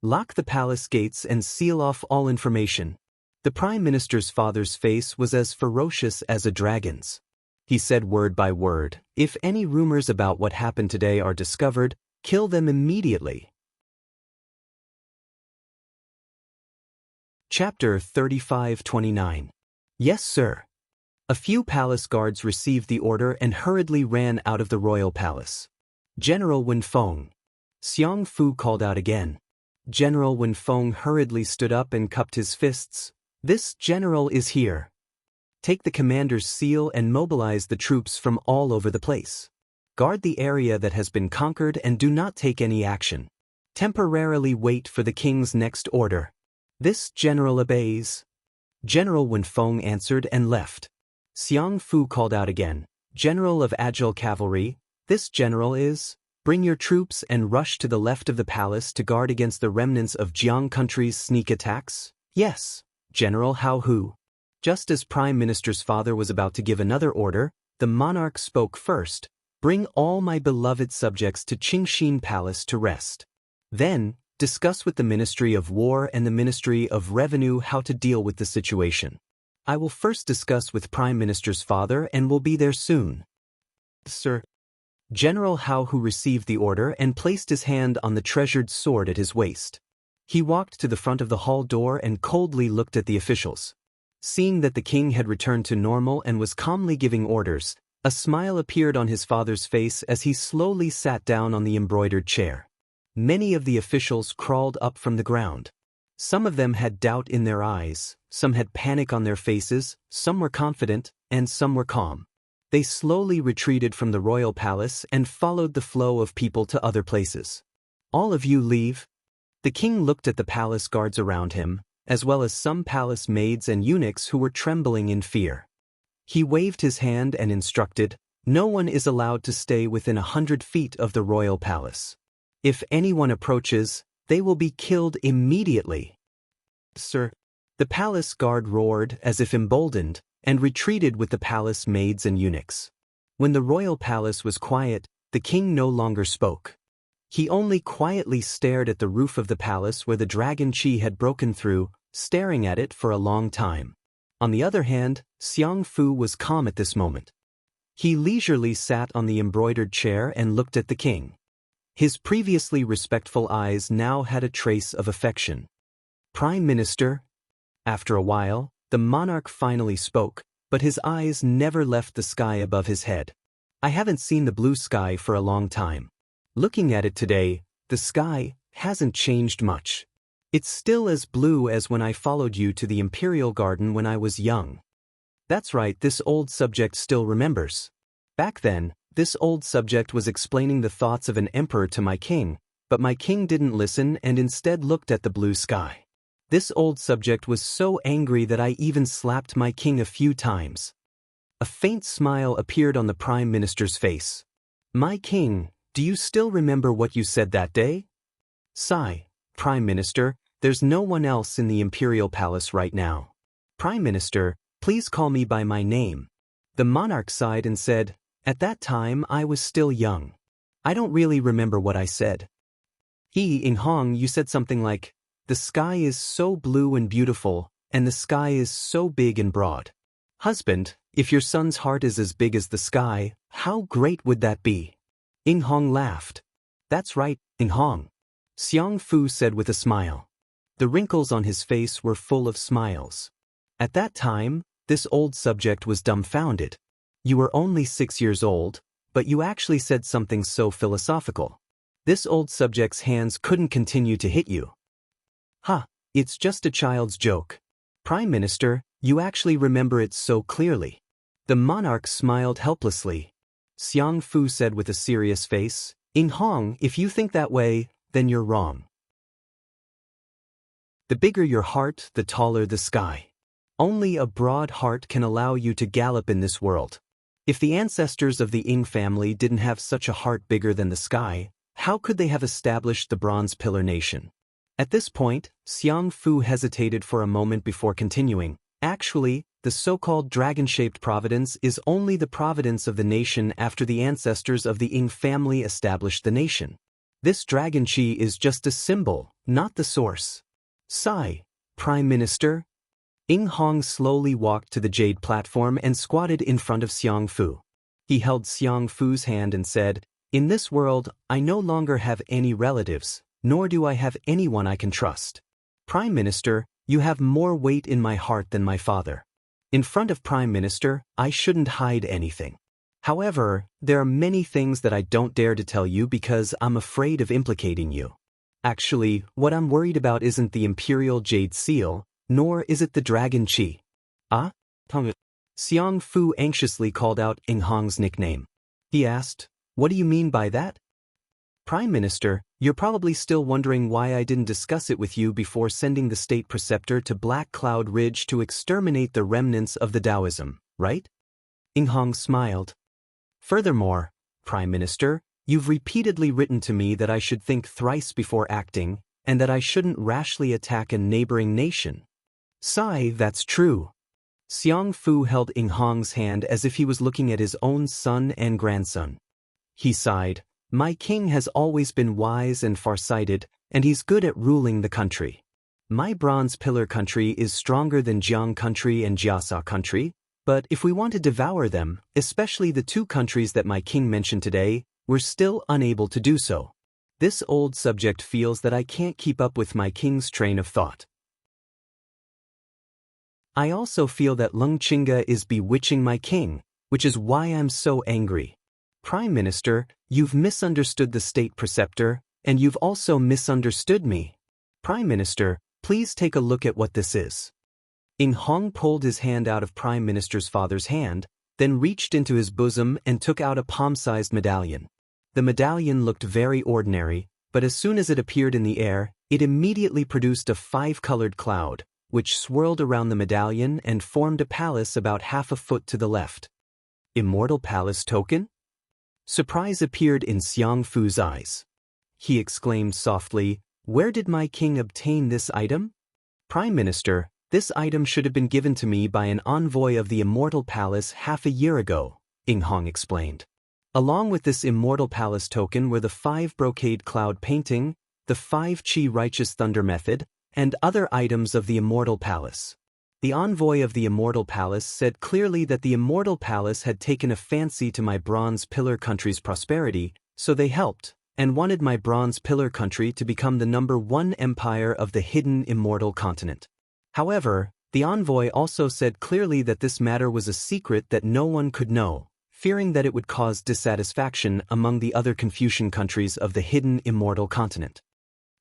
"Lock the palace gates and seal off all information." The prime minister's father's face was as ferocious as a dragon's. He said word by word, "If any rumors about what happened today are discovered, kill them immediately." Chapter 35-29. Yes, sir. A few palace guards received the order and hurriedly ran out of the royal palace. "General Wenfeng." Xiang Fu called out again. General Wenfeng hurriedly stood up and cupped his fists. "This general is here. Take the commander's seal and mobilize the troops from all over the place. Guard the area that has been conquered and do not take any action. Temporarily wait for the king's next order." "This general obeys." General Wenfeng answered and left. Xiang Fu called out again. "General of Agile Cavalry, this general is. Bring your troops and rush to the left of the palace to guard against the remnants of Jiang country's sneak attacks." "Yes, General Hao Hu." Just as Prime Minister's father was about to give another order, the monarch spoke first. "Bring all my beloved subjects to Qingxin Palace to rest. Then, Discuss with the Ministry of War and the Ministry of Revenue how to deal with the situation. I will first discuss with Prime Minister's father and will be there soon. Sir. General Hao, who received the order and placed his hand on the treasured sword at his waist. He walked to the front of the hall door and coldly looked at the officials. Seeing that the king had returned to normal and was calmly giving orders, a smile appeared on his father's face as he slowly sat down on the embroidered chair. Many of the officials crawled up from the ground. Some of them had doubt in their eyes, some had panic on their faces, some were confident, and some were calm. They slowly retreated from the royal palace and followed the flow of people to other places. All of you leave. The king looked at the palace guards around him, as well as some palace maids and eunuchs who were trembling in fear. He waved his hand and instructed, "No one is allowed to stay within 100 feet of the royal palace. If anyone approaches, they will be killed immediately." Sir. The palace guard roared as if emboldened, and retreated with the palace maids and eunuchs. When the royal palace was quiet, the king no longer spoke. He only quietly stared at the roof of the palace where the dragon chi had broken through, staring at it for a long time. On the other hand, Xiang Fu was calm at this moment. He leisurely sat on the embroidered chair and looked at the king. His previously respectful eyes now had a trace of affection. "Prime Minister." After a while, the monarch finally spoke, but his eyes never left the sky above his head. "I haven't seen the blue sky for a long time. Looking at it today, the sky hasn't changed much. It's still as blue as when I followed you to the Imperial Garden when I was young." That's right, this old subject still remembers. Back then, this old subject was explaining the thoughts of an emperor to my king, but my king didn't listen and instead looked at the blue sky. This old subject was so angry that I even slapped my king a few times. A faint smile appeared on the Prime Minister's face. "My king, do you still remember what you said that day?" Sigh. "Prime Minister, there's no one else in the Imperial Palace right now. Prime Minister, please call me by my name." The monarch sighed and said, "At that time I was still young. I don't really remember what I said." In Hong, you said something like, "The sky is so blue and beautiful, and the sky is so big and broad. Husband, if your son's heart is as big as the sky, how great would that be?" Ing Hong laughed. "That's right, Ing Hong," Xiang Fu said with a smile. The wrinkles on his face were full of smiles. At that time, this old subject was dumbfounded. "You were only 6 years old, but you actually said something so philosophical. This old subject's hands couldn't continue to hit you." "Ha, it's just a child's joke. Prime Minister, you actually remember it so clearly." The monarch smiled helplessly. Xiang Fu said with a serious face, "Ing Hong, if you think that way, then you're wrong. The bigger your heart, the taller the sky. Only a broad heart can allow you to gallop in this world. If the ancestors of the Ing family didn't have such a heart bigger than the sky, how could they have established the Bronze Pillar Nation?" At this point, Xiang Fu hesitated for a moment before continuing. "Actually, the so-called dragon-shaped providence is only the providence of the nation after the ancestors of the Ing family established the nation. This dragon chi is just a symbol, not the source." Sigh. "Prime Minister." Ing Hong slowly walked to the jade platform and squatted in front of Xiang Fu. He held Xiang Fu's hand and said, "In this world, I no longer have any relatives, nor do I have anyone I can trust. Prime Minister, you have more weight in my heart than my father. In front of Prime Minister, I shouldn't hide anything. However, there are many things that I don't dare to tell you because I'm afraid of implicating you. Actually, what I'm worried about isn't the Imperial Jade Seal, nor is it the Dragon Chi." "Ah?" Xiang Fu anxiously called out Ing Hong's nickname. He asked, "What do you mean by that?" "Prime Minister, you're probably still wondering why I didn't discuss it with you before sending the state preceptor to Black Cloud Ridge to exterminate the remnants of the Taoism, right?" Ing Hong smiled. "Furthermore, Prime Minister, you've repeatedly written to me that I should think thrice before acting, and that I shouldn't rashly attack a neighboring nation." Sigh, "That's true." Xiang Fu held Ing Hong's hand as if he was looking at his own son and grandson. He sighed, "My king has always been wise and farsighted, and he's good at ruling the country. My Bronze Pillar country is stronger than Jiang country and Jiasa country, but if we want to devour them, especially the two countries that my king mentioned today, we're still unable to do so. This old subject feels that I can't keep up with my king's train of thought. I also feel that Lung Chinga is bewitching my king, which is why I'm so angry. Prime Minister, you've misunderstood the state preceptor, and you've also misunderstood me. Prime Minister, please take a look at what this is. Ing Hong pulled his hand out of Prime Minister's father's hand, then reached into his bosom and took out a palm-sized medallion. The medallion looked very ordinary, but as soon as it appeared in the air, it immediately produced a 5-colored cloud, which swirled around the medallion and formed a palace about half a foot to the left. Immortal Palace Token? Surprise appeared in Xiang Fu's eyes. He exclaimed softly, "Where did my king obtain this item?" Prime Minister, this item should have been given to me by an envoy of the Immortal Palace half a year ago, Ing Hong explained. Along with this Immortal Palace token were the 5 brocade cloud painting, the 5 Qi Righteous Thunder method, and other items of the Immortal Palace. The envoy of the Immortal Palace said clearly that the Immortal Palace had taken a fancy to my Bronze Pillar country's prosperity, so they helped, and wanted my Bronze Pillar country to become the #1 empire of the hidden immortal continent. However, the envoy also said clearly that this matter was a secret that no one could know, fearing that it would cause dissatisfaction among the other Confucian countries of the hidden immortal continent.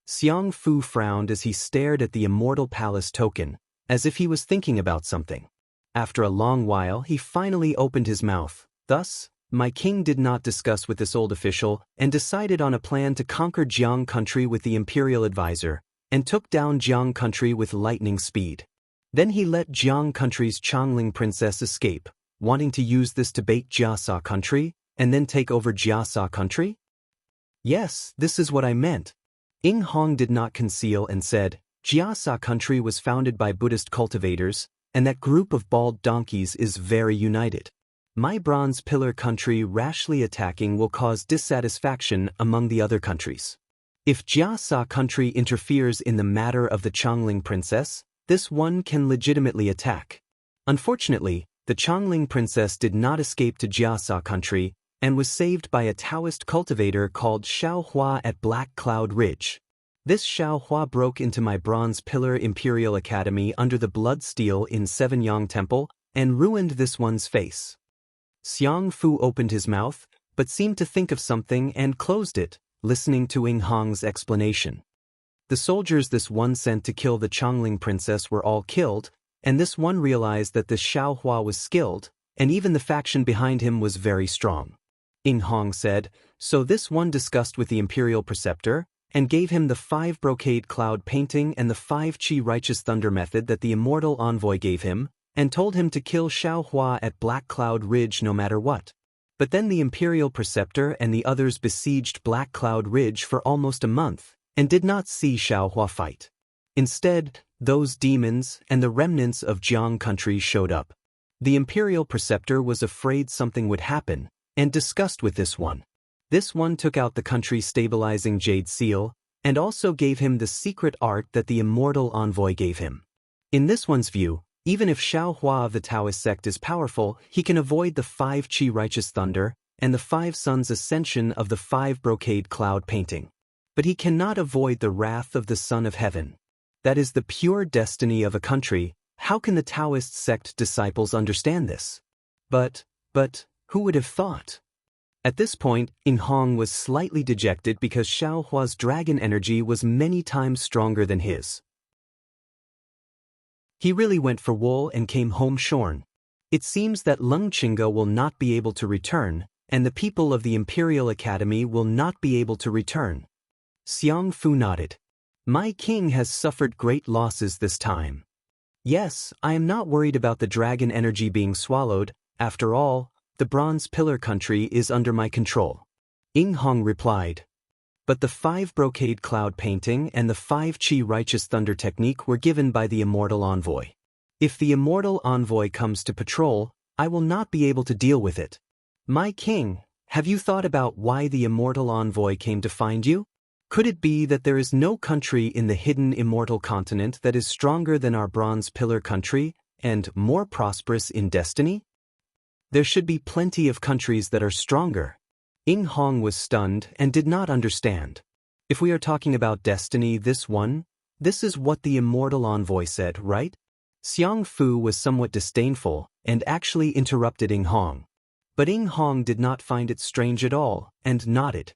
Xiang Fu frowned as he stared at the Immortal Palace token, as if he was thinking about something. After a long while, he finally opened his mouth. Thus, my king did not discuss with this old official and decided on a plan to conquer Jiang country with the imperial advisor, and took down Jiang country with lightning speed. Then he let Jiang country's Chongling princess escape, wanting to use this to bait Jiasa country, and then take over Jiasa country? Yes, this is what I meant. Ing Hong did not conceal and said, Jiasa country was founded by Buddhist cultivators, and that group of bald donkeys is very united. My Bronze Pillar country rashly attacking will cause dissatisfaction among the other countries. If Jiasa country interferes in the matter of the Chongling princess, this one can legitimately attack. Unfortunately, the Chongling princess did not escape to Jiasa country, and was saved by a Taoist cultivator called Xiaohua at Black Cloud Ridge. This Xiaohua broke into my Bronze Pillar Imperial Academy under the blood steel in Sevenyang Temple, and ruined this one's face. Xiang Fu opened his mouth, but seemed to think of something and closed it, listening to Ing Hong's explanation. The soldiers this one sent to kill the Chongling princess were all killed, and this one realized that this Xiaohua was skilled, and even the faction behind him was very strong. Ing Hong said, so this one discussed with the imperial preceptor, and gave him the 5 brocade cloud painting and the 5 Qi Righteous Thunder method that the immortal envoy gave him, and told him to kill Xiaohua at Black Cloud Ridge no matter what. But then the imperial preceptor and the others besieged Black Cloud Ridge for almost a month, and did not see Xiaohua fight. Instead, those demons and the remnants of Jiang country showed up. The imperial preceptor was afraid something would happen, and discussed with this one. This one took out the country's stabilizing jade seal, and also gave him the secret art that the immortal envoy gave him. In this one's view, even if Xiaohua of the Taoist sect is powerful, he can avoid the 5 Qi Righteous Thunder and the 5 Suns Ascension of the 5 brocade cloud painting. But he cannot avoid the wrath of the Son of Heaven. That is the pure destiny of a country. How can the Taoist sect disciples understand this? But, who would have thought? At this point, Ing Hong was slightly dejected because Xiaohua's dragon energy was many times stronger than his. He really went for wool and came home shorn. It seems that Lung Chinga will not be able to return, and the people of the Imperial Academy will not be able to return. Xiang Fu nodded. My king has suffered great losses this time. Yes, I am not worried about the dragon energy being swallowed. After all, the Bronze Pillar country is under my control. Ing Hong replied. But the 5 brocade cloud painting and the 5 Qi Righteous Thunder technique were given by the immortal envoy. If the immortal envoy comes to patrol, I will not be able to deal with it. My king, have you thought about why the immortal envoy came to find you? Could it be that there is no country in the hidden immortal continent that is stronger than our bronze pillar country and more prosperous in destiny? There should be plenty of countries that are stronger. Ing Hong was stunned and did not understand. If we are talking about destiny, this is what the immortal envoy said, right? Xiang Fu was somewhat disdainful and actually interrupted Ing Hong. But Ing Hong did not find it strange at all and nodded.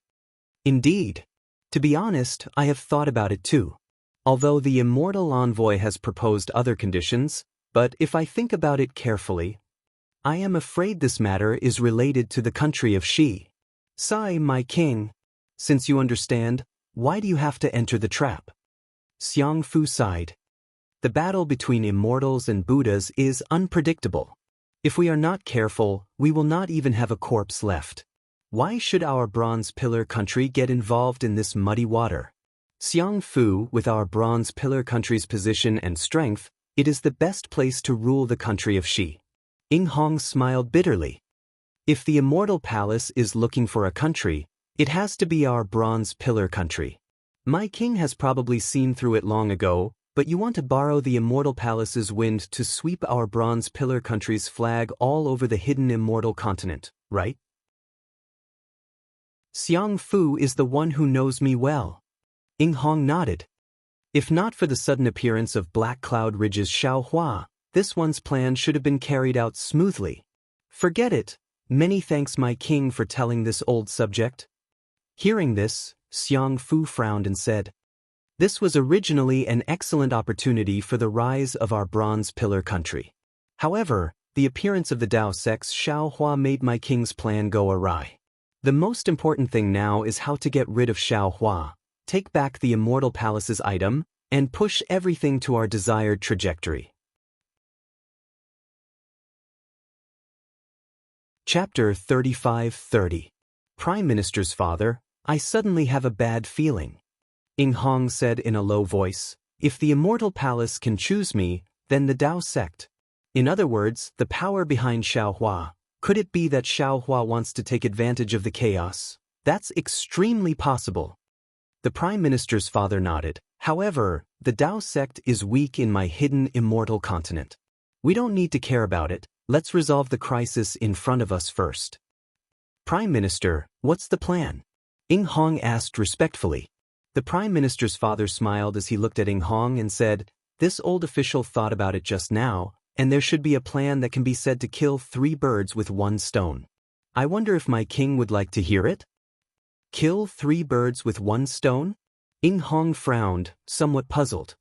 Indeed. To be honest, I have thought about it too. Although the immortal envoy has proposed other conditions, but if I think about it carefully, I am afraid this matter is related to the country of Xi. Sai, my king, since you understand, why do you have to enter the trap? Xiang Fu sighed. The battle between immortals and Buddhas is unpredictable. If we are not careful, we will not even have a corpse left. Why should our bronze pillar country get involved in this muddy water? Xiang Fu, with our bronze pillar country's position and strength, it is the best place to rule the country of Xi. Ing Hong smiled bitterly. If the immortal palace is looking for a country, it has to be our bronze pillar country. My king has probably seen through it long ago, but you want to borrow the immortal palace's wind to sweep our bronze pillar country's flag all over the hidden immortal continent, right? Xiang Fu is the one who knows me well. Ing Hong nodded. If not for the sudden appearance of Black Cloud Ridge's Xiaohua, this one's plan should have been carried out smoothly. Forget it. Many thanks, my king, for telling this old subject. Hearing this, Xiang Fu frowned and said, "This was originally an excellent opportunity for the rise of our bronze pillar country. However, the appearance of the Dao Sect's Xiaohua made my king's plan go awry. The most important thing now is how to get rid of Xiaohua, take back the immortal palace's item, and push everything to our desired trajectory." Chapter 35:30. Prime Minister's father, I suddenly have a bad feeling. Ing Hong said in a low voice, if the immortal palace can choose me, then the Dao sect. In other words, the power behind Xiaohua. Could it be that Xiaohua wants to take advantage of the chaos? That's extremely possible. The Prime Minister's father nodded. However, the Dao sect is weak in my hidden immortal continent. We don't need to care about it. Let's resolve the crisis in front of us first. Prime Minister, what's the plan? Ing Hong asked respectfully. The Prime Minister's father smiled as he looked at Ing Hong and said, this old official thought about it just now, and there should be a plan that can be said to kill 3 birds with 1 stone. I wonder if my king would like to hear it? Kill 3 birds with 1 stone? Ing Hong frowned, somewhat puzzled.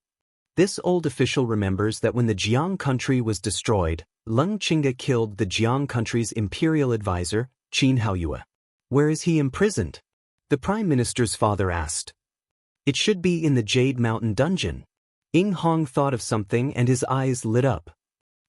This old official remembers that when the Jiang country was destroyed, Leng Qingge killed the Jiang country's imperial advisor, Qin Haoyue. Where is he imprisoned? The Prime Minister's father asked. It should be in the Jade Mountain dungeon. Ing Hong thought of something and his eyes lit up.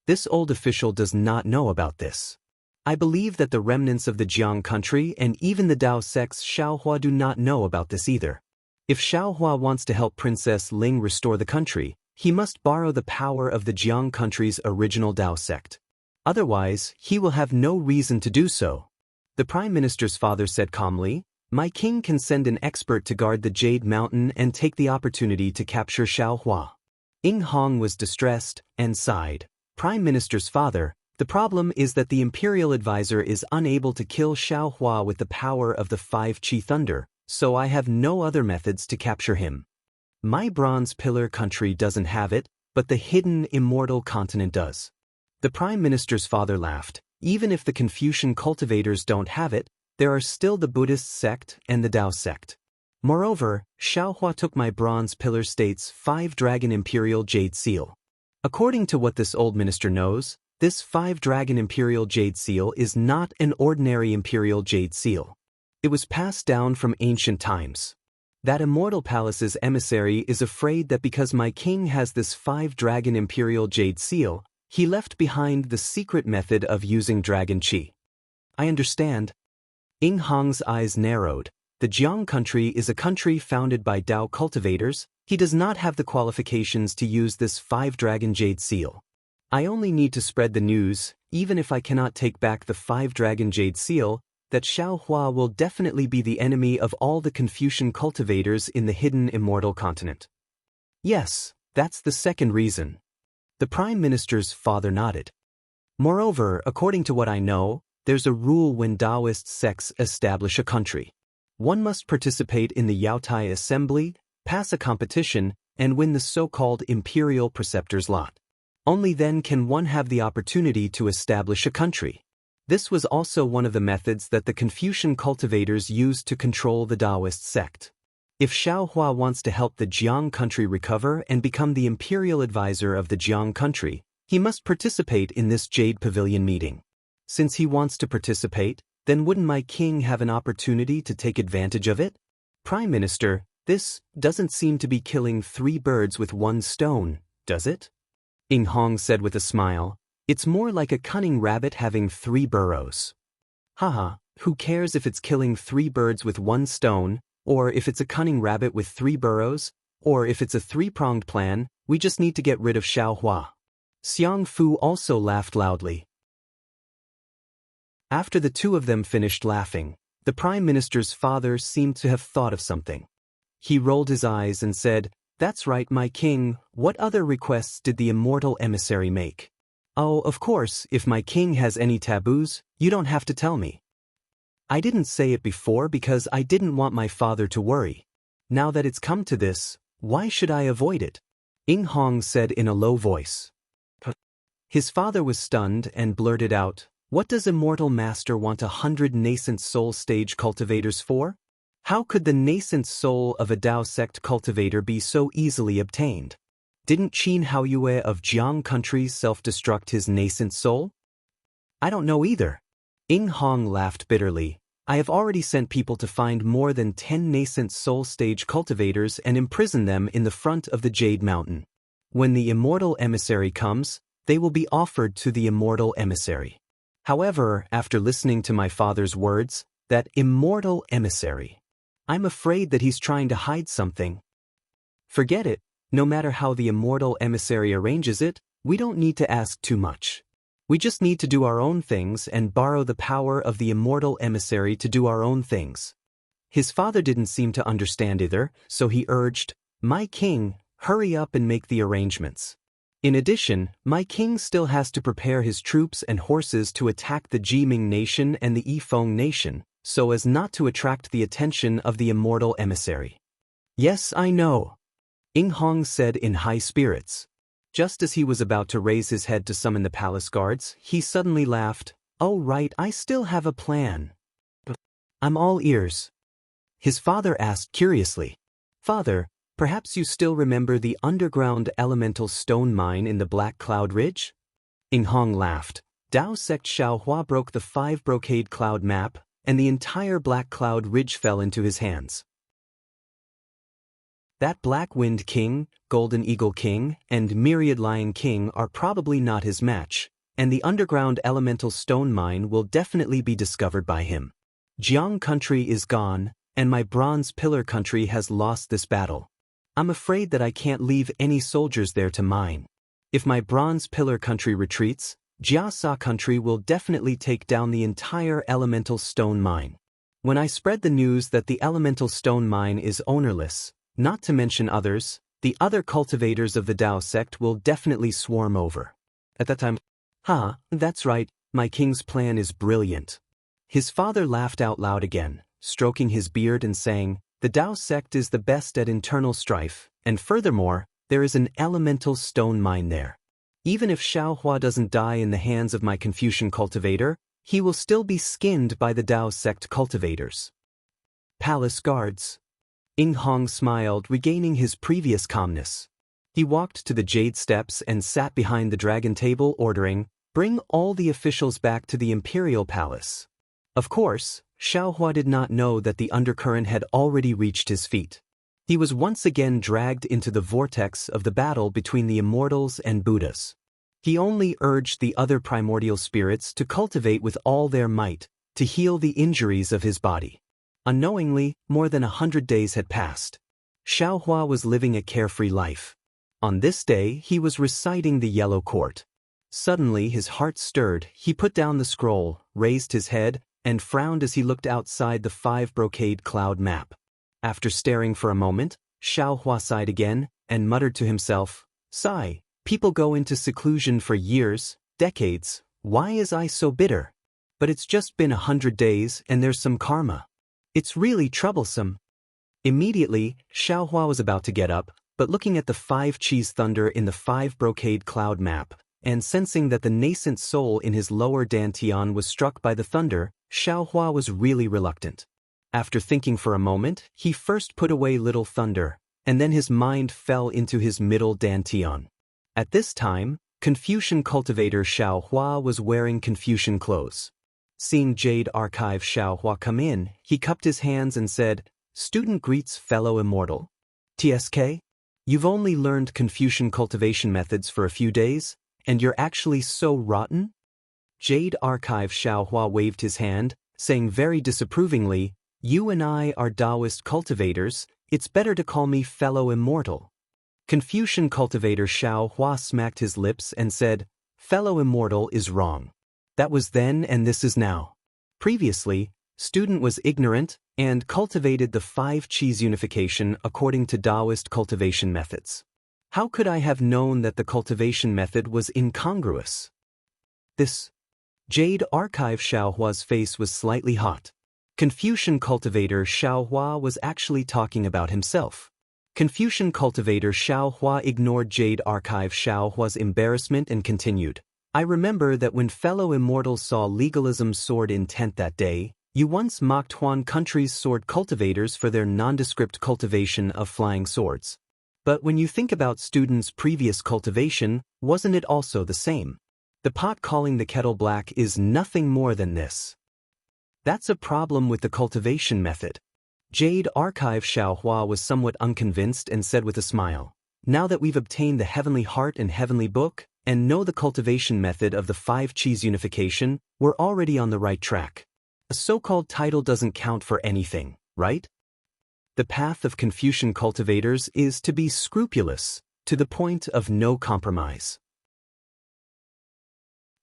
This old official does not know about this. I believe that the remnants of the Jiang country and even the Dao sect's Xiaohua do not know about this either. If Xiaohua wants to help Princess Ling restore the country, he must borrow the power of the Jiang country's original Dao sect. Otherwise, he will have no reason to do so. The Prime Minister's father said calmly, my king can send an expert to guard the Jade Mountain and take the opportunity to capture Xiaohua. Ing Hong was distressed and sighed. Prime Minister's father, the problem is that the imperial advisor is unable to kill Xiaohua with the power of the 5 Qi Thunder, so I have no other methods to capture him. My bronze pillar country doesn't have it, but the hidden immortal continent does. The Prime Minister's father laughed. Even if the Confucian cultivators don't have it, there are still the Buddhist sect and the Dao sect. Moreover, Xiaohua took my bronze pillar state's 5-dragon imperial jade seal. According to what this old minister knows, this 5-dragon imperial jade seal is not an ordinary imperial jade seal. It was passed down from ancient times. That immortal palace's emissary is afraid that because my king has this 5-dragon imperial jade seal, he left behind the secret method of using dragon qi. I understand. Ing Hong's eyes narrowed. The Jiang country is a country founded by Dao cultivators. He does not have the qualifications to use this 5-dragon jade seal. I only need to spread the news. Even if I cannot take back the 5-dragon jade seal, that Xiaohua will definitely be the enemy of all the Confucian cultivators in the hidden immortal continent. Yes, that's the second reason. The Prime Minister's father nodded. Moreover, according to what I know, there's a rule when Taoist sects establish a country. One must participate in the Yaotai Assembly, pass a competition, and win the so-called imperial preceptor's lot. Only then can one have the opportunity to establish a country. This was also one of the methods that the Confucian cultivators used to control the Taoist sect. If Xiaohua wants to help the Jiang country recover and become the imperial advisor of the Jiang country, he must participate in this Jade Pavilion meeting. Since he wants to participate, then wouldn't my king have an opportunity to take advantage of it? Prime Minister, this doesn't seem to be killing 3 birds with 1 stone, does it? Ing Hong said with a smile. It's more like a cunning rabbit having 3 burrows. Haha, who cares if it's killing 3 birds with 1 stone, or if it's a cunning rabbit with 3 burrows, or if it's a 3-pronged plan, we just need to get rid of Xiaohua. Xiang Fu also laughed loudly. After the two of them finished laughing, the Prime Minister's father seemed to have thought of something. He rolled his eyes and said, "That's right, my king, what other requests did the immortal emissary make?" "Oh, of course, if my king has any taboos, you don't have to tell me." "I didn't say it before because I didn't want my father to worry. Now that it's come to this, why should I avoid it?" Ing Hong said in a low voice. His father was stunned and blurted out, "What does Immortal Master want 100 nascent soul stage cultivators for? How could the nascent soul of a Dao sect cultivator be so easily obtained? Didn't Qin Haoyue of Jiang country self-destruct his nascent soul?" "I don't know either." Ing Hong laughed bitterly. "I have already sent people to find more than 10 nascent soul stage cultivators and imprison them in the front of the Jade Mountain. When the immortal emissary comes, they will be offered to the immortal emissary. However, after listening to my father's words, that immortal emissary, I'm afraid that he's trying to hide something." "Forget it. No matter how the immortal emissary arranges it, we don't need to ask too much. We just need to do our own things and borrow the power of the immortal emissary to do our own things." His father didn't seem to understand either, so he urged, "My king, hurry up and make the arrangements. In addition, my king still has to prepare his troops and horses to attack the Jiming nation and the Yifeng nation, so as not to attract the attention of the immortal emissary." "Yes, I know," Ing Hong said in high spirits. Just as he was about to raise his head to summon the palace guards, he suddenly laughed. "Oh right, I still have a plan." "I'm all ears." His father asked curiously. "Father, perhaps you still remember the underground elemental stone mine in the Black Cloud Ridge?" Ing Hong laughed. Dao sect Xiaohua broke the 5 brocade cloud map, and the entire Black Cloud Ridge fell into his hands. That Black Wind King, Golden Eagle King, and Myriad Lion King are probably not his match, and the underground elemental stone mine will definitely be discovered by him. Jiang country is gone, and my Bronze Pillar country has lost this battle. I'm afraid that I can't leave any soldiers there to mine. If my Bronze Pillar country retreats, Jiasa country will definitely take down the entire elemental stone mine. When I spread the news that the elemental stone mine is ownerless, not to mention others, the other cultivators of the Dao sect will definitely swarm over. At that time, that's right, my king's plan is brilliant." His father laughed out loud again, stroking his beard and saying, "The Dao sect is the best at internal strife, and furthermore, there is an elemental stone mine there. Even if Xiaohua doesn't die in the hands of my Confucian cultivator, he will still be skinned by the Dao sect cultivators." Palace guards. Ing Hong smiled, regaining his previous calmness. He walked to the jade steps and sat behind the dragon table ordering, "Bring all the officials back to the imperial palace." Of course, Xiaohua did not know that the undercurrent had already reached his feet. He was once again dragged into the vortex of the battle between the immortals and Buddhas. He only urged the other primordial spirits to cultivate with all their might, to heal the injuries of his body. Unknowingly, more than 100 days had passed. Xiaohua was living a carefree life. On this day, he was reciting the Yellow Court. Suddenly his heart stirred, he put down the scroll, raised his head, and frowned as he looked outside the 5 brocade cloud map. After staring for a moment, Xiao Hua sighed again, and muttered to himself, "Sigh, people go into seclusion for years, decades, why is I so bitter? But it's just been 100 days and there's some karma. It's really troublesome." Immediately, Xiao Hua was about to get up, but looking at the 5 cheese thunder in the 5 brocade cloud map, and sensing that the nascent soul in his lower dantian was struck by the thunder, Xiao Hua was really reluctant. After thinking for a moment, he first put away little thunder, and then his mind fell into his middle dantian. At this time, Confucian cultivator Xiao Hua was wearing Confucian clothes. Seeing Jade Archive Xiao Hua come in, he cupped his hands and said, "Student greets fellow immortal. TSK? You've only learned Confucian cultivation methods for a few days, and you're actually so rotten?" Jade Archive Xiao Hua waved his hand, saying very disapprovingly, "You and I are Taoist cultivators, it's better to call me fellow immortal." Confucian cultivator Xiao Hua smacked his lips and said, "Fellow immortal is wrong. That was then and this is now. Previously, student was ignorant and cultivated the 5 cheese unification according to Taoist cultivation methods. How could I have known that the cultivation method was incongruous?" This Jade Archive Xiao Hua's face was slightly hot. Confucian cultivator Xiao Hua was actually talking about himself. Confucian cultivator Xiao Hua ignored Jade Archive Xiao Hua's embarrassment and continued, "I remember that when fellow immortals saw legalism's sword intent that day, you once mocked Huan country's sword cultivators for their nondescript cultivation of flying swords. But when you think about students' previous cultivation, wasn't it also the same? The pot calling the kettle black is nothing more than this. That's a problem with the cultivation method." Jade Archive Xiao Hua was somewhat unconvinced and said with a smile, "Now that we've obtained the Heavenly Heart and Heavenly Book, and know the cultivation method of the 5 cheese unification, we're already on the right track. A so-called title doesn't count for anything, right? The path of Confucian cultivators is to be scrupulous, to the point of no compromise.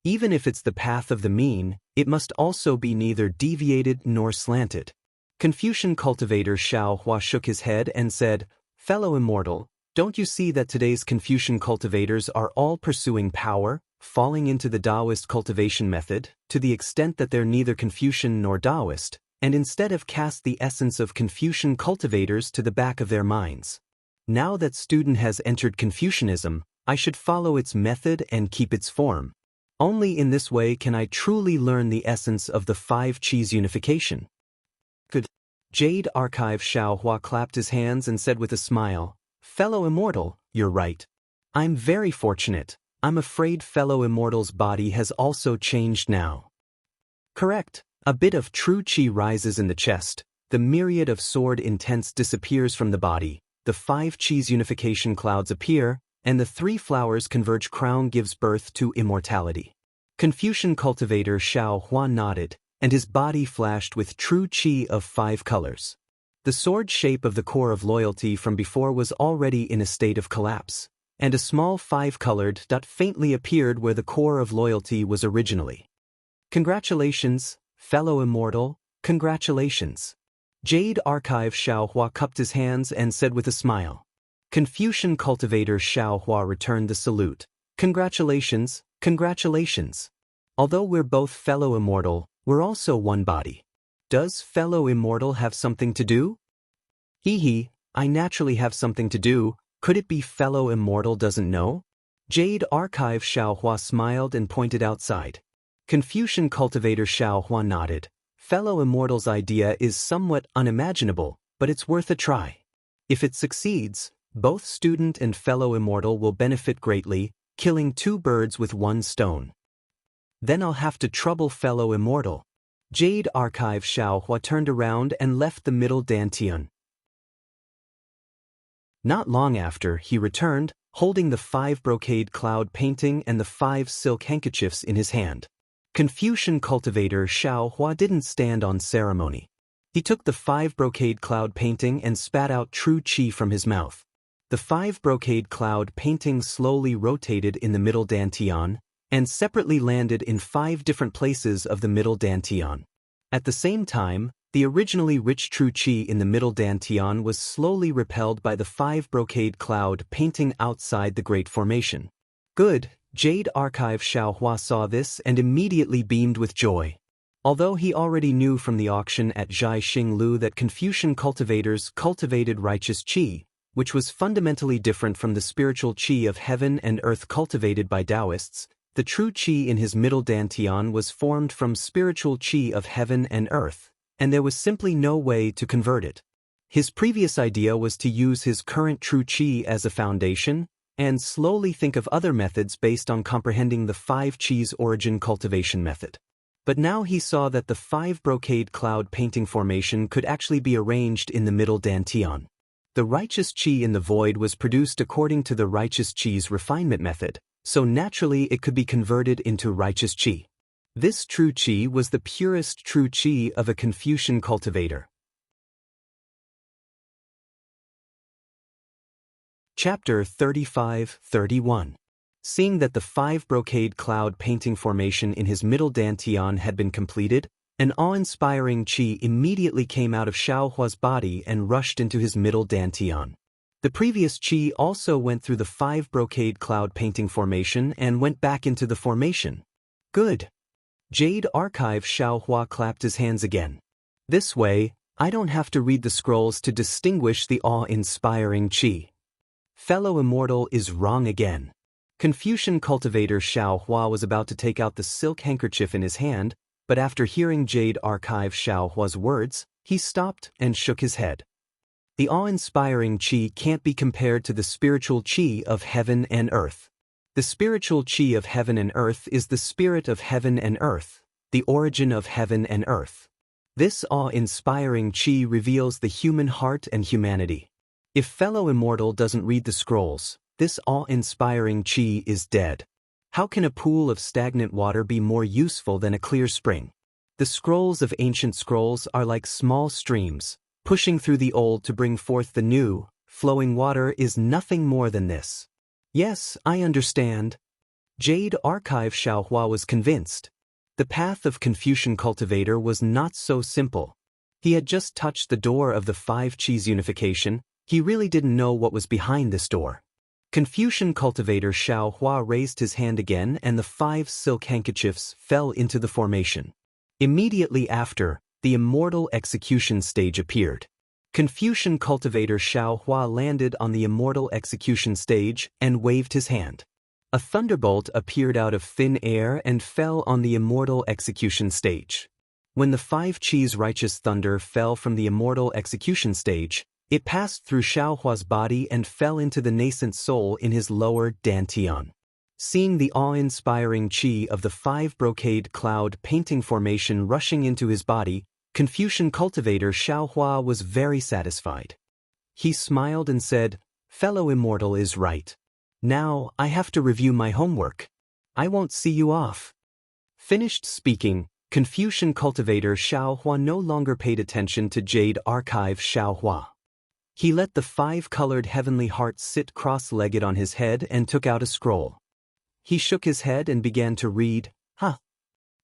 Even if it's the path of the mean, it must also be neither deviated nor slanted." Confucian cultivator Xiao Hua shook his head and said, "Fellow immortal, don't you see that today's Confucian cultivators are all pursuing power, falling into the Taoist cultivation method, to the extent that they're neither Confucian nor Taoist, and instead have cast the essence of Confucian cultivators to the back of their minds. Now that student has entered Confucianism, I should follow its method and keep its form. Only in this way can I truly learn the essence of the 5 cheese unification." Good. Jade Archive Xiao Hua clapped his hands and said with a smile, "Fellow immortal, you're right. I'm very fortunate. I'm afraid fellow immortal's body has also changed now." Correct. A bit of true chi rises in the chest, the myriad of sword intents disappears from the body, the 5 cheese unification clouds appear, and the 3 flowers converge. Crown gives birth to immortality. Confucian cultivator Xiao Hua nodded, and his body flashed with true chi of 5 colors. The sword shape of the core of loyalty from before was already in a state of collapse, and a small 5-colored dot faintly appeared where the core of loyalty was originally. "Congratulations, fellow immortal, congratulations." Jade Archive Xiao Hua cupped his hands and said with a smile. Confucian cultivator Xiao Hua returned the salute. "Congratulations, congratulations. Although we're both fellow immortal, we're also one body. Does fellow immortal have something to do?" "Hee, I naturally have something to do. Could it be fellow immortal doesn't know?" Jade Archive Xiao Hua smiled and pointed outside. Confucian cultivator Xiao Hua nodded. "Fellow immortal's idea is somewhat unimaginable, but it's worth a try. If it succeeds, both student and fellow immortal will benefit greatly, killing 2 birds with 1 stone. Then I'll have to trouble fellow immortal." Jade Archive Xiao Hua turned around and left the middle dantian. Not long after, he returned, holding the 5 brocade cloud painting and the 5 silk handkerchiefs in his hand. Confucian cultivator Xiao Hua didn't stand on ceremony. He took the 5 brocade cloud painting and spat out true chi from his mouth. The 5 brocade cloud painting slowly rotated in the middle dantian, and separately landed in 5 different places of the middle dantian. At the same time, the originally rich true qi in the middle dantian was slowly repelled by the 5 brocade cloud painting outside the Great Formation. Good, Jade Archive Xiaohua saw this and immediately beamed with joy. Although he already knew from the auction at Zhai Xinglu that Confucian cultivators cultivated righteous qi, which was fundamentally different from the spiritual qi of heaven and earth cultivated by Taoists, the true qi in his middle dantian was formed from spiritual qi of heaven and earth, and there was simply no way to convert it. His previous idea was to use his current true qi as a foundation, and slowly think of other methods based on comprehending the 5 qi's origin cultivation method. But now he saw that the 5 brocade cloud painting formation could actually be arranged in the middle dantian. The righteous qi in the void was produced according to the righteous qi's refinement method, so naturally it could be converted into righteous qi. This true qi was the purest true qi of a Confucian cultivator. Chapter 35-31. Seeing that the 5 brocade cloud painting formation in his middle dantian had been completed, an awe-inspiring qi immediately came out of Xiaohua's body and rushed into his middle dantian. The previous qi also went through the 5 brocade cloud painting formation and went back into the formation. Good. Jade Archive Xiaohua clapped his hands again. This way, I don't have to read the scrolls to distinguish the awe-inspiring qi. Fellow immortal is wrong again. Confucian cultivator Xiaohua was about to take out the silk handkerchief in his hand, but after hearing Jade Archive Xiaohua's words, he stopped and shook his head. The awe-inspiring qi can't be compared to the spiritual qi of heaven and earth. The spiritual qi of heaven and earth is the spirit of heaven and earth, the origin of heaven and earth. This awe-inspiring qi reveals the human heart and humanity. If fellow immortal doesn't read the scrolls, this awe-inspiring qi is dead. How can a pool of stagnant water be more useful than a clear spring? The scrolls of ancient scrolls are like small streams, pushing through the old to bring forth the new. Flowing water is nothing more than this. Yes, I understand. Jade Archive Xiaohua was convinced. The path of Confucian cultivator was not so simple. He had just touched the door of the 5 qi's unification. He really didn't know what was behind this door. Confucian cultivator Xiaohua raised his hand again and the 5 silk handkerchiefs fell into the formation. Immediately after, the immortal execution stage appeared. Confucian cultivator Xiaohua landed on the immortal execution stage and waved his hand. A thunderbolt appeared out of thin air and fell on the immortal execution stage. When the 5 qi's righteous thunder fell from the immortal execution stage, it passed through Xiaohua's body and fell into the nascent soul in his lower dantian. Seeing the awe-inspiring qi of the 5 brocade cloud painting formation rushing into his body, Confucian cultivator Xiaohua was very satisfied. He smiled and said, "Fellow immortal is right. Now, I have to review my homework. I won't see you off." Finished speaking, Confucian cultivator Xiaohua no longer paid attention to Jade Archive Xiaohua. He let the 5-colored heavenly heart sit cross-legged on his head and took out a scroll. He shook his head and began to read, "Huh."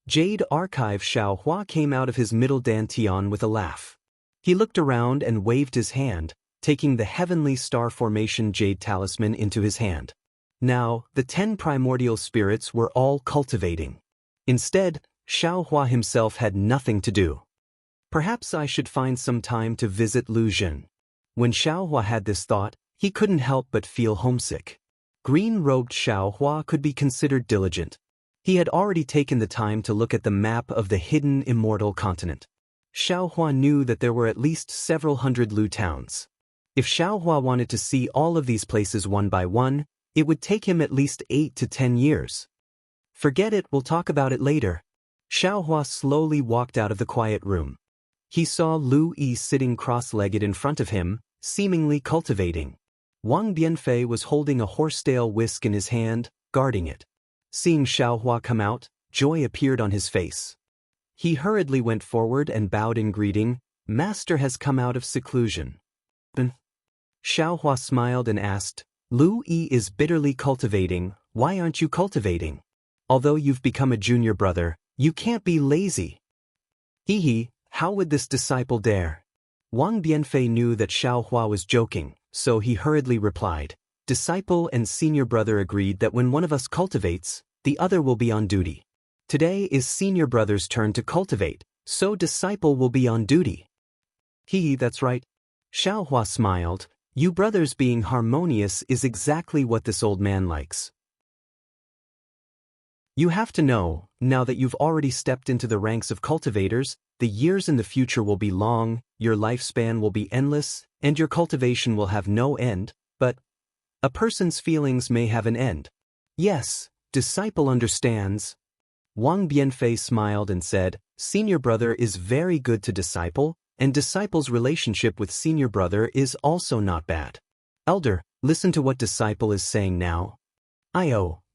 Jade Archive Xiaohua came out of his middle dantian with a laugh. He looked around and waved his hand, taking the heavenly star formation jade talisman into his hand. Now, the 10 primordial spirits were all cultivating. Instead, Xiaohua himself had nothing to do. Perhaps I should find some time to visit Lu Zhen. When Xiaohua had this thought, he couldn't help but feel homesick. Green-robed Xiaohua could be considered diligent. He had already taken the time to look at the map of the hidden immortal continent. Xiaohua knew that there were at least several hundred Lu towns. If Xiaohua wanted to see all of these places one by one, it would take him at least 8 to 10 years. Forget it, we'll talk about it later. Xiaohua slowly walked out of the quiet room. He saw Lu Yi sitting cross-legged in front of him, seemingly cultivating. Wang Bianfei was holding a horsetail whisk in his hand, guarding it. Seeing Xiaohua come out, joy appeared on his face. He hurriedly went forward and bowed in greeting. "Master has come out of seclusion." Xiaohua smiled and asked, "Lu Yi is bitterly cultivating, why aren't you cultivating? Although you've become a junior brother, you can't be lazy." Hee, how would this disciple dare? Wang Bianfei knew that Xiaohua was joking, so he hurriedly replied. Disciple and senior brother agreed that when one of us cultivates, the other will be on duty. Today is senior brother's turn to cultivate, so disciple will be on duty. That's right. Xiaohua smiled. You brothers being harmonious is exactly what this old man likes. You have to know, now that you've already stepped into the ranks of cultivators, the years in the future will be long, your lifespan will be endless, and your cultivation will have no end, but a person's feelings may have an end. Yes, disciple understands. Wang Bianfei smiled and said, Senior brother is very good to disciple, and disciple's relationship with senior brother is also not bad. Elder, listen to what disciple is saying now.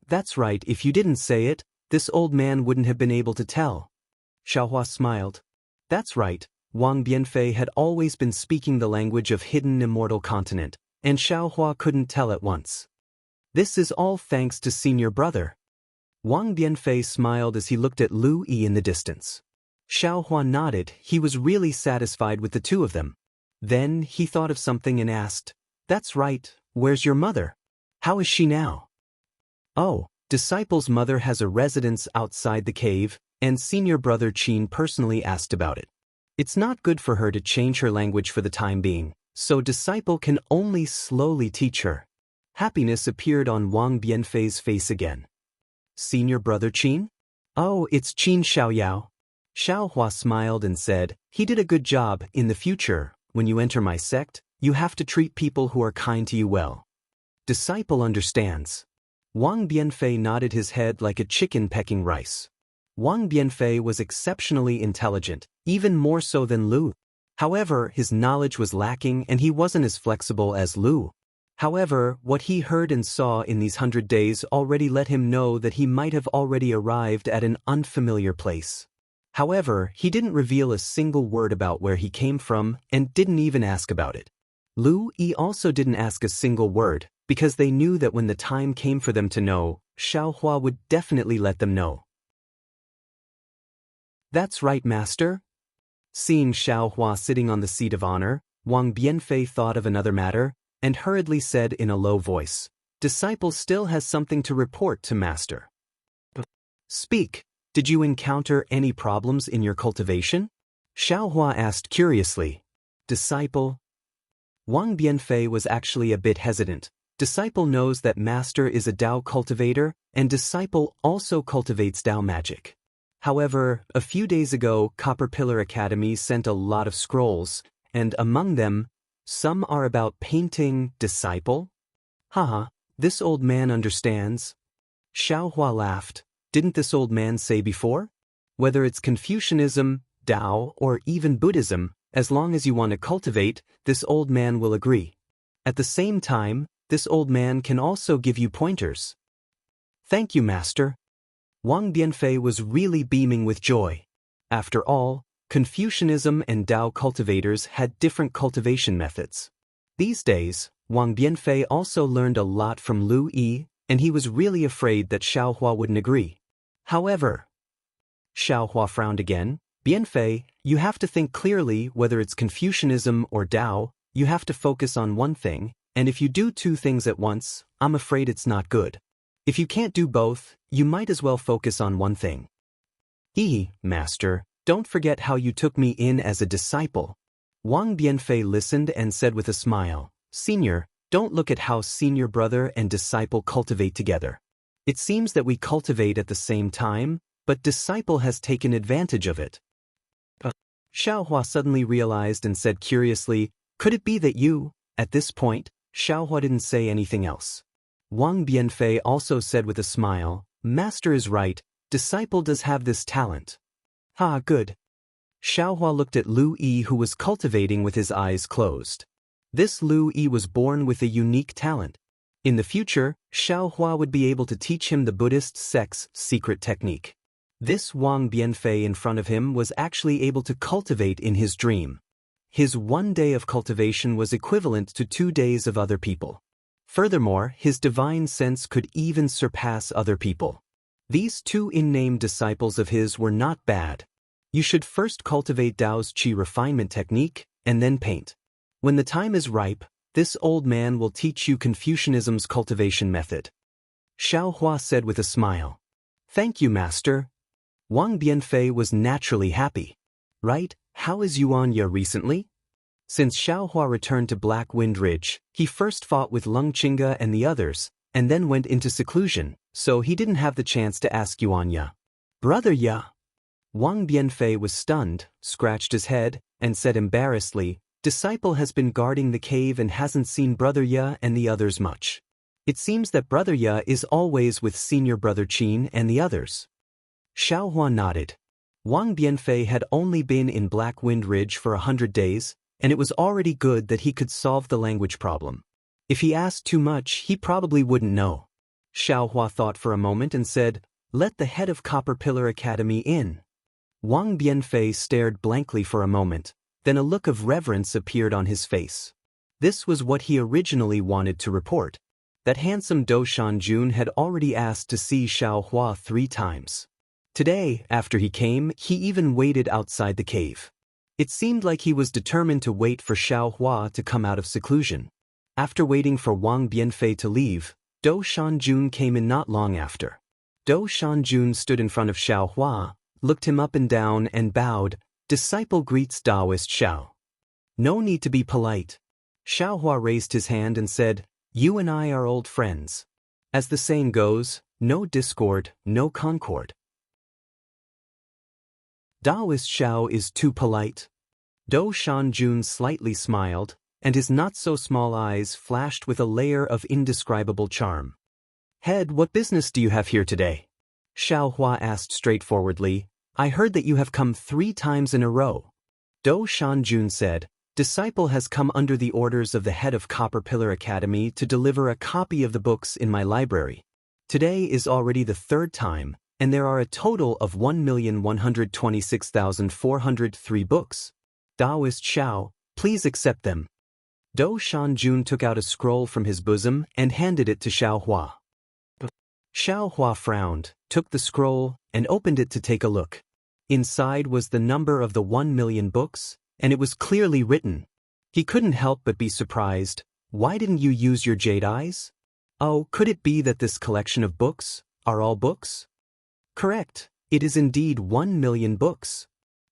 That's right, if you didn't say it, this old man wouldn't have been able to tell. Xiaohua smiled. That's right, Wang Bianfei had always been speaking the language of hidden immortal continent, and Xiaohua couldn't tell at once. This is all thanks to senior brother. Wang Bianfei smiled as he looked at Lu Yi in the distance. Xiaohua nodded, he was really satisfied with the two of them. Then he thought of something and asked, That's right, where's your mother? How is she now? Oh, disciple's mother has a residence outside the cave, and senior brother Qin personally asked about it. It's not good for her to change her language for the time being, so disciple can only slowly teach her. Happiness appeared on Wang Bianfei's face again. Senior brother Qin? Oh, it's Qin Xiaoyao. Xiaohua smiled and said, He did a good job. In the future, when you enter my sect, you have to treat people who are kind to you well. Disciple understands. Wang Bianfei nodded his head like a chicken pecking rice. Wang Bianfei was exceptionally intelligent, even more so than Lu. However, his knowledge was lacking and he wasn't as flexible as Lu. However, what he heard and saw in these 100 days already let him know that he might have already arrived at an unfamiliar place. However, he didn't reveal a single word about where he came from and didn't even ask about it. Lu Yi also didn't ask a single word, because they knew that when the time came for them to know, Xiaohua would definitely let them know. That's right, master. Seeing Xiaohua sitting on the seat of honor, Wang Bianfei thought of another matter, and hurriedly said in a low voice, Disciple still has something to report to master. Speak, did you encounter any problems in your cultivation? Xiaohua asked curiously. Disciple? Wang Bianfei was actually a bit hesitant. Disciple knows that master is a Dao cultivator, and disciple also cultivates Dao magic. However, a few days ago, Copper Pillar Academy sent a lot of scrolls, and among them, some are about painting disciple. Haha, this old man understands. Xiaohua laughed. Didn't this old man say before? Whether it's Confucianism, Dao, or even Buddhism, as long as you want to cultivate, this old man will agree. At the same time, this old man can also give you pointers. Thank you, master. Wang Bianfei was really beaming with joy. After all, Confucianism and Dao cultivators had different cultivation methods. These days, Wang Bianfei also learned a lot from Lu Yi, and he was really afraid that Xiaohua wouldn't agree. However, Xiaohua frowned again. Bianfei, you have to think clearly whether it's Confucianism or Dao, you have to focus on one thing, and if you do two things at once, I'm afraid it's not good. If you can't do both, you might as well focus on one thing. Master, don't forget how you took me in as a disciple. Wang Bianfei listened and said with a smile, Senior, don't look at how senior brother and disciple cultivate together. It seems that we cultivate at the same time, but disciple has taken advantage of it. Xiaohua suddenly realized and said curiously, Could it be that you, at this point? Xiaohua didn't say anything else. Wang Bianfei also said with a smile, Master is right, disciple does have this talent. Good. Xiaohua looked at Lu Yi who was cultivating with his eyes closed. This Lu Yi was born with a unique talent. In the future, Xiaohua would be able to teach him the Buddhist sect's secret technique. This Wang Bianfei in front of him was actually able to cultivate in his dream. His 1 day of cultivation was equivalent to 2 days of other people. Furthermore, his divine sense could even surpass other people. These two in-name disciples of his were not bad. You should first cultivate Dao's Qi refinement technique, and then paint. When the time is ripe, this old man will teach you Confucianism's cultivation method. Xiao Hua said with a smile. Thank you, master. Wang Bianfei was naturally happy. Right, how is Yuan Ye recently? Since Xiao Hua returned to Black Wind Ridge, he first fought with Lung Qingge and the others, and then went into seclusion, so he didn't have the chance to ask Yuan Ye. Brother Ye. Wang Bianfei was stunned, scratched his head, and said embarrassedly, Disciple has been guarding the cave and hasn't seen Brother Ye and the others much. It seems that Brother Ye is always with Senior Brother Qin and the others. Xiao Hua nodded. Wang Bianfei had only been in Black Wind Ridge for 100 days, and it was already good that he could solve the language problem. If he asked too much, he probably wouldn't know. Xiao Hua thought for a moment and said, Let the head of Copper Pillar Academy in. Wang Bianfei stared blankly for a moment, then a look of reverence appeared on his face. This was what he originally wanted to report. That handsome Dou Shanjun had already asked to see Xiao Hua 3 times. Today, after he came, he even waited outside the cave. It seemed like he was determined to wait for Xiao Hua to come out of seclusion. After waiting for Wang Bianfei to leave, Dou Shanjun came in not long after. Dou Shanjun stood in front of Xiao Hua, looked him up and down and bowed, Disciple greets Taoist Xiao. No need to be polite. Xiao Hua raised his hand and said, You and I are old friends. As the saying goes, no discord, no concord. Taoist Xiao is too polite. Dou Shanjun slightly smiled, and his not-so-small eyes flashed with a layer of indescribable charm. Head, what business do you have here today? Xiao Hua asked straightforwardly. I heard that you have come 3 times in a row. Dou Shanjun said, Disciple has come under the orders of the head of Copper Pillar Academy to deliver a copy of the books in my library. Today is already the 3rd time, and there are a total of 1,126,403 books. Taoist Xiao, please accept them. Dou Shanjun took out a scroll from his bosom and handed it to Xiao Hua. Xiao Hua frowned, took the scroll, and opened it to take a look. Inside was the number of the 1,000,000 books, and it was clearly written. He couldn't help but be surprised. Why didn't you use your jade eyes? Oh, could it be that this collection of books are all books? Correct, it is indeed 1,000,000 books.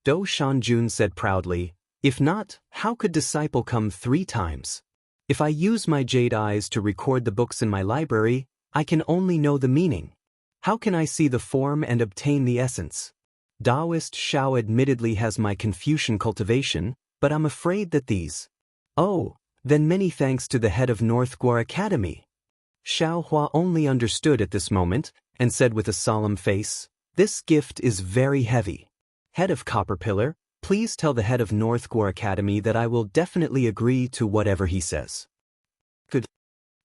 Dou Shanjun said proudly, If not, how could Disciple come 3 times? If I use my jade eyes to record the books in my library, I can only know the meaning. How can I see the form and obtain the essence? Taoist Xiao admittedly has my Confucian cultivation, but I'm afraid that these. Oh, then many thanks to the head of North Guar Academy. Xiao Hua only understood at this moment, and said with a solemn face, This gift is very heavy. Head of Copper Pillar, please tell the head of North Guar Academy that I will definitely agree to whatever he says. Good.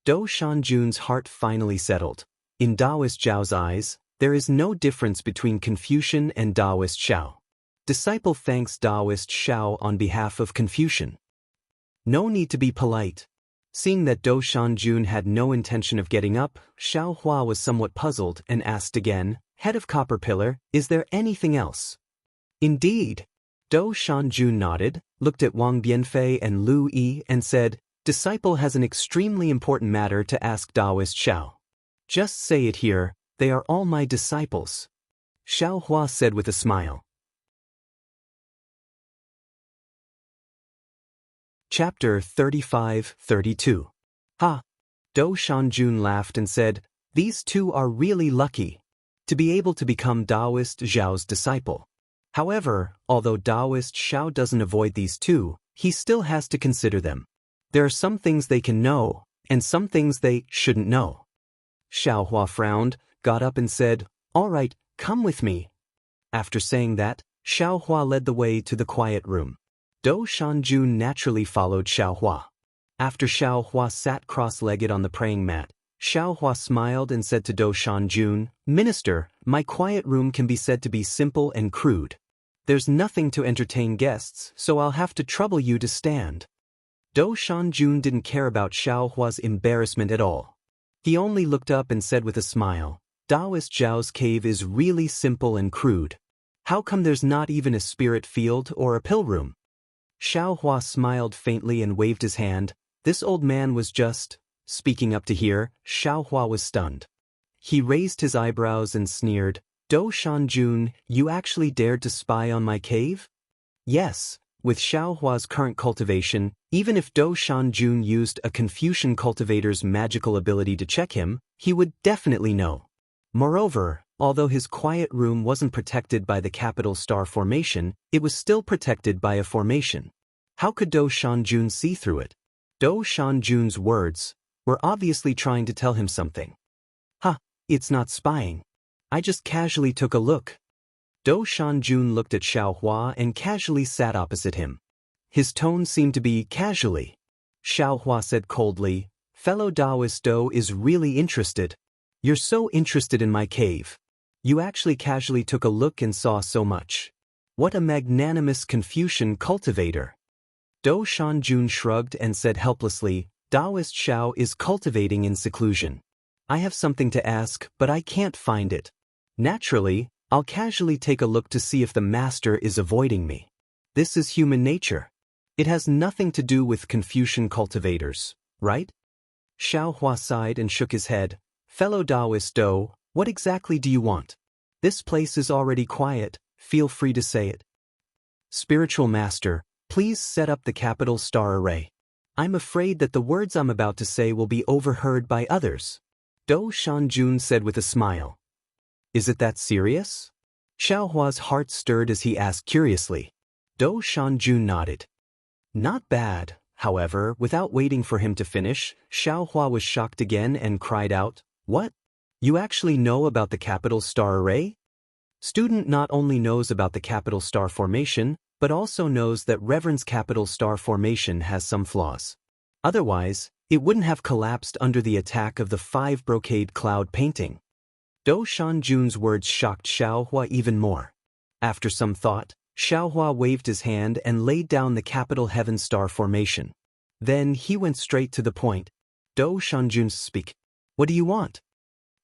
Dou Shanjun's heart finally settled. In Taoist Zhao's eyes, there is no difference between Confucian and Taoist Xiao. Disciple thanks Taoist Xiao on behalf of Confucian. No need to be polite. Seeing that Dou Shanjun had no intention of getting up, Xiao Hua was somewhat puzzled and asked again, Head of Copper Pillar, is there anything else? Indeed. Dou Shanjun nodded, looked at Wang Bianfei and Lu Yi and said, Disciple has an extremely important matter to ask Taoist Xiao. Just say it here, they are all my disciples. Xiao Hua said with a smile. Chapter 35-32. Ha! Dou Shanjun laughed and said, These 2 are really lucky to be able to become Taoist Zhao's disciple. However, although Taoist Xiao doesn't avoid these 2, he still has to consider them. There are some things they can know, and some things they shouldn't know. Xiao Hua frowned, got up and said, All right, come with me. After saying that, Xiao Hua led the way to the quiet room. Dou Shanjun naturally followed Xiao Hua. After Xiao Hua sat cross-legged on the praying mat, Xiao Hua smiled and said to Dou Shanjun, Minister, my quiet room can be said to be simple and crude. There's nothing to entertain guests, so I'll have to trouble you to stand. Dou Shanjun didn't care about Xiao Hua's embarrassment at all. He only looked up and said with a smile, Taoist Zhao's cave is really simple and crude. How come there's not even a spirit field or a pill room? Xiao Hua smiled faintly and waved his hand. This old man was just speaking up to hear. Xiao Hua was stunned. He raised his eyebrows and sneered. Do Shanjun, you actually dared to spy on my cave? Yes, with Xiao Hua's current cultivation, even if Do Shanjun used a Confucian cultivator's magical ability to check him, he would definitely know. Moreover, although his quiet room wasn't protected by the capital star formation, it was still protected by a formation. How could Do Shanjun see through it? Do Shanjun's words were obviously trying to tell him something. Ha, it's not spying. I just casually took a look. Do Shanjun looked at Xiao Hua and casually sat opposite him. His tone seemed to be casually. Xiao Hua said coldly, "Fellow Taoist Do is really interested. You're so interested in my cave. You actually casually took a look and saw so much. What a magnanimous Confucian cultivator." Do Shanjun shrugged and said helplessly, "Taoist Xiao is cultivating in seclusion. I have something to ask, but I can't find it. Naturally, I'll casually take a look to see if the master is avoiding me. This is human nature. It has nothing to do with Confucian cultivators, right?" Xiao Hua sighed and shook his head. "Fellow Taoist Do, what exactly do you want? This place is already quiet, feel free to say it." "Spiritual Master, please set up the capital star array. I'm afraid that the words I'm about to say will be overheard by others," Do Shanjun said with a smile. "Is it that serious?" Xiao Hua's heart stirred as he asked curiously. Do Shanjun nodded. Not bad, however, without waiting for him to finish, Xiao Hua was shocked again and cried out, "What? You actually know about the capital star array?" Student not only knows about the capital star formation, but also knows that Reverend's capital star formation has some flaws. Otherwise, it wouldn't have collapsed under the attack of the 5 brocade cloud painting. Do Shanjun's words shocked Xiao Hua even more. After some thought, Xiao Hua waved his hand and laid down the capital heaven star formation. Then he went straight to the point. "Do Shanjun, speak. What do you want?"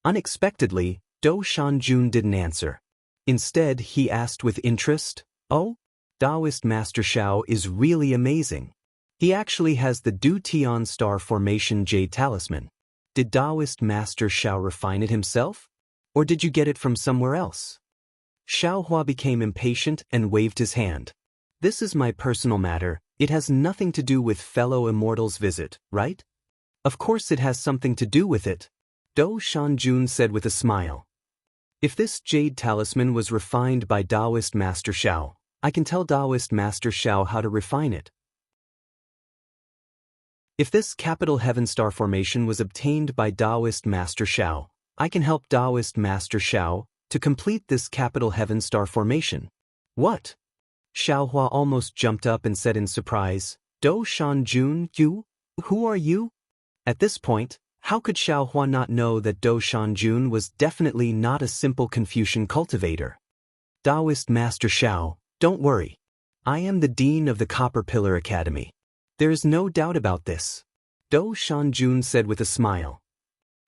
Unexpectedly, Do Shanjun didn't answer. Instead, he asked with interest, "Oh? Taoist Master Xiao is really amazing. He actually has the Du Tian star formation jade talisman. Did Taoist Master Xiao refine it himself? Or did you get it from somewhere else?" Xiao Hua became impatient and waved his hand. "This is my personal matter. It has nothing to do with fellow immortals' visit, right?" "Of course it has something to do with it," Do Shanjun said with a smile. "If this jade talisman was refined by Taoist Master Xiao, I can tell Taoist Master Xiao how to refine it. If this capital heaven star formation was obtained by Taoist Master Xiao, I can help Taoist Master Xiao to complete this capital heaven star formation." "What?" Xiao Hua almost jumped up and said in surprise, "Do Shanjun, you? Who are you?" At this point, how could Xiao Hua not know that Do Shanjun was definitely not a simple Confucian cultivator? "Taoist Master Xiao, don't worry. I am the Dean of the Copper Pillar Academy. There is no doubt about this," Do Shanjun said with a smile.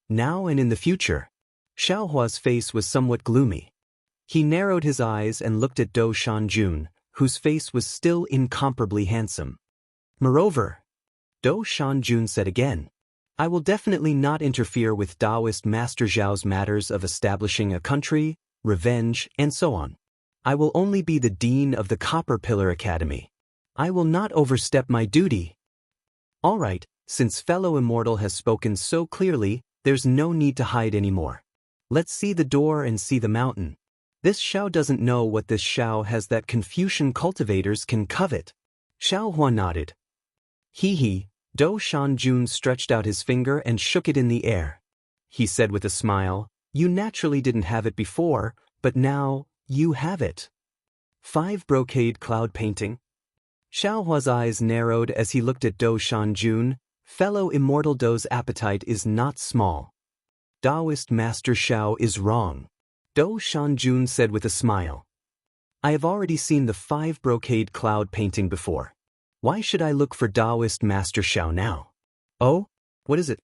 Now and in the future, Xiao Hua's face was somewhat gloomy. He narrowed his eyes and looked at Do Shanjun, whose face was still incomparably handsome. "Moreover," Do Shanjun said again, "I will definitely not interfere with Taoist Master Xiao's matters of establishing a country, revenge, and so on. I will only be the Dean of the Copper Pillar Academy. I will not overstep my duty." "All right, since fellow immortal has spoken so clearly, there's no need to hide anymore. Let's see the door and see the mountain. This Xiao doesn't know what this Xiao has that Confucian cultivators can covet." Xiao Hua nodded. "He." Do Shanjun stretched out his finger and shook it in the air. He said with a smile, "You naturally didn't have it before, but now, you have it." 5 brocade cloud painting. Xiao Hua's eyes narrowed as he looked at Do Shanjun. Fellow immortal Do's appetite is not small. Taoist Master Xiao is wrong, Do Shanjun said with a smile. "I have already seen the 5 brocade cloud painting before. Why should I look for Taoist Master Xiao now?" "Oh? What is it?"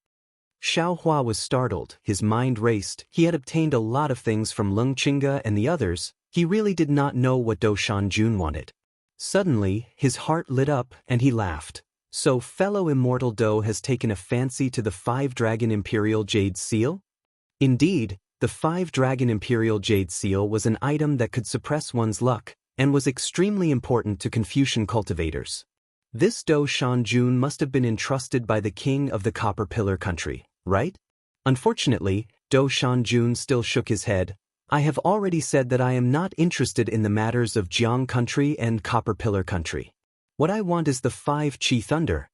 Xiao Hua was startled, his mind raced. He had obtained a lot of things from Lung Chinga and the others, He really did not know what Do Shanjun wanted. Suddenly, his heart lit up and he laughed. So fellow immortal Do has taken a fancy to the 5-dragon Imperial Jade Seal? Indeed, the 5-dragon Imperial Jade Seal was an item that could suppress one's luck, and was extremely important to Confucian cultivators. This Do Shanjun must have been entrusted by the king of the Copper Pillar country, right? Unfortunately, Do Shanjun still shook his head. I have already said that I am not interested in the matters of Jiang country and Copper Pillar country. What I want is the 5 Qi Thunder.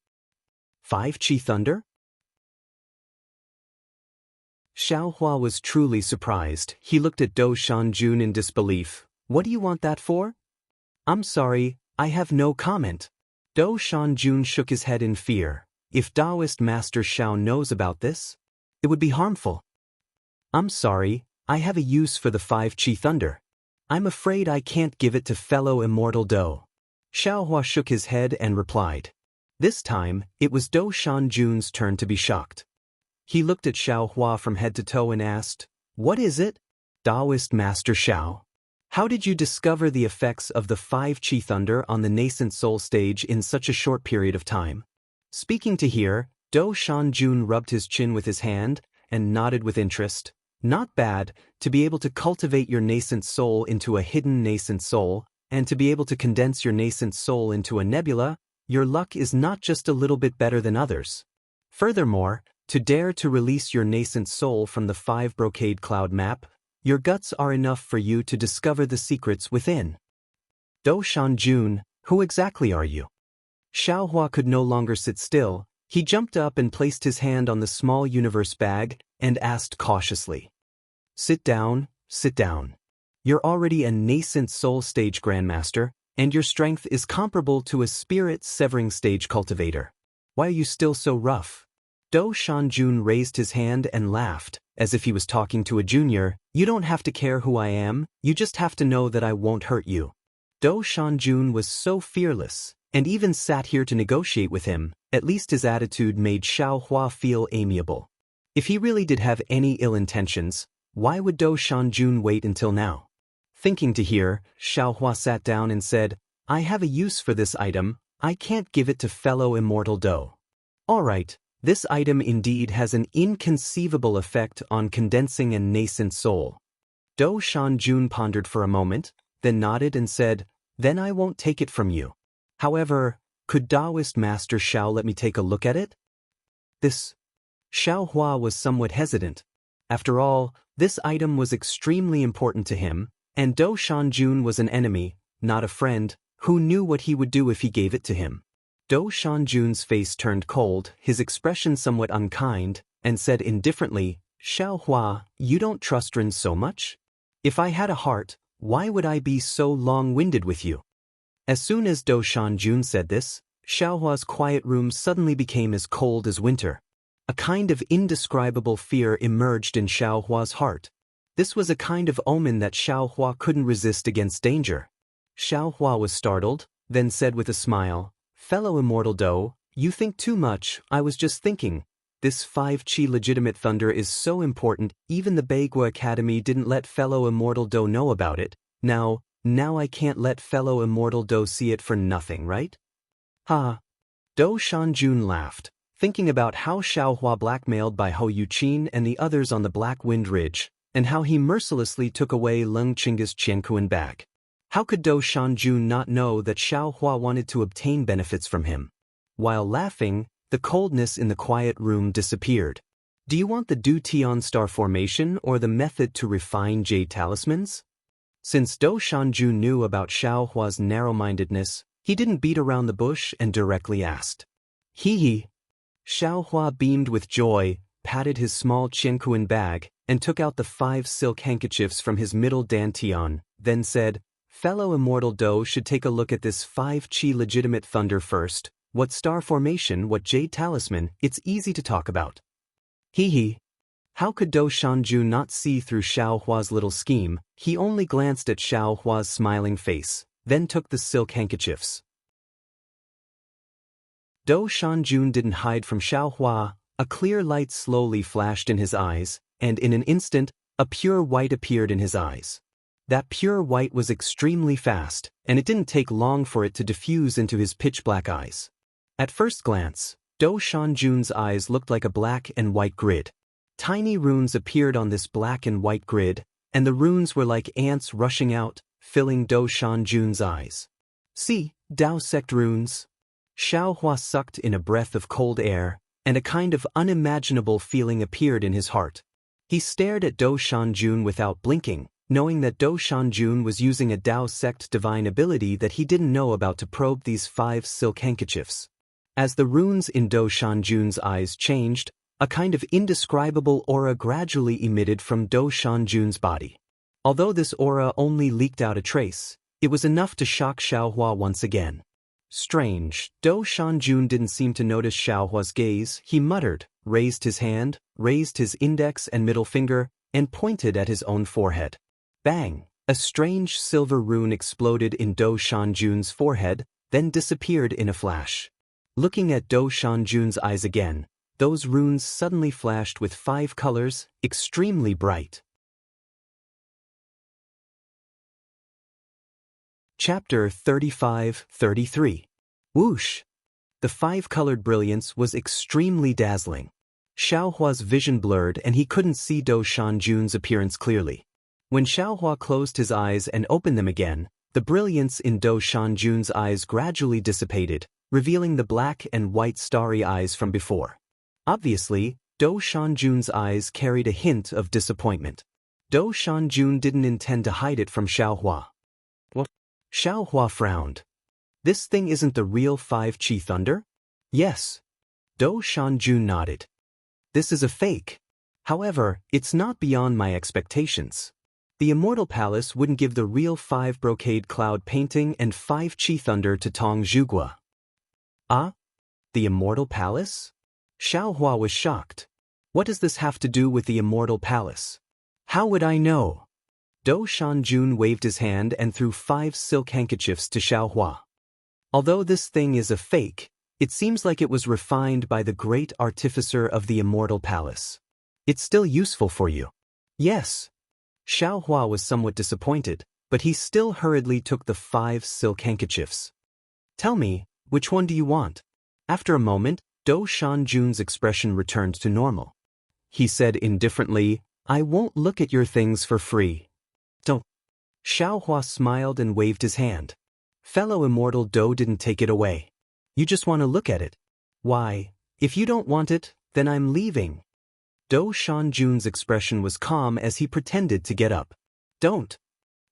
5 Qi Thunder? Xiaohua was truly surprised. He looked at Do Shanjun in disbelief. What do you want that for? I'm sorry, I have no comment. Do Shanjun shook his head in fear. If Taoist Master Xiao knows about this, it would be harmful. I'm sorry, I have a use for the 5 Qi Thunder. I'm afraid I can't give it to fellow immortal Do. Xiaohua shook his head and replied. This time, it was Do Shanjun's turn to be shocked. He looked at Xiaohua from head to toe and asked, What is it? Taoist Master Xiao. How did you discover the effects of the 5 Qi Thunder on the nascent soul stage in such a short period of time? Speaking to hear, Do Shanjun rubbed his chin with his hand and nodded with interest. Not bad, to be able to cultivate your nascent soul into a hidden nascent soul, and to be able to condense your nascent soul into a nebula, your luck is not just a little bit better than others. Furthermore, to dare to release your nascent soul from the 5 brocade cloud map, your guts are enough for you to discover the secrets within. Do Shanjun, who exactly are you? Xiaohua could no longer sit still. He jumped up and placed his hand on the small universe bag and asked cautiously. Sit down, sit down. You're already a nascent soul stage grandmaster, and your strength is comparable to a spirit-severing stage cultivator. Why are you still so rough? Do Shanjun raised his hand and laughed, as if he was talking to a junior. You don't have to care who I am, you just have to know that I won't hurt you. Do Shanjun was so fearless, and even sat here to negotiate with him. At least his attitude made Xiaohua feel amiable. If he really did have any ill intentions, why would Do Shanjun wait until now? Thinking to hear, Xiaohua sat down and said, I have a use for this item, I can't give it to fellow immortal Do. Alright. This item indeed has an inconceivable effect on condensing a nascent soul. Do Shanjun pondered for a moment, then nodded and said, Then I won't take it from you. However, could Taoist Master Xiao let me take a look at it? This. Xiaohua was somewhat hesitant. After all, this item was extremely important to him, and Do Shanjun was an enemy, not a friend, who knew what he would do if he gave it to him. Do Shanjun's face turned cold, his expression somewhat unkind, and said indifferently, Xiaohua, you don't trust Ren so much? If I had a heart, why would I be so long-winded with you? As soon as Do Shanjun said this, Xiaohua's quiet room suddenly became as cold as winter. A kind of indescribable fear emerged in Xiaohua's heart. This was a kind of omen that Xiaohua couldn't resist against danger. Xiaohua was startled, then said with a smile, Fellow immortal Do, you think too much. I was just thinking. This 5 Qi legitimate thunder is so important, even the Beigua Academy didn't let fellow immortal Do know about it. Now I can't let fellow immortal Do see it for nothing, right? Ha! Do Shanjun laughed, thinking about how Xiaohua blackmailed by Hou Yuqin and the others on the Black Wind Ridge, and how he mercilessly took away Leng Qing's Qiankuan bag. How could Do Shanjun not know that Xiaohua wanted to obtain benefits from him? While laughing, the coldness in the quiet room disappeared. Do you want the Du Tian star formation or the method to refine jade talismans? Since Do Shanjun knew about Xiaohua's narrow-mindedness, he didn't beat around the bush and directly asked. Hee. Xiaohua beamed with joy, patted his small Qiankuan bag, and took out the 5 silk handkerchiefs from his middle dantian, then said, Fellow immortal Do should take a look at this 5 Qi legitimate thunder first. What star formation, what jade talisman, it's easy to talk about. Hee. How could Do Shanjun not see through Xiaohua's little scheme? He only glanced at Xiaohua's smiling face, then took the silk handkerchiefs. Do Shanjun didn't hide from Xiaohua. A clear light slowly flashed in his eyes, and in an instant, a pure white appeared in his eyes. That pure white was extremely fast, and it didn't take long for it to diffuse into his pitch-black eyes. At first glance, Do Shanjun's eyes looked like a black and white grid. Tiny runes appeared on this black and white grid, and the runes were like ants rushing out, filling Do Shanjun's eyes. See, Dao sect runes. Xiao Hua sucked in a breath of cold air, and a kind of unimaginable feeling appeared in his heart. He stared at Do Shanjun without blinking, knowing that Do Shanjun was using a Dao sect divine ability that he didn't know about to probe these 5 silk handkerchiefs. As the runes in Do Shanjun's eyes changed, a kind of indescribable aura gradually emitted from Do Shanjun's body. Although this aura only leaked out a trace, it was enough to shock Xiaohua once again. Strange, Do Shanjun didn't seem to notice Xiaohua's gaze. He muttered, raised his hand, raised his index and middle finger, and pointed at his own forehead. Bang! A strange silver rune exploded in Do Shanjun's forehead, then disappeared in a flash. Looking at Do Shanjun's eyes again, those runes suddenly flashed with 5 colors, extremely bright. Chapter 35-33. Whoosh! The 5-colored brilliance was extremely dazzling. Xiaohua's vision blurred and he couldn't see Do Shanjun's appearance clearly. When Xiaohua closed his eyes and opened them again, the brilliance in Do Shanjun's eyes gradually dissipated, revealing the black and white starry eyes from before. Obviously, Do Shanjun's eyes carried a hint of disappointment. Do Shanjun didn't intend to hide it from Xiaohua. What? Xiaohua frowned. This thing isn't the real 5 Qi Thunder? Yes. Do Shanjun nodded. This is a fake. However, it's not beyond my expectations. The Immortal Palace wouldn't give the real 5 brocade cloud painting and 5 Qi Thunder to Tong Zhugua. Ah? The Immortal Palace? Xiaohua was shocked. What does this have to do with the Immortal Palace? How would I know? Do Shanjun waved his hand and threw 5 silk handkerchiefs to Xiaohua. Although this thing is a fake, it seems like it was refined by the great artificer of the Immortal Palace. It's still useful for you. Yes. Xiaohua was somewhat disappointed, but he still hurriedly took the 5 silk handkerchiefs. Tell me, which one do you want? After a moment, Do Shanjun's expression returned to normal. He said indifferently, I won't look at your things for free. Don't. Xiaohua smiled and waved his hand. Fellow Immortal Do didn't take it away. You just want to look at it. Why, if you don't want it, then I'm leaving. Do Shanjun's expression was calm as he pretended to get up. Don't.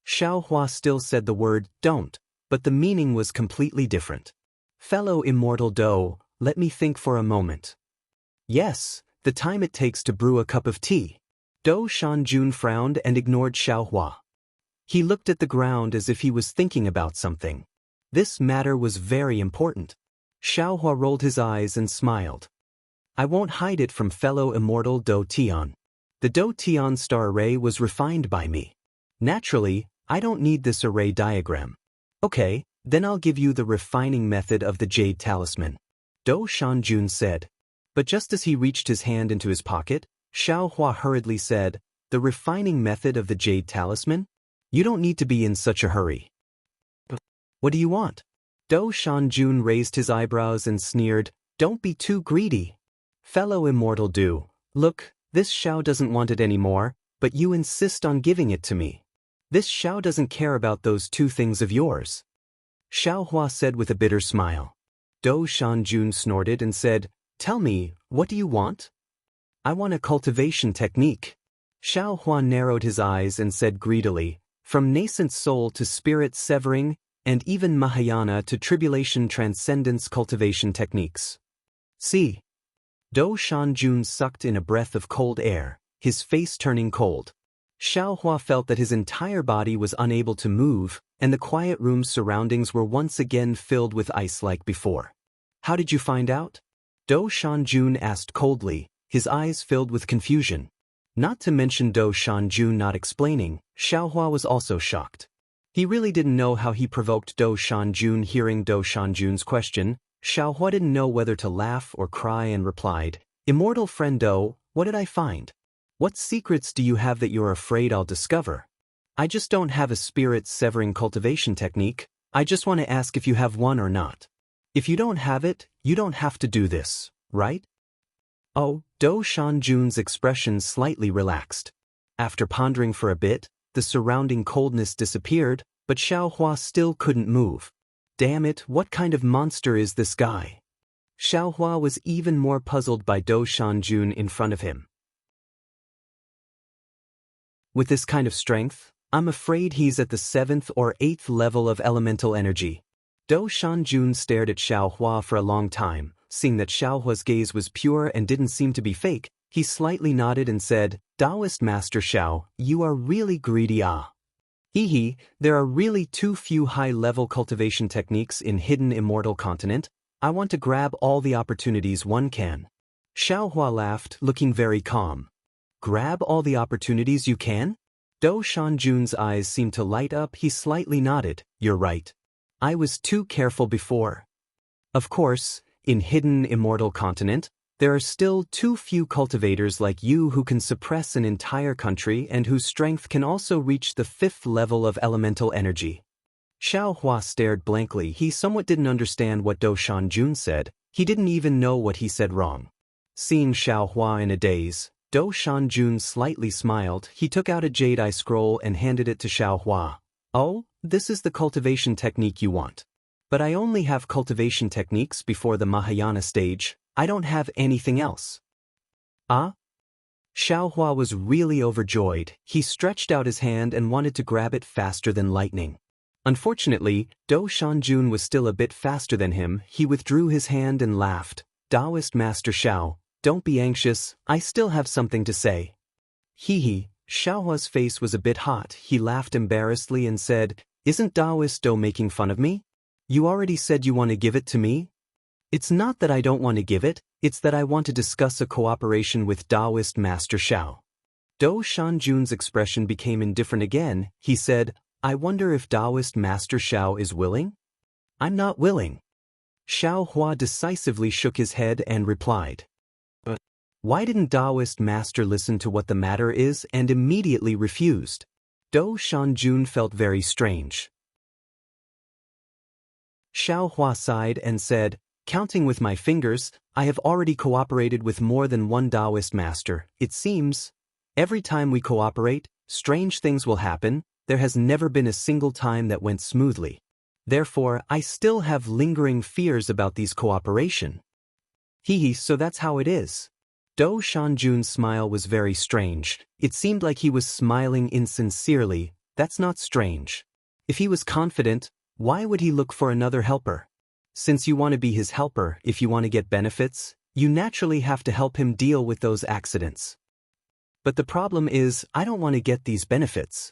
Xiaohua still said the word don't, but the meaning was completely different. Fellow Immortal Do, let me think for a moment. Yes, the time it takes to brew a cup of tea. Do Shanjun frowned and ignored Xiaohua. He looked at the ground as if he was thinking about something. This matter was very important. Xiaohua rolled his eyes and smiled. I won't hide it from fellow Immortal Do Tian. The Do Tian star array was refined by me. Naturally, I don't need this array diagram. Okay, then I'll give you the refining method of the Jade Talisman. Do Shanjun said. But just as he reached his hand into his pocket, Xiaohua hurriedly said, the refining method of the Jade Talisman? You don't need to be in such a hurry. What do you want? Do Shanjun raised his eyebrows and sneered, don't be too greedy. Fellow Immortal Do, look, this Xiao doesn't want it anymore, but you insist on giving it to me. This Xiao doesn't care about those 2 things of yours. Xiaohua said with a bitter smile. Do Shanjun snorted and said, tell me, what do you want? I want a cultivation technique. Xiaohua narrowed his eyes and said greedily, from nascent soul to spirit severing, and even Mahayana to tribulation transcendence cultivation techniques. See. Do Shanjun sucked in a breath of cold air, his face turning cold. Xiaohua felt that his entire body was unable to move, and the quiet room's surroundings were once again filled with ice like before. How did you find out? Do Shanjun asked coldly, his eyes filled with confusion. Not to mention Do Shanjun not explaining, Xiaohua was also shocked. He really didn't know how he provoked Do Shanjun. Hearing Do Shanjun's question, Xiaohua didn't know whether to laugh or cry and replied, Immortal friend Do, what did I find? What secrets do you have that you're afraid I'll discover? I just don't have a spirit-severing cultivation technique. I just want to ask if you have one or not. If you don't have it, you don't have to do this, right? Oh, Do Shanjun's expression slightly relaxed. After pondering for a bit, the surrounding coldness disappeared, but Xiaohua still couldn't move. Damn it, what kind of monster is this guy? Xiaohua was even more puzzled by Do Shanjun in front of him. With this kind of strength, I'm afraid he's at the 7th or 8th level of elemental energy. Do Shanjun stared at Xiaohua for a long time. Seeing that Xiaohua's gaze was pure and didn't seem to be fake, he slightly nodded and said, Taoist Master Xiao, you are really greedy ah. Hee, there are really too few high-level cultivation techniques in hidden immortal continent. I want to grab all the opportunities one can. Xiaohua laughed, looking very calm. Grab all the opportunities you can? Do Shanjun's eyes seemed to light up. He slightly nodded. You're right. I was too careful before. Of course, in hidden immortal continent, there are still too few cultivators like you who can suppress an entire country and whose strength can also reach the 5th level of elemental energy. Xiaohua stared blankly. He somewhat didn't understand what Do Shanjun said. He didn't even know what he said wrong. Seeing Xiaohua in a daze, Do Shanjun slightly smiled. He took out a jade eye scroll and handed it to Xiaohua. Oh, this is the cultivation technique you want. But I only have cultivation techniques before the Mahayana stage. I don't have anything else. Ah? Xiaohua was really overjoyed. He stretched out his hand and wanted to grab it faster than lightning. Unfortunately, Do Shanjun was still a bit faster than him. He withdrew his hand and laughed. Taoist Master Xiao, don't be anxious, I still have something to say. Hee. Xiaohua's face was a bit hot. He laughed embarrassedly and said, Isn't Taoist Do making fun of me? You already said you want to give it to me? It's not that I don't want to give it, it's that I want to discuss a cooperation with Taoist Master Xiao. Do Shanjun's expression became indifferent again. He said, I wonder if Taoist Master Xiao is willing? I'm not willing. Xiaohua decisively shook his head and replied. But why didn't Taoist Master listen to what the matter is and immediately refused? Do Shanjun felt very strange. Xiaohua sighed and said, Counting with my fingers, I have already cooperated with more than one Taoist master. It seems, every time we cooperate, strange things will happen. There has never been a single time that went smoothly. Therefore, I still have lingering fears about these cooperation. So that's how it is. Do Shanjun's smile was very strange. It seemed like he was smiling insincerely. That's not strange. If he was confident, why would he look for another helper? Since you want to be his helper, if you want to get benefits, you naturally have to help him deal with those accidents. But the problem is, I don't want to get these benefits.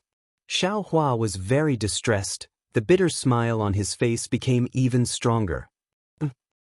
Xiaohua was very distressed. The bitter smile on his face became even stronger.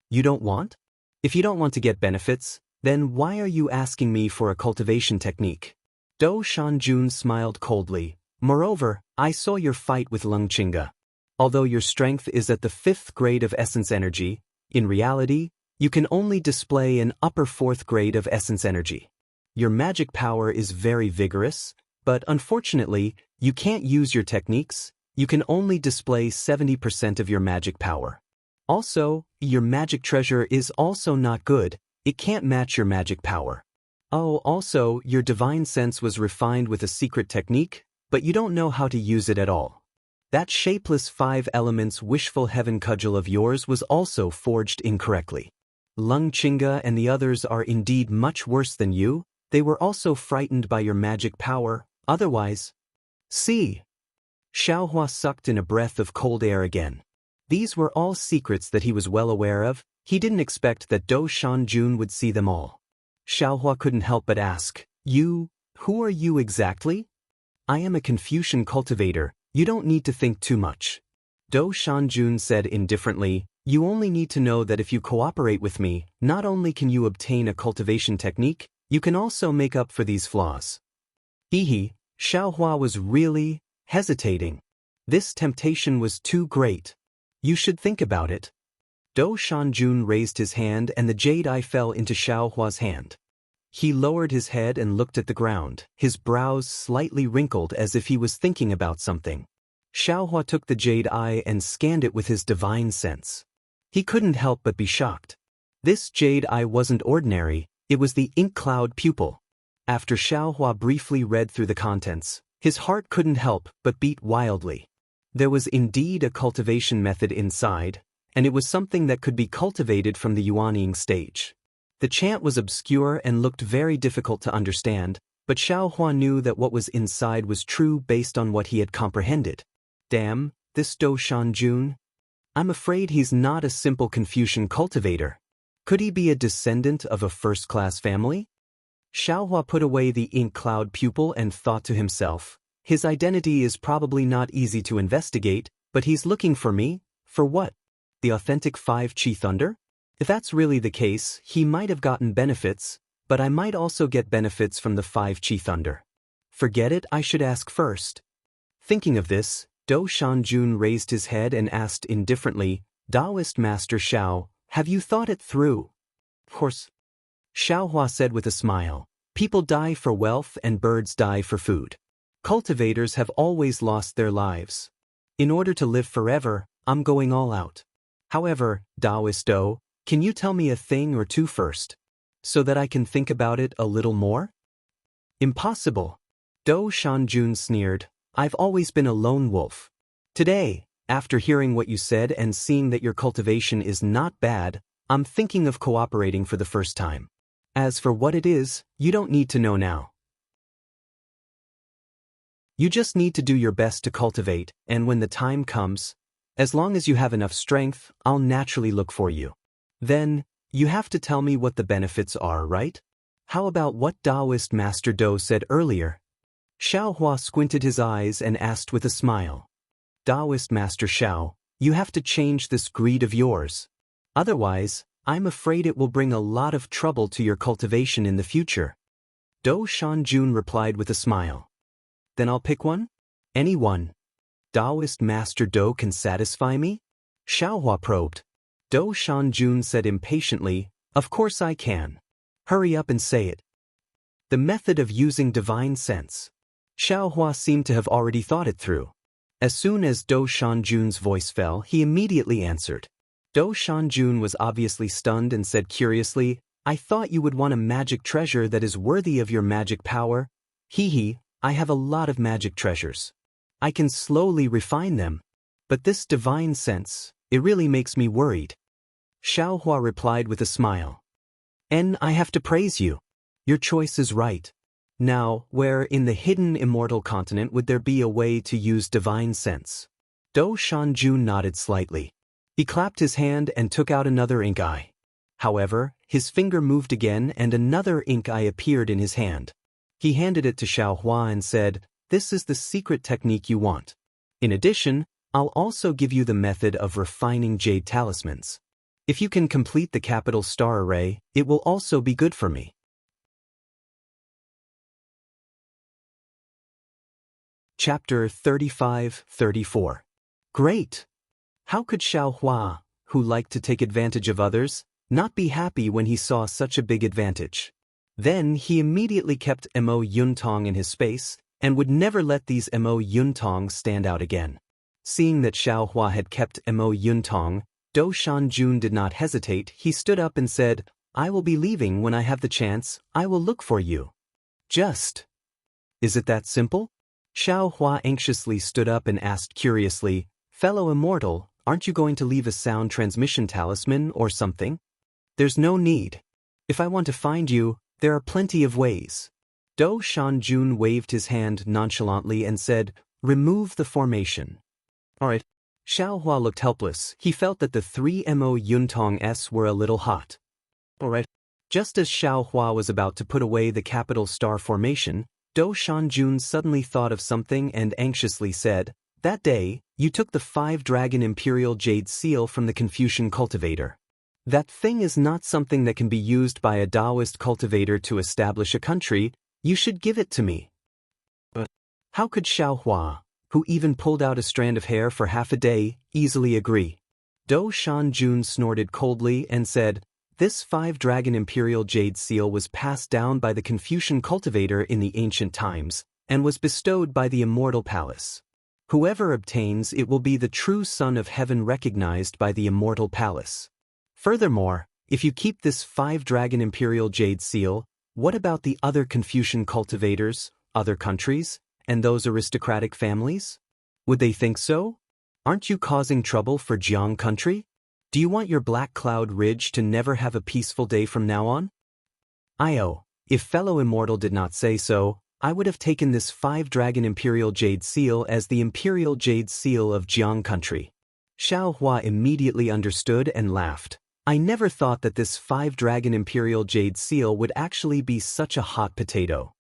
You don't want? If you don't want to get benefits, then why are you asking me for a cultivation technique? Do Shanjun smiled coldly. Moreover, I saw your fight with Lungqinga. Although your strength is at the 5th grade of essence energy, in reality, you can only display an upper 4th grade of essence energy. Your magic power is very vigorous, but unfortunately, you can't use your techniques. You can only display 70% of your magic power. Also, your magic treasure is also not good. It can't match your magic power. Oh, also, your divine sense was refined with a secret technique, but you don't know how to use it at all. That shapeless 5 elements wishful heaven cudgel of yours was also forged incorrectly. Lungqinga and the others are indeed much worse than you. They were also frightened by your magic power. Otherwise, see. Xiaohua sucked in a breath of cold air again. These were all secrets that he was well aware of. He didn't expect that Do Shanjun would see them all. Xiaohua couldn't help but ask, who are you exactly? I am a Confucian cultivator. You don't need to think too much. Do Shanjun said indifferently, you only need to know that if you cooperate with me, not only can you obtain a cultivation technique, you can also make up for these flaws. Xiaohua was really hesitating. This temptation was too great. You should think about it. Do Shanjun raised his hand and the jade eye fell into Xiaohua's hand. He lowered his head and looked at the ground, his brows slightly wrinkled as if he was thinking about something. Xiaohua took the jade eye and scanned it with his divine sense. He couldn't help but be shocked. This jade eye wasn't ordinary, it was the ink cloud pupil. After Xiaohua briefly read through the contents, his heart couldn't help but beat wildly. There was indeed a cultivation method inside, and it was something that could be cultivated from the Yuanying stage. The chant was obscure and looked very difficult to understand, but Xiaohua knew that what was inside was true based on what he had comprehended. Damn, this Do Shanjun. I'm afraid he's not a simple Confucian cultivator. Could he be a descendant of a first-class family? Xiaohua put away the ink cloud pupil and thought to himself, his identity is probably not easy to investigate, but he's looking for me, for what? The authentic 5 Qi Thunder? If that's really the case, he might have gotten benefits, but I might also get benefits from the 5 Qi Thunder. Forget it, I should ask first. Thinking of this, Do Shanjun raised his head and asked indifferently, Taoist Master Xiao, have you thought it through? Of course. Xiaohua said with a smile, people die for wealth and birds die for food. Cultivators have always lost their lives. In order to live forever, I'm going all out. However, Taoist Do, can you tell me a thing or two first, so that I can think about it a little more? Impossible. Do Shanjun sneered, I've always been a lone wolf. Today, after hearing what you said and seeing that your cultivation is not bad, I'm thinking of cooperating for the first time. As for what it is, you don't need to know now. You just need to do your best to cultivate, and when the time comes, as long as you have enough strength, I'll naturally look for you. Then, you have to tell me what the benefits are, right? How about what Taoist Master Do said earlier? Xiaohua squinted his eyes and asked with a smile. Taoist Master Xiao, you have to change this greed of yours. Otherwise, I'm afraid it will bring a lot of trouble to your cultivation in the future. Do Shanjun replied with a smile. Then I'll pick one? Any one. Taoist Master Do can satisfy me? Xiaohua probed. Do Shanjun said impatiently, of course I can. Hurry up and say it. The method of using divine sense. Xiaohua seemed to have already thought it through. As soon as Do Shanjun's voice fell, he immediately answered. Do Shanjun was obviously stunned and said curiously, I thought you would want a magic treasure that is worthy of your magic power. Hee, I have a lot of magic treasures. I can slowly refine them. But this divine sense, it really makes me worried. Xiaohua replied with a smile. I have to praise you. Your choice is right. Now, where in the hidden immortal continent would there be a way to use divine sense? Do Shanjun nodded slightly. He clapped his hand and took out another ink eye. However, his finger moved again and another ink eye appeared in his hand. He handed it to Xiaohua and said, this is the secret technique you want. In addition, I'll also give you the method of refining jade talismans. If you can complete the capital star array, it will also be good for me. Chapter 35-34. Great! How could Xiaohua, who liked to take advantage of others, not be happy when he saw such a big advantage? Then he immediately kept Mo Yuntong in his space, and would never let these Mo Yuntong stand out again. Seeing that Xiaohua had kept Mo Yuntong, Do Shanjun did not hesitate. He stood up and said, I will be leaving when I have the chance. I will look for you. Just. Is it that simple? Xiaohua anxiously stood up and asked curiously, fellow immortal, aren't you going to leave a sound transmission talisman or something? There's no need. If I want to find you, there are plenty of ways. Do Shanjun waved his hand nonchalantly and said, remove the formation. All right. Xiaohua looked helpless. He felt that the 3 Mo Yuntong were a little hot. All right. Just as Xiaohua was about to put away the capital star formation, Do Shanjun suddenly thought of something and anxiously said, that day, you took the 5-dragon imperial jade seal from the Confucian cultivator. That thing is not something that can be used by a Taoist cultivator to establish a country. You should give it to me. But how could Xiaohua, who even pulled out a strand of hair for half a day, easily agree? Do Shanjun snorted coldly and said, This 5-dragon imperial jade seal was passed down by the Confucian cultivator in the ancient times, and was bestowed by the immortal palace. Whoever obtains it will be the true son of heaven recognized by the immortal palace. Furthermore, if you keep this 5-dragon imperial jade seal, what about the other Confucian cultivators, other countries, and those aristocratic families? Would they think so? Aren't you causing trouble for Jiang country? Do you want your Black Cloud Ridge to never have a peaceful day from now on? If fellow immortal did not say so, I would have taken this 5-dragon imperial jade seal as the imperial jade seal of Jiang country. Xiao Hua immediately understood and laughed. I never thought that this 5-dragon imperial jade seal would actually be such a hot potato.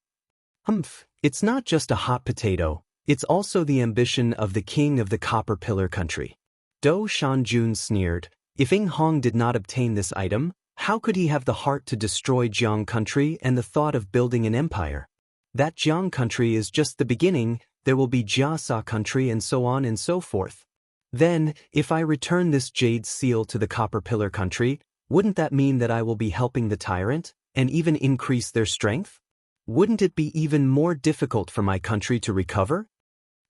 It's not just a hot potato, it's also the ambition of the king of the Copper Pillar country. Dou Shanjun sneered. If Ing Hong did not obtain this item, how could he have the heart to destroy Jiang country and the thought of building an empire? That Jiang country is just the beginning, there will be Jiasa country and so on and so forth. Then, if I return this jade seal to the Copper Pillar country, wouldn't that mean that I will be helping the tyrant, and even increase their strength? Wouldn't it be even more difficult for my country to recover?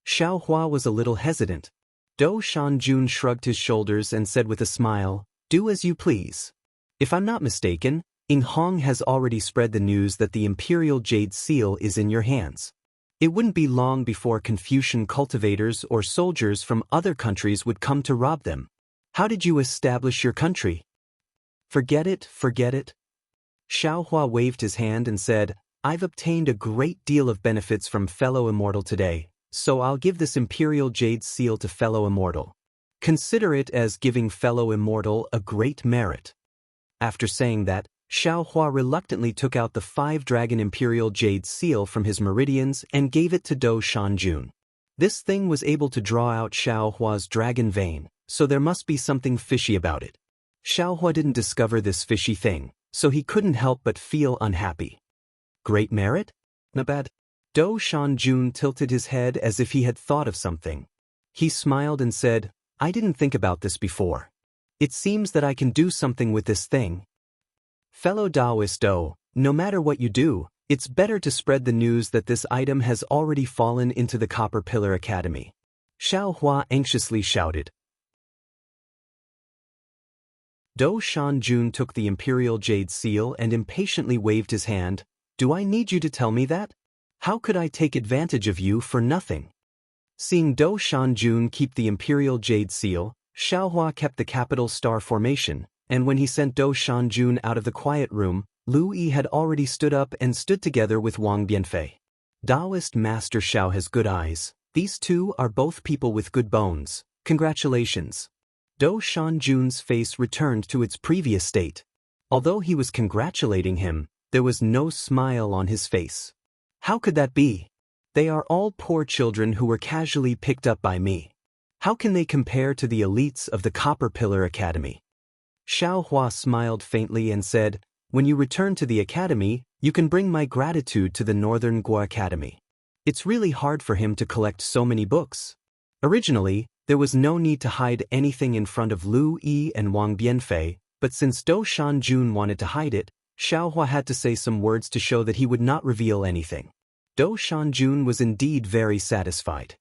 Xiao Hua was a little hesitant. Dou Shanjun shrugged his shoulders and said with a smile, do as you please. If I'm not mistaken, Ing Hong has already spread the news that the imperial jade seal is in your hands. It wouldn't be long before Confucian cultivators or soldiers from other countries would come to rob them. How did you establish your country? Forget it. Xiao Hua waved his hand and said, I've obtained a great deal of benefits from fellow immortal today, so I'll give this imperial jade seal to fellow immortal. Consider it as giving fellow immortal a great merit. After saying that, Xiao Hua reluctantly took out the 5-dragon imperial jade seal from his meridians and gave it to Dou Shanjun. This thing was able to draw out Xiao Hua's dragon vein, so there must be something fishy about it. Xiao Hua didn't discover this fishy thing, so he couldn't help but feel unhappy. Great merit? Not bad. Dou Shanjun tilted his head as if he had thought of something. He smiled and said, I didn't think about this before. It seems that I can do something with this thing. Fellow Taoist Dou, no matter what you do, it's better to spread the news that this item has already fallen into the Copper Pillar Academy. Xiao Hua anxiously shouted. Dou Shanjun took the imperial jade seal and impatiently waved his hand. Do I need you to tell me that? How could I take advantage of you for nothing? Seeing Dou Shanjun keep the imperial jade seal, Xiao Hua kept the capital star formation, and when he sent Dou Shanjun out of the quiet room, Lu Yi had already stood up and stood together with Wang Bianfei. Taoist Master Xiao has good eyes. These two are both people with good bones. Congratulations. Dou Shanjun's face returned to its previous state. Although he was congratulating him, there was no smile on his face. How could that be? They are all poor children who were casually picked up by me. How can they compare to the elites of the Copper Pillar Academy? Xiao Hua smiled faintly and said, when you return to the academy, you can bring my gratitude to the Northern Guo Academy. It's really hard for him to collect so many books. Originally, there was no need to hide anything in front of Lu Yi and Wang Bianfei, but since Dou Shanjun wanted to hide it, Xiao Hua had to say some words to show that he would not reveal anything. Dou Shanjun was indeed very satisfied.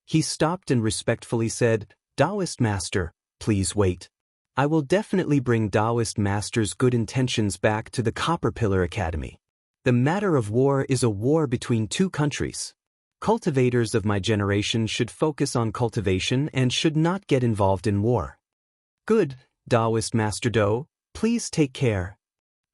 He stopped and respectfully said, Taoist Master, please wait. I will definitely bring Taoist Master's good intentions back to the Copper Pillar Academy. The matter of war is a war between two countries. Cultivators of my generation should focus on cultivation and should not get involved in war. Good, Taoist Master Dou, please take care.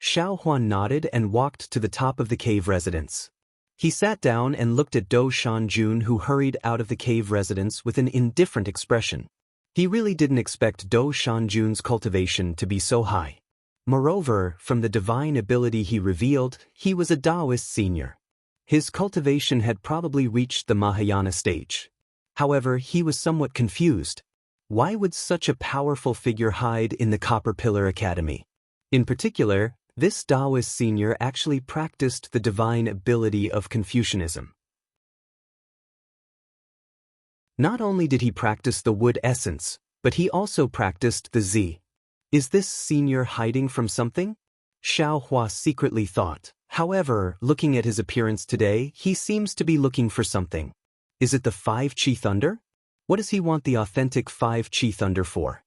Xiao Hua nodded and walked to the top of the cave residence. He sat down and looked at Dou Shanjun, who hurried out of the cave residence with an indifferent expression. He really didn't expect Dou Shanjun's cultivation to be so high. Moreover, from the divine ability he revealed, he was a Taoist senior. His cultivation had probably reached the Mahayana stage. However, he was somewhat confused. Why would such a powerful figure hide in the Copper Pillar Academy? In particular, this Taoist senior actually practiced the divine ability of Confucianism. Not only did he practice the wood essence, but he also practiced the Z. Is this senior hiding from something? Xiao Hua secretly thought. However, looking at his appearance today, he seems to be looking for something. Is it the 5 Qi Thunder? What does he want the authentic 5 Qi Thunder for?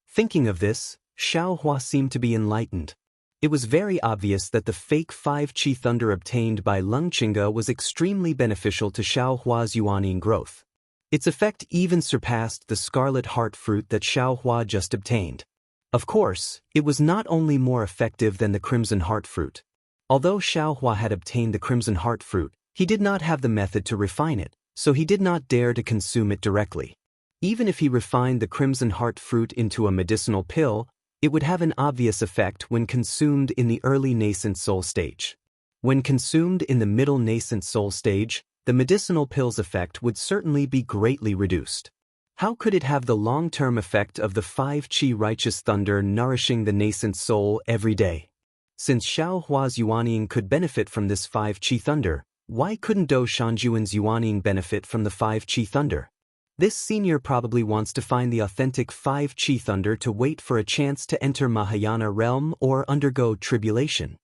Thinking of this, Xiao Hua seemed to be enlightened. It was very obvious that the fake 5 Qi Thunder obtained by Lung Qingge was extremely beneficial to Xiao Hua's Yuaning growth. Its effect even surpassed the Scarlet Heart fruit that Xiao Hua just obtained. Of course, it was not only more effective than the Crimson Heart fruit. Although Xiao Hua had obtained the Crimson Heart fruit, he did not have the method to refine it, so he did not dare to consume it directly. Even if he refined the Crimson Heart fruit into a medicinal pill, it would have an obvious effect when consumed in the early nascent soul stage. When consumed in the middle nascent soul stage, the medicinal pill's effect would certainly be greatly reduced. How could it have the long-term effect of the 5 Qi Righteous Thunder nourishing the nascent soul every day? Since Xiao Hua's Yuaning could benefit from this 5 Qi Thunder, why couldn't Dou Shanjuan's Yuaning benefit from the 5 Qi Thunder? This senior probably wants to find the authentic 5 Qi Thunder to wait for a chance to enter Mahayana realm or undergo tribulation.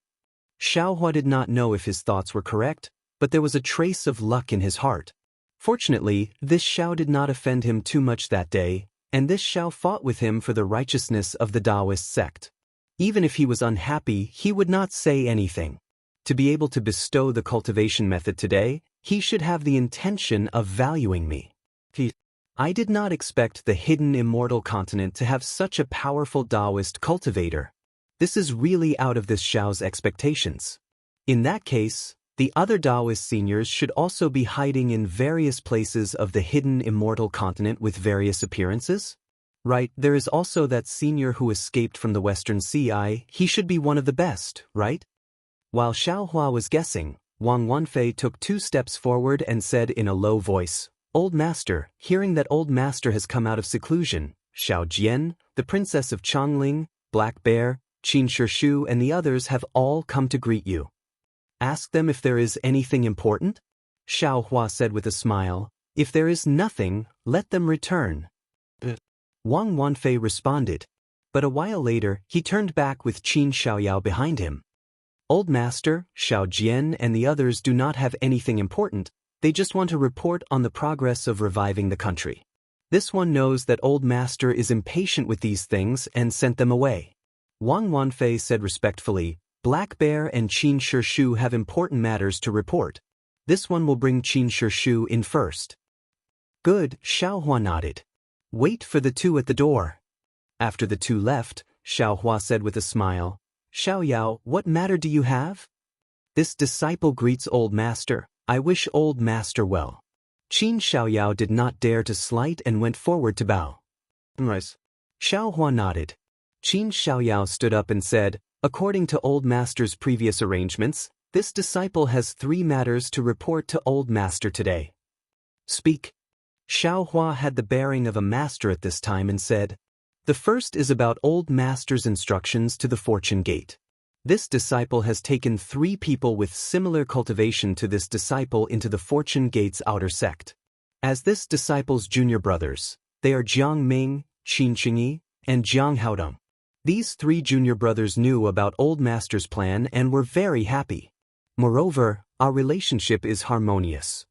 Xiao Hua did not know if his thoughts were correct, but there was a trace of luck in his heart. Fortunately, this Xiao did not offend him too much that day, and this Xiao fought with him for the righteousness of the Taoist sect. Even if he was unhappy, he would not say anything. To be able to bestow the cultivation method today, he should have the intention of valuing me. I did not expect the hidden immortal continent to have such a powerful Taoist cultivator. This is really out of this Xiao's expectations. In that case, the other Taoist seniors should also be hiding in various places of the hidden immortal continent with various appearances? Right, there is also that senior who escaped from the Western Sea. He should be one of the best, right? While Xiao Hua was guessing, Wang Wanfei took 2 steps forward and said in a low voice, "Old Master, hearing that Old Master has come out of seclusion, Xiao Jian, the Princess of Chongling, Black Bear, Qin Shishu and the others have all come to greet you. Ask them if there is anything important?" Xiao Hua said with a smile, "If there is nothing, let them return." Wang Wanfei responded. But a while later, he turned back with Qin Xiaoyao behind him. "Old Master, Xiao Jian and the others do not have anything important, they just want to report on the progress of reviving the country." This one knows that Old Master is impatient with these things and sent them away. Wang Wanfei said respectfully, "Black Bear and Qin Shishu have important matters to report. This one will bring Qin Shishu in first." "Good," Xiao Hua nodded. "Wait for the 2 at the door." After the 2 left, Xiao Hua said with a smile, "Xiaoyao, what matter do you have?" "This disciple greets Old Master. I wish Old Master well." Qin Xiaoyao did not dare to slight and went forward to bow. "Immerse." Xiao Hua nodded. Qin Xiaoyao stood up and said, "According to Old Master's previous arrangements, this disciple has 3 matters to report to Old Master today." "Speak." Xiao Hua had the bearing of a master at this time and said, "The first is about Old Master's instructions to the Fortune Gate. This disciple has taken 3 people with similar cultivation to this disciple into the Fortune Gate's outer sect. As this disciple's junior brothers, they are Jiang Ming, Qin Qingyi, and Jiang Haodong. These 3 junior brothers knew about Old Master's plan and were very happy. Moreover, our relationship is harmonious.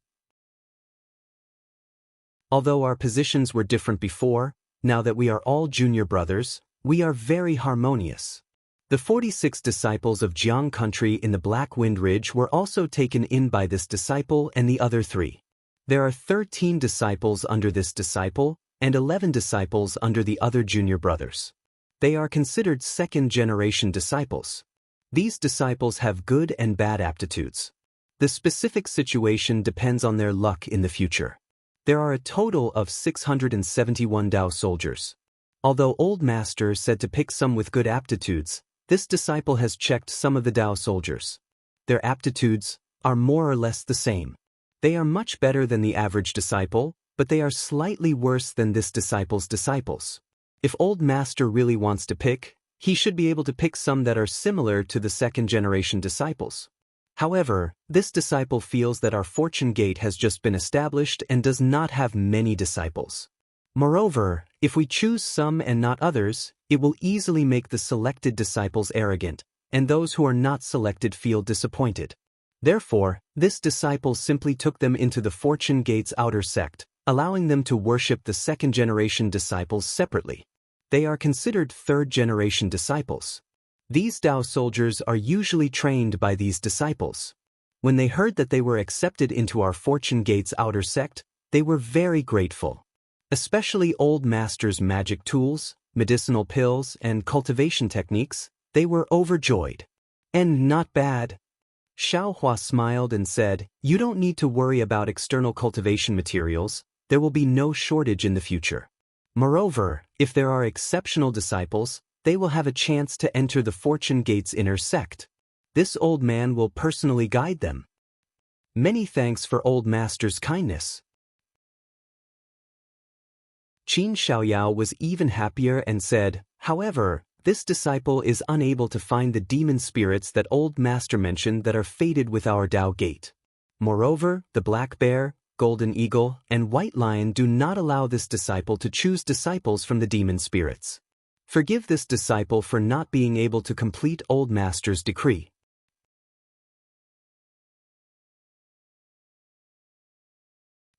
Although our positions were different before, now that we are all junior brothers, we are very harmonious." The 46 disciples of Jiang country in the Black Wind Ridge were also taken in by this disciple and the other 3. There are 13 disciples under this disciple and 11 disciples under the other junior brothers. They are considered second-generation disciples. These disciples have good and bad aptitudes. The specific situation depends on their luck in the future. There are a total of 671 Tao soldiers. Although Old Master said to pick some with good aptitudes, this disciple has checked some of the Tao soldiers. Their aptitudes are more or less the same. They are much better than the average disciple, but they are slightly worse than this disciple's disciples. If Old Master really wants to pick, he should be able to pick some that are similar to the second-generation disciples. However, this disciple feels that our Fortune Gate has just been established and does not have many disciples. Moreover, If we choose some and not others, it will easily make the selected disciples arrogant, and those who are not selected feel disappointed. Therefore, this disciple simply took them into the Fortune Gate's outer sect, allowing them to worship the second-generation disciples separately. They are considered third-generation disciples. These Tao soldiers are usually trained by these disciples. When they heard that they were accepted into our Fortune Gate's outer sect, they were very grateful. Especially Old Master's magic tools, medicinal pills, and cultivation techniques, they were overjoyed. And not bad. Xiaohua smiled and said, "You don't need to worry about external cultivation materials, there will be no shortage in the future. Moreover, if there are exceptional disciples, they will have a chance to enter the Fortune Gate's inner sect. This old man will personally guide them. Many thanks for Old Master's kindness." Qin Xiaoyao was even happier and said, "However, this disciple is unable to find the demon spirits that Old Master mentioned that are fated with our Tao Gate. Moreover, the Black Bear, Golden Eagle, and White Lion do not allow this disciple to choose disciples from the demon spirits. Forgive this disciple for not being able to complete Old Master's decree."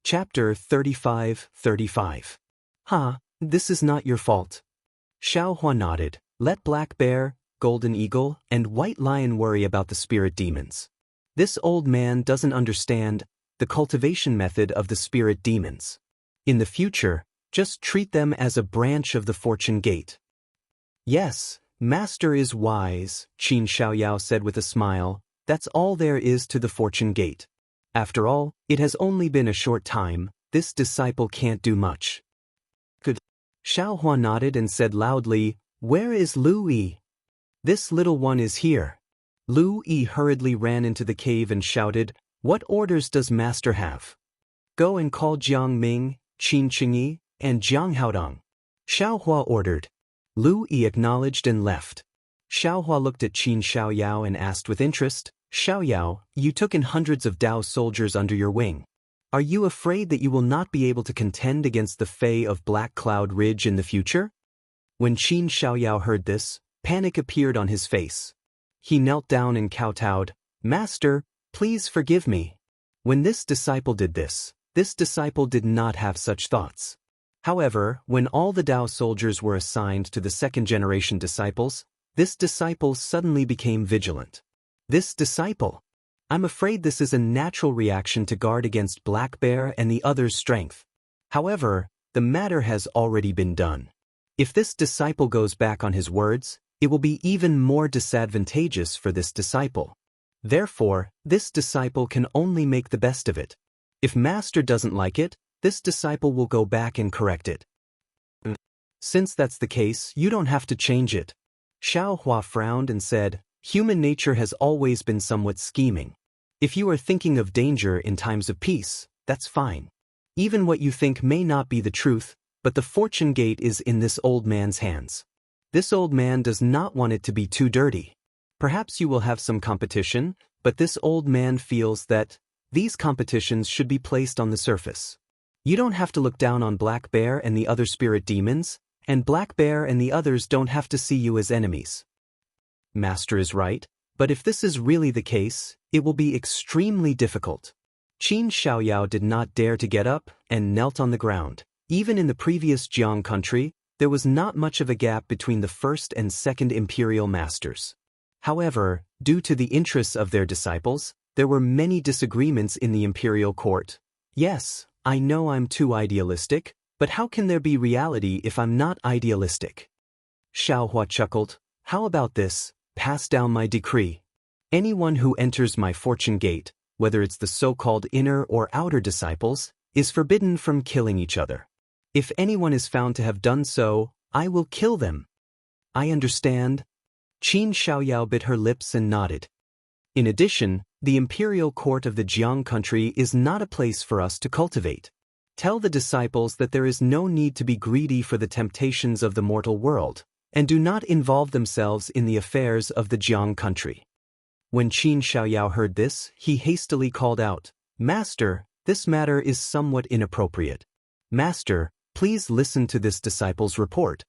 Chapter 35:35. This is not your fault. Xiaohua nodded. "Let Black Bear, Golden Eagle, and White Lion worry about the spirit demons. This old man doesn't understand the cultivation method of the spirit demons. In the future, just treat them as a branch of the Fortune Gate." "Yes, Master is wise," Qin Xiaoyao said with a smile. "That's all there is to the Fortune Gate. After all, it has only been a short time, this disciple can't do much." "Good." Xiaohua nodded and said loudly, "Where is Lu Yi?" "This little one is here." Lu Yi hurriedly ran into the cave and shouted, "What orders does Master have?" "Go and call Jiang Ming, Qin Qingyi, and Jiang Haodong." Xiaohua ordered. Lu Yi acknowledged and left. Xiaohua looked at Qin Xiaoyao and asked with interest, "Xiaoyao, you took in hundreds of Tao soldiers under your wing. Are you afraid that you will not be able to contend against the Fae of Black Cloud Ridge in the future?" When Qin Xiaoyao heard this, panic appeared on his face. He knelt down and kowtowed, "Master, please forgive me." When this disciple did this disciple did not have such thoughts. However, when all the Tao soldiers were assigned to the second-generation disciples, this disciple suddenly became vigilant. This disciple. I'm afraid this is a natural reaction to guard against Black Bear and the other's strength. However, the matter has already been done. If this disciple goes back on his words, it will be even more disadvantageous for this disciple. Therefore, this disciple can only make the best of it. If Master doesn't like it, this disciple will go back and correct it. Since that's the case, you don't have to change it. Xiaohua frowned and said, "Human nature has always been somewhat scheming. If you are thinking of danger in times of peace, that's fine. Even what you think may not be the truth, but the Fortune Gate is in this old man's hands. This old man does not want it to be too dirty. Perhaps you will have some competition, but this old man feels that these competitions should be placed on the surface. You don't have to look down on Black Bear and the other spirit demons, and Black Bear and the others don't have to see you as enemies." Master is right, but if this is really the case, it will be extremely difficult. Qin Xiaoyao did not dare to get up and knelt on the ground. Even in the previous Jiang country, there was not much of a gap between the first and second imperial masters. However, due to the interests of their disciples, there were many disagreements in the imperial court. Yes, I know I'm too idealistic, but how can there be reality if I'm not idealistic? Xiaohua chuckled. "How about this? Pass down my decree. Anyone who enters my Fortune Gate, whether it's the so-called inner or outer disciples, is forbidden from killing each other. If anyone is found to have done so, I will kill them." "I understand." Qin Xiaoyao bit her lips and nodded. In addition, the imperial court of the Jiang country is not a place for us to cultivate. Tell the disciples that there is no need to be greedy for the temptations of the mortal world, and do not involve themselves in the affairs of the Jiang country. When Qin Xiaoyao heard this, he hastily called out, "Master, this matter is somewhat inappropriate. Master, please Please listen to this disciple's report.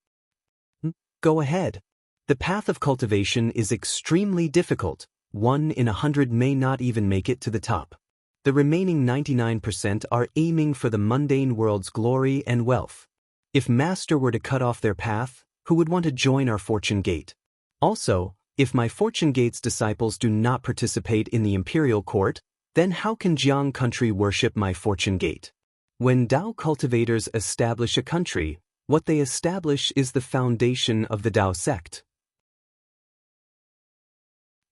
Go ahead. The path of cultivation is extremely difficult. 1 in 100 may not even make it to the top. The remaining 99% are aiming for the mundane world's glory and wealth. If Master were to cut off their path, who would want to join our Fortune Gate? Also, if my Fortune Gate's disciples do not participate in the imperial court, then how can Jiang country worship my Fortune Gate? When Dao cultivators establish a country, what they establish is the foundation of the Dao sect.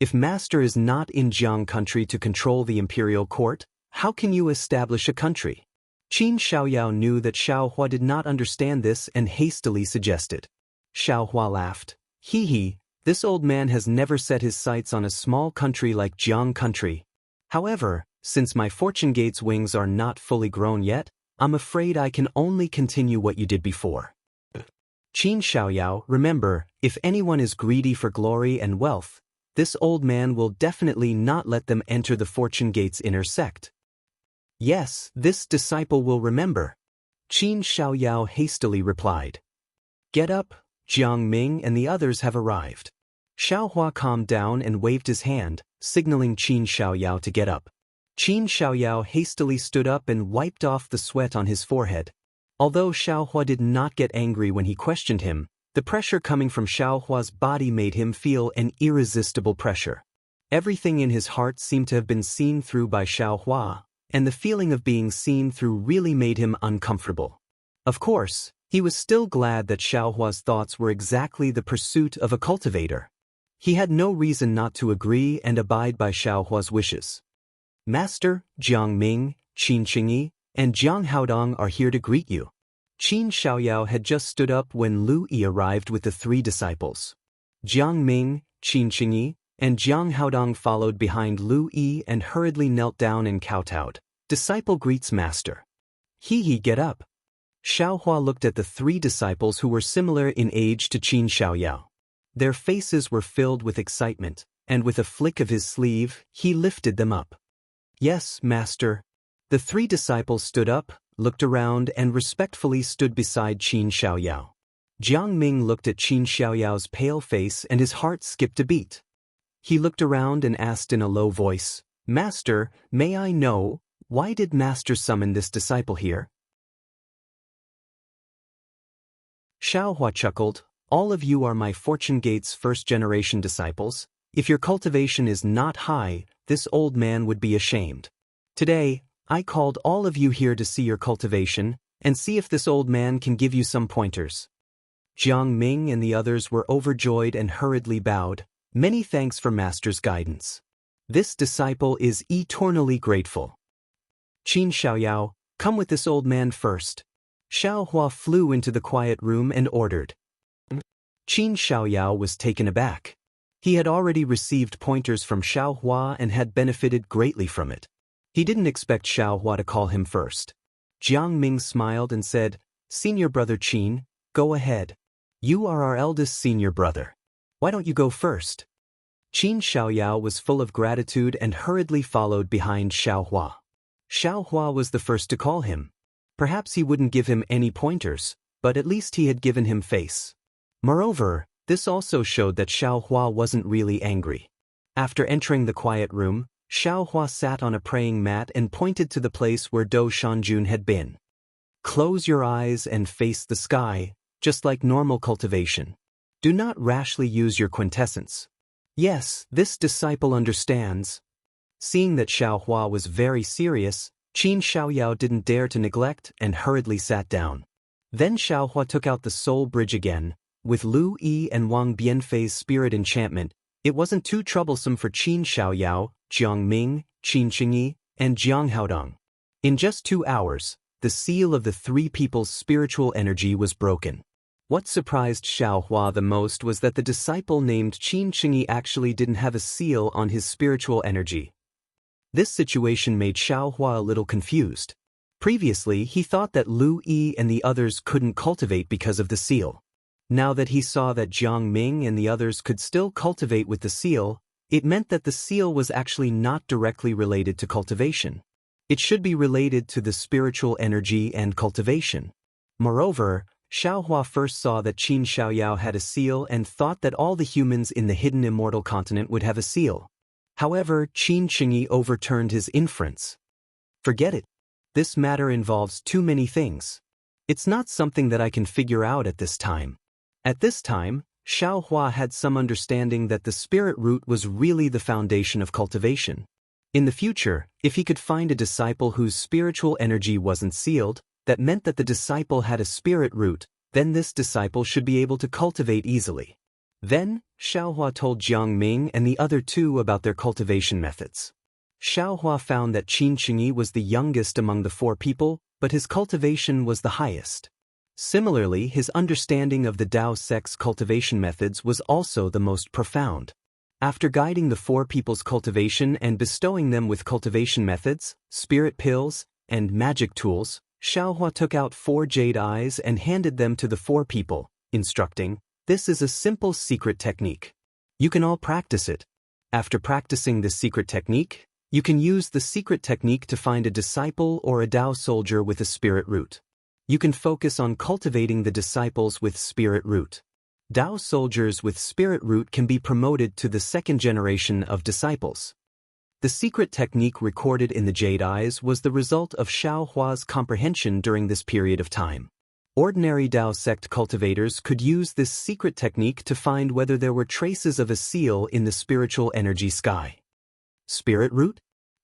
If Master is not in Jiang country to control the imperial court, how can you establish a country? Qin Xiaoyao knew that Xiaohua did not understand this and hastily suggested. Xiaohua laughed. Hee, this old man has never set his sights on a small country like Jiang country. However, since my Fortune Gate's wings are not fully grown yet, I'm afraid I can only continue what you did before. Qin Xiaoyao, remember, if anyone is greedy for glory and wealth, this old man will definitely not let them enter the Fortune Gate's inner sect. Yes, this disciple will remember. Qin Xiaoyao hastily replied. Get up, Jiang Ming and the others have arrived. Xiaohua calmed down and waved his hand, signaling Qin Xiaoyao to get up. Qin Xiaoyao hastily stood up and wiped off the sweat on his forehead. Although Xiaohua did not get angry when he questioned him, the pressure coming from Xiaohua's body made him feel an irresistible pressure. Everything in his heart seemed to have been seen through by Xiaohua, and the feeling of being seen through really made him uncomfortable. Of course, he was still glad that Xiaohua's thoughts were exactly the pursuit of a cultivator. He had no reason not to agree and abide by Xiaohua's wishes. Master, Jiang Ming, Qin Qingyi, and Jiang Haodong are here to greet you. Qin Xiaoyao had just stood up when Lu Yi arrived with the 3 disciples. Jiang Ming, Qin Qingyi, and Jiang Haodong followed behind Lu Yi and hurriedly knelt down and kowtowed. Disciple greets Master. He get up. Xiaohua looked at the 3 disciples who were similar in age to Qin Xiaoyao. Their faces were filled with excitement, and with a flick of his sleeve, he lifted them up. Yes, Master. The 3 disciples stood up, looked around and respectfully stood beside Qin Xiaoyao. Jiang Ming looked at Qin Xiaoyao's pale face and his heart skipped a beat. He looked around and asked in a low voice, Master, may I know, why did Master summon this disciple here? Xiaohua chuckled, all of you are my Fortune Gate's first-generation disciples. If your cultivation is not high, this old man would be ashamed. Today, I called all of you here to see your cultivation, and see if this old man can give you some pointers. Jiang Ming and the others were overjoyed and hurriedly bowed. Many thanks for Master's guidance. This disciple is eternally grateful. Qin Xiaoyao, come with this old man first. Xiaohua flew into the quiet room and ordered. Qin Xiaoyao was taken aback. He had already received pointers from Xiaohua and had benefited greatly from it. He didn't expect Xiaohua to call him first. Jiang Ming smiled and said, Senior brother Qin, go ahead. You are our eldest senior brother. Why don't you go first? Qin Xiaoyao was full of gratitude and hurriedly followed behind Xiaohua. Xiaohua was the first to call him. Perhaps he wouldn't give him any pointers, but at least he had given him face. Moreover, this also showed that Xiaohua wasn't really angry. After entering the quiet room, Xiaohua sat on a praying mat and pointed to the place where Do Shanjun had been. Close your eyes and face the sky, just like normal cultivation. Do not rashly use your quintessence. Yes, this disciple understands. Seeing that Xiaohua was very serious, Qin Xiaoyao didn't dare to neglect and hurriedly sat down. Then Xiaohua took out the soul bridge again. With Lu Yi and Wang Bianfei's spirit enchantment, it wasn't too troublesome for Qin Xiaoyao, Jiang Ming, Qin Qingyi, and Jiang Haodong. In just 2 hours, the seal of the 3 people's spiritual energy was broken. What surprised Xiaohua the most was that the disciple named Qin Qingyi actually didn't have a seal on his spiritual energy. This situation made Xiaohua a little confused. Previously, he thought that Lu Yi and the others couldn't cultivate because of the seal. Now that he saw that Jiang Ming and the others could still cultivate with the seal, it meant that the seal was actually not directly related to cultivation. It should be related to the spiritual energy and cultivation. Moreover, Xiaohua first saw that Qin Xiaoyao had a seal and thought that all the humans in the hidden immortal continent would have a seal. However, Qin Qingyi overturned his inference. Forget it. This matter involves too many things. It's not something that I can figure out at this time. At this time, Xiaohua had some understanding that the spirit root was really the foundation of cultivation. In the future, if he could find a disciple whose spiritual energy wasn't sealed, that meant that the disciple had a spirit root, then this disciple should be able to cultivate easily. Then, Xiaohua told Jiang Ming and the other two about their cultivation methods. Xiaohua found that Qin Qingyi was the youngest among the four people, but his cultivation was the highest. Similarly, his understanding of the Dao sect's cultivation methods was also the most profound. After guiding the four people's cultivation and bestowing them with cultivation methods, spirit pills, and magic tools, Xiaohua took out 4 jade eyes and handed them to the 4 people, instructing, "This is a simple secret technique. You can all practice it. After practicing this secret technique, you can use the secret technique to find a disciple or a Dao soldier with a spirit root. You can focus on cultivating the disciples with spirit root. Dao soldiers with spirit root can be promoted to the 2nd generation of disciples." The secret technique recorded in the Jade Eyes was the result of Xiaohua's comprehension during this period of time. Ordinary Dao sect cultivators could use this secret technique to find whether there were traces of a seal in the spiritual energy sky. Spirit root?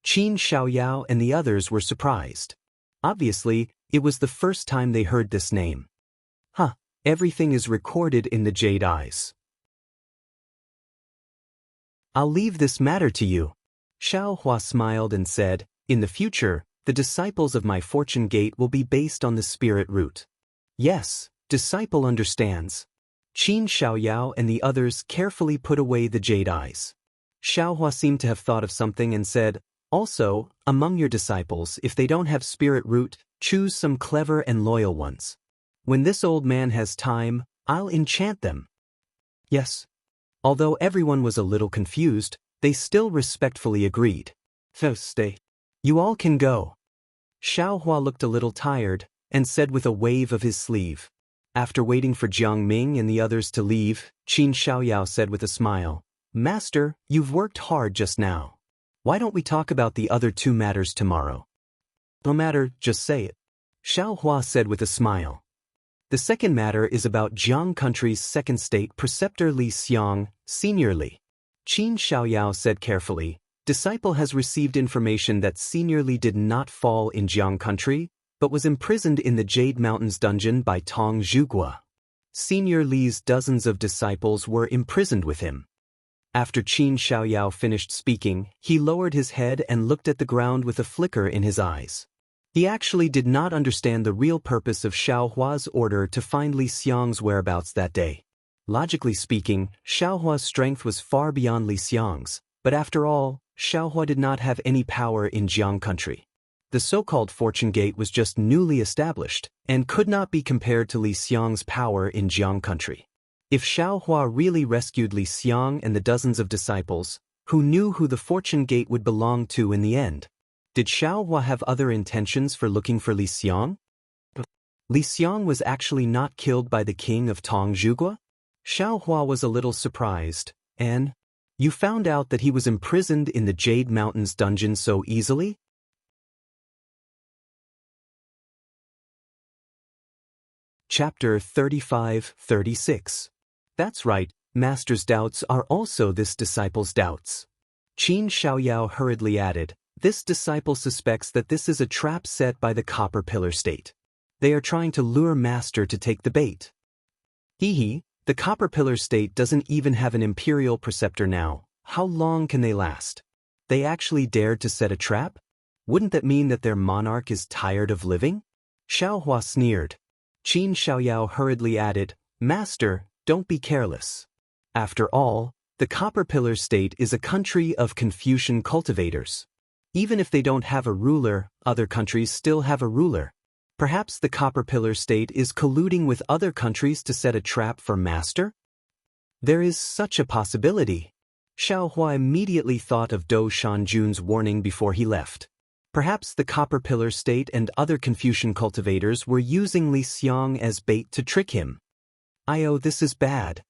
Qin Xiaoyao and the others were surprised. Obviously, it was the first time they heard this name. Everything is recorded in the Jade Eyes. I'll leave this matter to you. Xiaohua smiled and said, "In the future, the disciples of my fortune gate will be based on the spirit root." Yes, disciple understands. Qin Xiaoyao and the others carefully put away the Jade Eyes. Xiaohua seemed to have thought of something and said, "Also, among your disciples, if they don't have spirit root, choose some clever and loyal ones. When this old man has time, I'll enchant them." Yes. Although everyone was a little confused, they still respectfully agreed. "So stay. You all can go." Xiaohua looked a little tired, and said with a wave of his sleeve. After waiting for Jiang Ming and the others to leave, Qin Xiaoyao said with a smile, "Master, you've worked hard just now. Why don't we talk about the other 2 matters tomorrow?" "No matter, just say it," Xiaohua said with a smile. The second matter is about Jiang country's 2nd state preceptor Li Xiang, Senior Li. Qin Xiaoyao said carefully, "Disciple has received information that Senior Li did not fall in Jiang country, but was imprisoned in the Jade Mountains dungeon by Tong Zhugua. Senior Li's dozens of disciples were imprisoned with him." After Qin Xiaoyao finished speaking, he lowered his head and looked at the ground with a flicker in his eyes. He actually did not understand the real purpose of Xiaohua's order to find Li Xiang's whereabouts that day. Logically speaking, Xiaohua's strength was far beyond Li Xiang's, but after all, Xiaohua did not have any power in Jiang country. The so-called Fortune Gate was just newly established, and could not be compared to Li Xiang's power in Jiang country. If Xiaohua really rescued Li Xiang and the dozens of disciples, who knew who the Fortune Gate would belong to in the end? Did Xiaohua have other intentions for looking for Li Xiang? Li Xiang was actually not killed by the king of Tong Zhugua? Xiaohua was a little surprised, and, "You found out that he was imprisoned in the Jade Mountains dungeon so easily?" Chapter 35-36. That's right, Master's doubts are also this disciple's doubts. Qin Xiaoyao hurriedly added, "This disciple suspects that this is a trap set by the Copper Pillar State. They are trying to lure Master to take the bait." The Copper Pillar State doesn't even have an imperial preceptor now. How long can they last? They actually dared to set a trap? Wouldn't that mean that their monarch is tired of living? Xiaohua sneered. Qin Xiaoyao hurriedly added, "Master, don't be careless. After all, the Copper Pillar State is a country of Confucian cultivators. Even if they don't have a ruler, other countries still have a ruler. Perhaps the Copper Pillar State is colluding with other countries to set a trap for Master? There is such a possibility." Xiaohua immediately thought of Dou Shanjun's warning before he left. Perhaps the Copper Pillar State and other Confucian cultivators were using Li Xiang as bait to trick him. This is bad.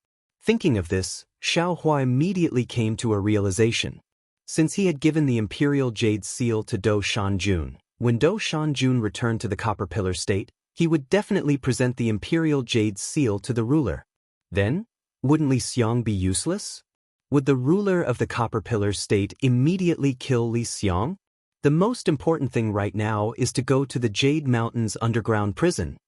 Thinking of this, Xiao Hua immediately came to a realization. Since he had given the imperial jade seal to Do Shanjun, when Do Shanjun returned to the Copper Pillar State, he would definitely present the imperial jade seal to the ruler. Then, wouldn't Li Xiang be useless? Would the ruler of the Copper Pillar State immediately kill Li Xiang? The most important thing right now is to go to the Jade Mountains underground prison.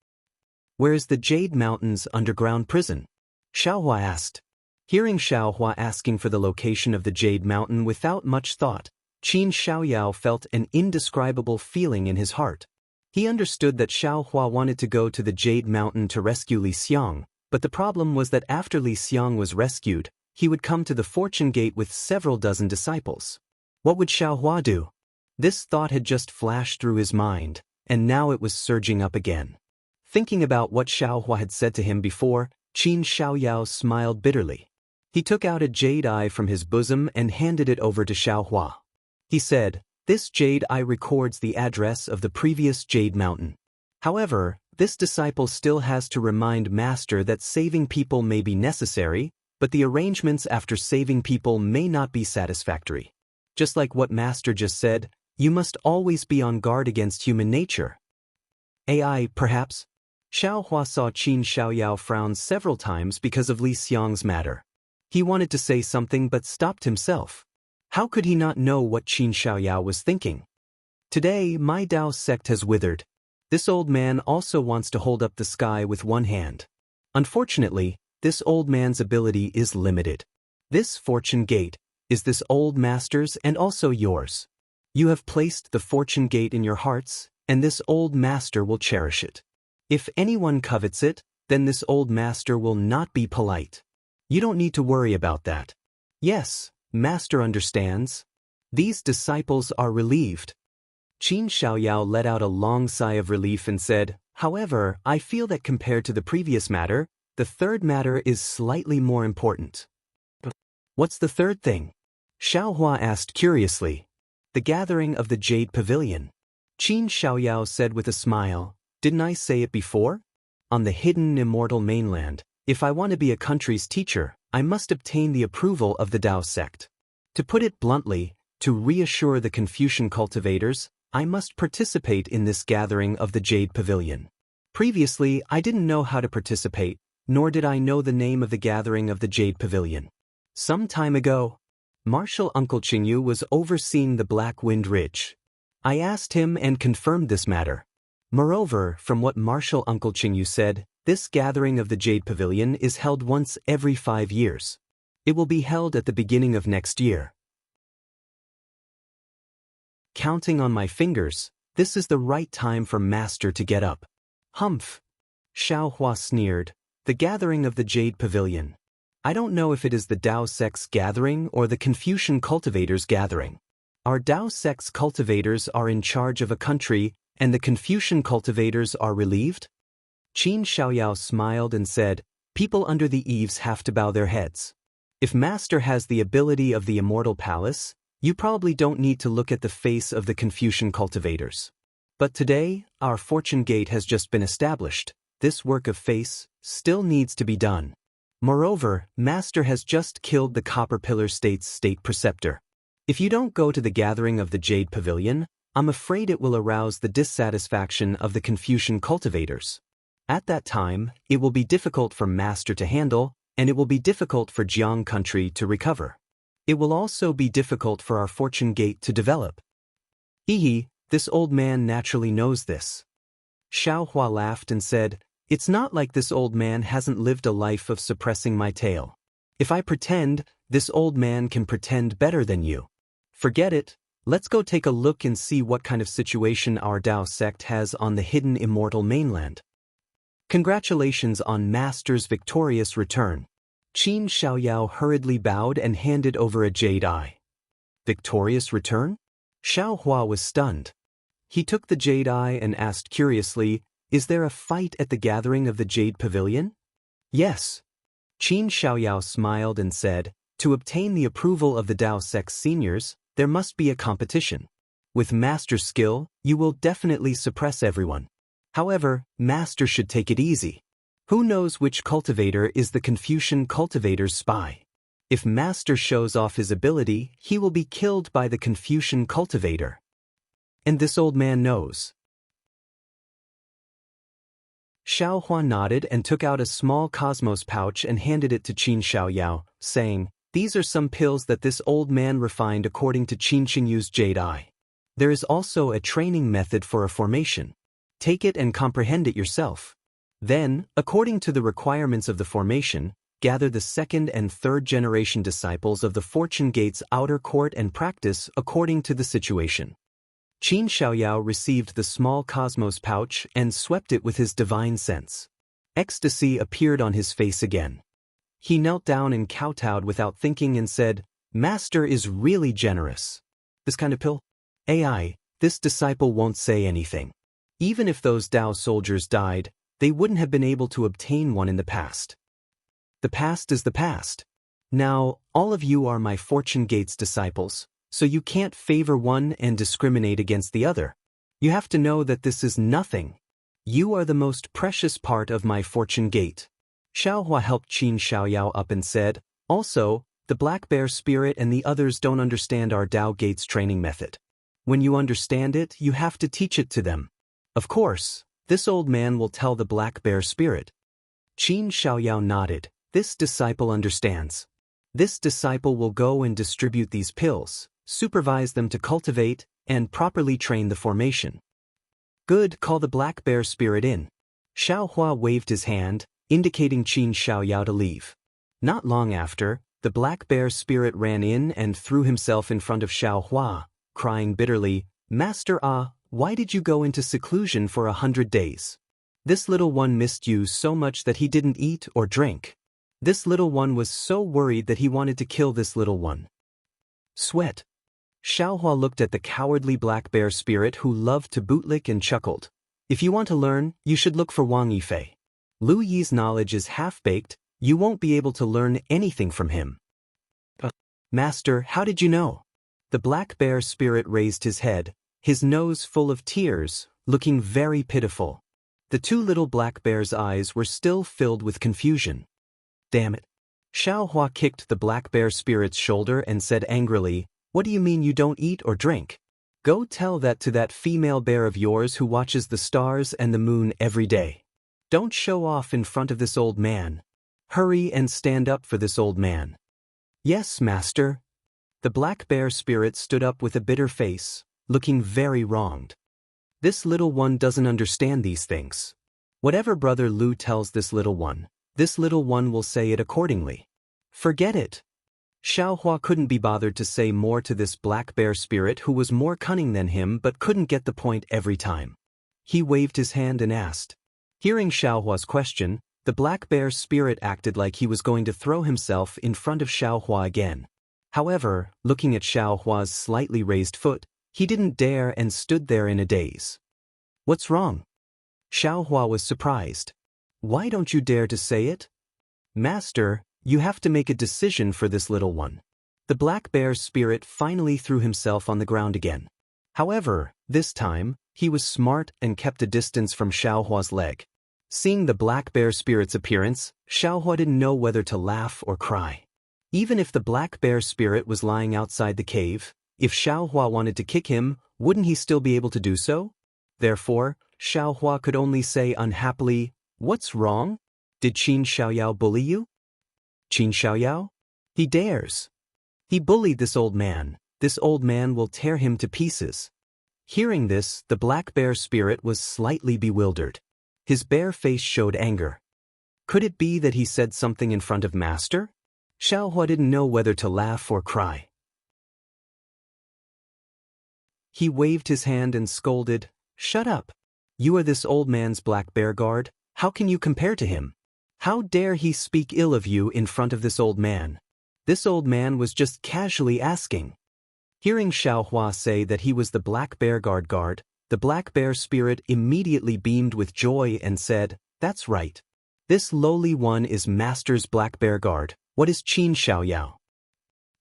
Where is the Jade Mountains underground prison? Xiao Hua asked. Hearing Xiao Hua asking for the location of the Jade Mountain without much thought, Qin Xiaoyao felt an indescribable feeling in his heart. He understood that Xiao Hua wanted to go to the Jade Mountain to rescue Li Xiang, but the problem was that after Li Xiang was rescued, he would come to the Fortune Gate with several dozen disciples. What would Xiao Hua do? This thought had just flashed through his mind, and now it was surging up again. Thinking about what Xiao Hua had said to him before, Qin Xiaoyao smiled bitterly. He took out a jade eye from his bosom and handed it over to Xiao Hua. He said, "This jade eye records the address of the previous Jade Mountain. However, this disciple still has to remind Master that saving people may be necessary, but the arrangements after saving people may not be satisfactory. Just like what Master just said, you must always be on guard against human nature." AI, perhaps? Xiao Hua saw Qin Xiaoyao frown several times because of Li Xiang's matter. He wanted to say something but stopped himself. How could he not know what Qin Xiaoyao was thinking? Today, my Dao sect has withered. This old man also wants to hold up the sky with one hand. Unfortunately, this old man's ability is limited. This Fortune Gate is this old master's and also yours. You have placed the Fortune Gate in your hearts, and this old master will cherish it. If anyone covets it, then this old master will not be polite. You don't need to worry about that. Yes, Master understands. These disciples are relieved. Qin Xiaoyao let out a long sigh of relief and said, "However, I feel that compared to the previous matter, the third matter is slightly more important." What's the third thing? Xiao Hua asked curiously. The gathering of the Jade Pavilion. Qin Xiaoyao said with a smile, "Didn't I say it before? On the hidden immortal mainland, if I want to be a country's teacher, I must obtain the approval of the Dao sect. To put it bluntly, to reassure the Confucian cultivators, I must participate in this gathering of the Jade Pavilion. Previously, I didn't know how to participate, nor did I know the name of the gathering of the Jade Pavilion. Some time ago, Marshal Uncle Qingyu was overseeing the Black Wind Ridge. I asked him and confirmed this matter. Moreover, from what Marshal Uncle Qingyu said, this gathering of the Jade Pavilion is held once every 5 years. It will be held at the beginning of next year. Counting on my fingers, this is the right time for Master to get up. Humph! Xiao Hua sneered. The gathering of the Jade Pavilion. I don't know if it is the Dao sect's gathering or the Confucian cultivators' gathering. Our Dao sect's cultivators are in charge of a country, and the Confucian cultivators are relieved? Qin Xiaoyao smiled and said, "People under the eaves have to bow their heads. If Master has the ability of the Immortal Palace, you probably don't need to look at the face of the Confucian cultivators. But today, our Fortune Gate has just been established. This work of face still needs to be done. Moreover, Master has just killed the Copper Pillar State's state preceptor. If you don't go to the gathering of the Jade Pavilion, I'm afraid it will arouse the dissatisfaction of the Confucian cultivators. At that time, it will be difficult for Master to handle, and it will be difficult for Jiang country to recover. It will also be difficult for our Fortune Gate to develop." This old man naturally knows this. Xiao Hua laughed and said, "It's not like this old man hasn't lived a life of suppressing my tale. If I pretend, this old man can pretend better than you. Forget it. Let's go take a look and see what kind of situation our Dao sect has on the hidden immortal mainland." Congratulations on Master's victorious return. Qin Xiaoyao hurriedly bowed and handed over a jade eye. Victorious return? Xiao Hua was stunned. He took the jade eye and asked curiously, "Is there a fight at the gathering of the Jade Pavilion?" "Yes." Qin Xiaoyao smiled and said, "To obtain the approval of the Dao sect's seniors, there must be a competition. With Master skill, you will definitely suppress everyone. However, Master should take it easy. Who knows which cultivator is the Confucian cultivator's spy? If Master shows off his ability, he will be killed by the Confucian cultivator. And this old man knows. Xiaohua nodded and took out a small cosmos pouch and handed it to Qin Xiaoyao, saying, "These are some pills that this old man refined according to Qin Xingyu's jade eye. There is also a training method for a formation. Take it and comprehend it yourself. Then, according to the requirements of the formation, gather the second and third generation disciples of the Fortune Gate's outer court and practice according to the situation." Qin Xiaoyao received the small cosmos pouch and swept it with his divine sense. Ecstasy appeared on his face again. He knelt down and kowtowed without thinking and said, "Master is really generous. This kind of pill? AI, this disciple won't say anything. Even if those Tao soldiers died, they wouldn't have been able to obtain one in the past. The past is the past. Now, all of you are my Fortune Gate's disciples, so you can't favor one and discriminate against the other. You have to know that this is nothing. You are the most precious part of my Fortune Gate." Xiaohua helped Qin Xiaoyao up and said, "Also, the Black Bear Spirit and the others don't understand our Tao Gate's training method. When you understand it, you have to teach it to them. Of course, this old man will tell the Black Bear Spirit." Qin Xiaoyao nodded. "This disciple understands. This disciple will go and distribute these pills, supervise them to cultivate, and properly train the formation." "Good, call the Black Bear Spirit in." Xiaohua waved his hand, indicating Qin Xiaoyao to leave. Not long after, the Black Bear Spirit ran in and threw himself in front of Xiaohua, crying bitterly, "Master why did you go into seclusion for 100 days? This little one missed you so much that he didn't eat or drink. This little one was so worried that he wanted to kill this little one." Sweat. Xiaohua looked at the cowardly Black Bear Spirit who loved to bootlick and chuckled. "If you want to learn, you should look for Wang Yifei. Lu Yi's knowledge is half-baked, you won't be able to learn anything from him." "Master, how did you know?" The Black Bear Spirit raised his head, his nose full of tears, looking very pitiful. The two little Black Bear's eyes were still filled with confusion. "Damn it." Xiaohua kicked the Black Bear Spirit's shoulder and said angrily, "What do you mean you don't eat or drink? Go tell that to that female bear of yours who watches the stars and the moon every day. Don't show off in front of this old man. Hurry and stand up for this old man." "Yes, Master." The Black Bear Spirit stood up with a bitter face, looking very wronged. "This little one doesn't understand these things. Whatever Brother Lu tells this little one will say it accordingly. Forget it." Xiaohua couldn't be bothered to say more to this Black Bear Spirit who was more cunning than him but couldn't get the point every time. He waved his hand and asked. Hearing Xiaohua's question, the Black Bear Spirit acted like he was going to throw himself in front of Xiaohua again. However, looking at Xiaohua's slightly raised foot, he didn't dare and stood there in a daze. "What's wrong?" Xiaohua was surprised. "Why don't you dare to say it?" "Master, you have to make a decision for this little one." The Black Bear Spirit finally threw himself on the ground again. However, this time, he was smart and kept a distance from Xiaohua's leg. Seeing the Black Bear Spirit's appearance, Xiaohua didn't know whether to laugh or cry. Even if the Black Bear Spirit was lying outside the cave, if Xiaohua wanted to kick him, wouldn't he still be able to do so? Therefore, Xiaohua could only say unhappily, "What's wrong? Did Qin Xiaoyao bully you?" "Qin Xiaoyao? He dares. He bullied this old man. This old man will tear him to pieces." Hearing this, the Black Bear Spirit was slightly bewildered. His bare face showed anger. Could it be that he said something in front of Master? Xiaohua didn't know whether to laugh or cry. He waved his hand and scolded, "Shut up! You are this old man's Black Bear Guard. How can you compare to him? How dare he speak ill of you in front of this old man? This old man was just casually asking." Hearing Xiaohua say that he was the Black Bear Guard, the Black Bear Spirit immediately beamed with joy and said, "That's right. This lowly one is Master's Black Bear Guard. What is Qin Xiaoyao?"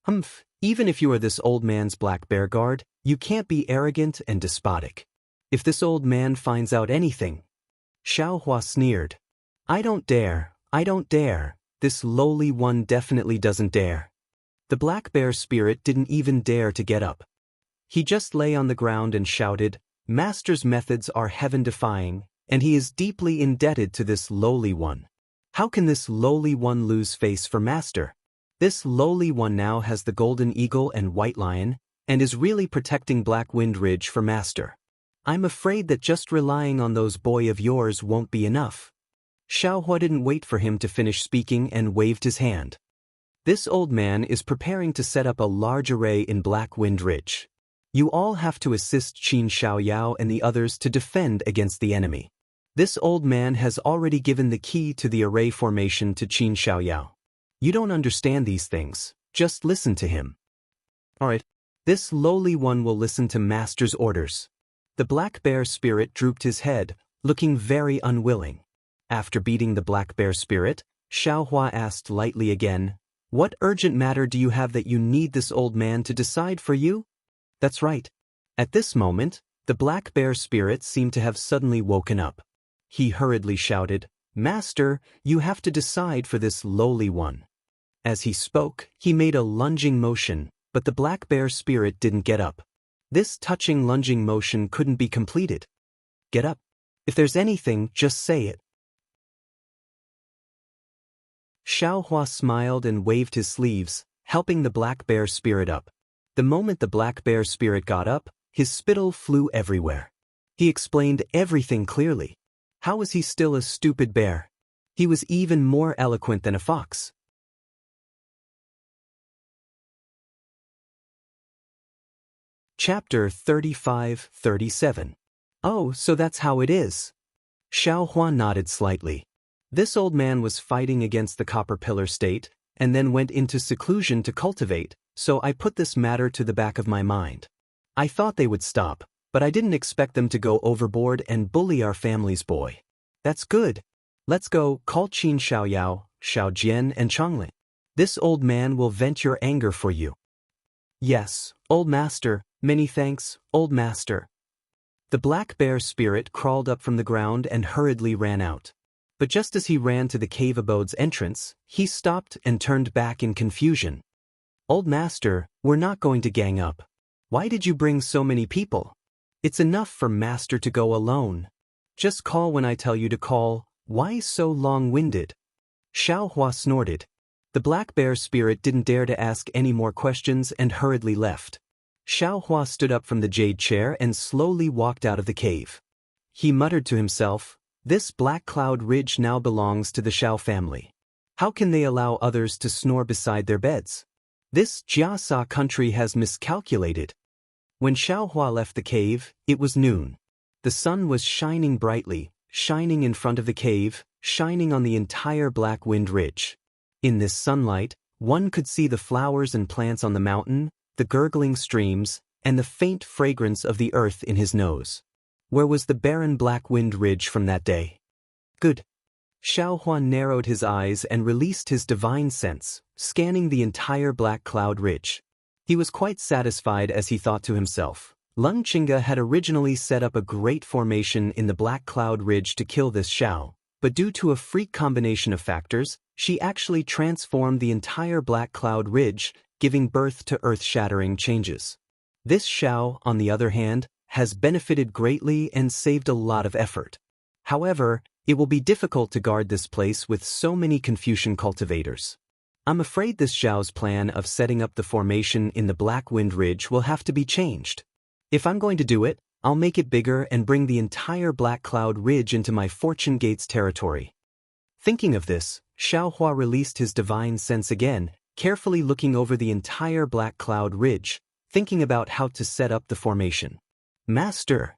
Humph, even if you are this old man's black bear guard, you can't be arrogant and despotic. If this old man finds out anything. Xiaohua sneered. I don't dare, I don't dare, this lowly one definitely doesn't dare. The black bear spirit didn't even dare to get up. He just lay on the ground and shouted, Master's methods are heaven-defying, and he is deeply indebted to this lowly one. How can this lowly one lose face for Master? This lowly one now has the golden eagle and white lion, and is really protecting Black Wind Ridge for Master. I'm afraid that just relying on those boy of yours won't be enough. Xiaohua didn't wait for him to finish speaking and waved his hand. This old man is preparing to set up a large array in Black Wind Ridge. You all have to assist Qin Xiaoyao and the others to defend against the enemy. This old man has already given the key to the array formation to Qin Xiaoyao. You don't understand these things, just listen to him. Alright. This lowly one will listen to Master's orders. The black bear spirit drooped his head, looking very unwilling. After beating the black bear spirit, Xiaohua asked lightly again, What urgent matter do you have that you need this old man to decide for you? That's right. At this moment, the black bear spirit seemed to have suddenly woken up. He hurriedly shouted, Master, you have to decide for this lowly one. As he spoke, he made a lunging motion, but the black bear spirit didn't get up. This touching lunging motion couldn't be completed. Get up. If there's anything, just say it. Xiaohua smiled and waved his sleeves, helping the black bear spirit up. The moment the black bear spirit got up, his spittle flew everywhere. He explained everything clearly. How was he still a stupid bear? He was even more eloquent than a fox. Chapter 35-37. Oh, so that's how it is. Xiaohua nodded slightly. This old man was fighting against the Copper Pillar State, and then went into seclusion to cultivate, so I put this matter to the back of my mind. I thought they would stop, but I didn't expect them to go overboard and bully our family's boy. That's good. Let's go, call Qin Xiaoyao, Xiao Jian and Chonglin. This old man will vent your anger for you. Yes, old master, many thanks, old master. The black bear spirit crawled up from the ground and hurriedly ran out. But just as he ran to the cave abode's entrance, he stopped and turned back in confusion. Old master, we're not going to gang up. Why did you bring so many people? It's enough for master to go alone. Just call when I tell you to call. Why so long-winded? Xiaohua snorted. The black bear spirit didn't dare to ask any more questions and hurriedly left. Xiaohua stood up from the jade chair and slowly walked out of the cave. He muttered to himself, This Black Cloud Ridge now belongs to the Xiao family. How can they allow others to snore beside their beds? This Jiasa country has miscalculated. When Xiaohua left the cave, it was noon. The sun was shining brightly, shining in front of the cave, shining on the entire Black Wind Ridge. In this sunlight, one could see the flowers and plants on the mountain, the gurgling streams, and the faint fragrance of the earth in his nose. Where was the barren Black Wind Ridge from that day? Good. Xiaohua narrowed his eyes and released his divine sense, scanning the entire Black Cloud Ridge. He was quite satisfied as he thought to himself. Lung Qinga had originally set up a great formation in the Black Cloud Ridge to kill this Xiao, but due to a freak combination of factors, she actually transformed the entire Black Cloud Ridge, giving birth to earth-shattering changes. This Xiao, on the other hand, has benefited greatly and saved a lot of effort. However, it will be difficult to guard this place with so many Confucian cultivators. I'm afraid this Xiao's plan of setting up the formation in the Black Wind Ridge will have to be changed. If I'm going to do it, I'll make it bigger and bring the entire Black Cloud Ridge into my Fortune Gates territory. Thinking of this, Xiaohua released his divine sense again, carefully looking over the entire Black Cloud Ridge, thinking about how to set up the formation. Master!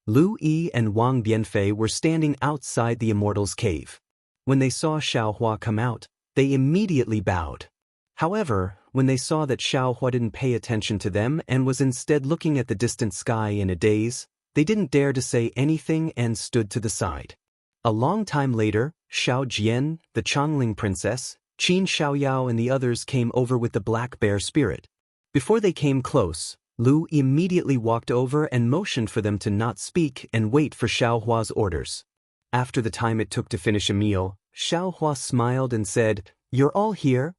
Lu Yi and Wang Bianfei were standing outside the Immortal's cave. When they saw Xiaohua come out, they immediately bowed. However, when they saw that Xiaohua didn't pay attention to them and was instead looking at the distant sky in a daze, they didn't dare to say anything and stood to the side. A long time later, Xiao Jian, the Chongling princess, Qin Xiaoyao and the others came over with the black bear spirit. Before they came close, Lu immediately walked over and motioned for them to not speak and wait for Xiaohua's orders. After the time it took to finish a meal, Xiaohua smiled and said, "You're all here?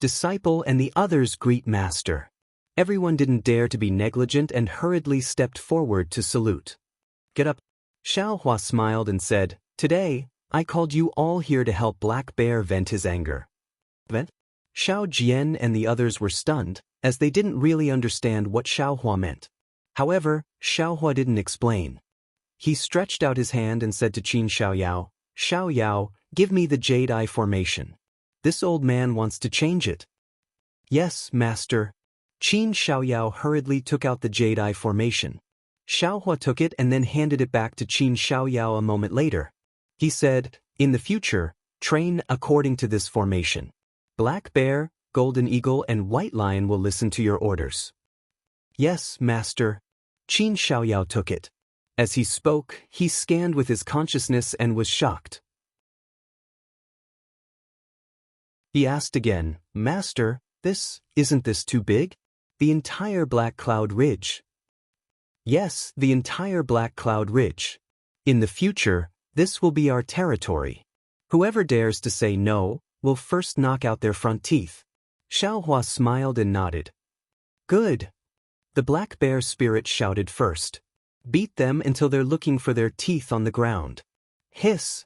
Disciple and the others greet master." Everyone didn't dare to be negligent and hurriedly stepped forward to salute. "Get up." Xiaohua smiled and said, "Today, I called you all here to help Black Bear vent his anger." Vent? Xiao Jian and the others were stunned, as they didn't really understand what Xiaohua meant. However, Xiaohua didn't explain. He stretched out his hand and said to Qin Xiaoyao, "Xiaoyao, give me the Jade Eye formation. This old man wants to change it." "Yes, master." Qin Xiaoyao hurriedly took out the Jade Eye formation. Xiaohua took it and then handed it back to Qin Xiaoyao a moment later. He said, "In the future, train according to this formation. Black Bear, Golden Eagle and White Lion will listen to your orders." "Yes, master." Qin Xiaoyao took it. As he spoke, he scanned with his consciousness and was shocked. He asked again, "Master, isn't this too big? The entire Black Cloud Ridge." "Yes, the entire Black Cloud Ridge. In the future, this will be our territory. Whoever dares to say no, will first knock out their front teeth." Xiaohua smiled and nodded. "Good." The Black Bear spirit shouted first. "Beat them until they're looking for their teeth on the ground." Hiss!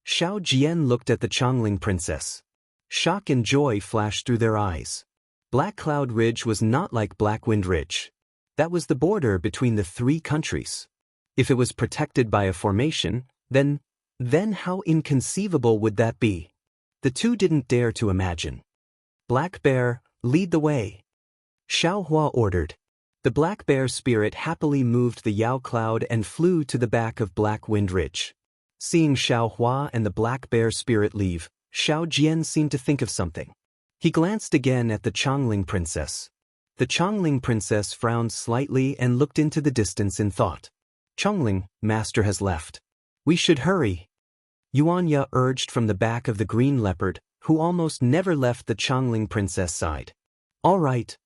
Xiao Jian looked at the Chongling princess. Shock and joy flashed through their eyes. Black Cloud Ridge was not like Black Wind Ridge. That was the border between the three countries. If it was protected by a formation, then how inconceivable would that be? The two didn't dare to imagine. "Black Bear, lead the way." Xiaohua ordered. The Black Bear spirit happily moved the Yao Cloud and flew to the back of Black Wind Ridge. Seeing Xiaohua and the Black Bear spirit leave, Xiao Jian seemed to think of something. He glanced again at the Chongling princess. The Chongling princess frowned slightly and looked into the distance in thought. "Chongling, master has left. We should hurry." Yuanya urged from the back of the green leopard, who almost never left the Chongling princess' side. "All right."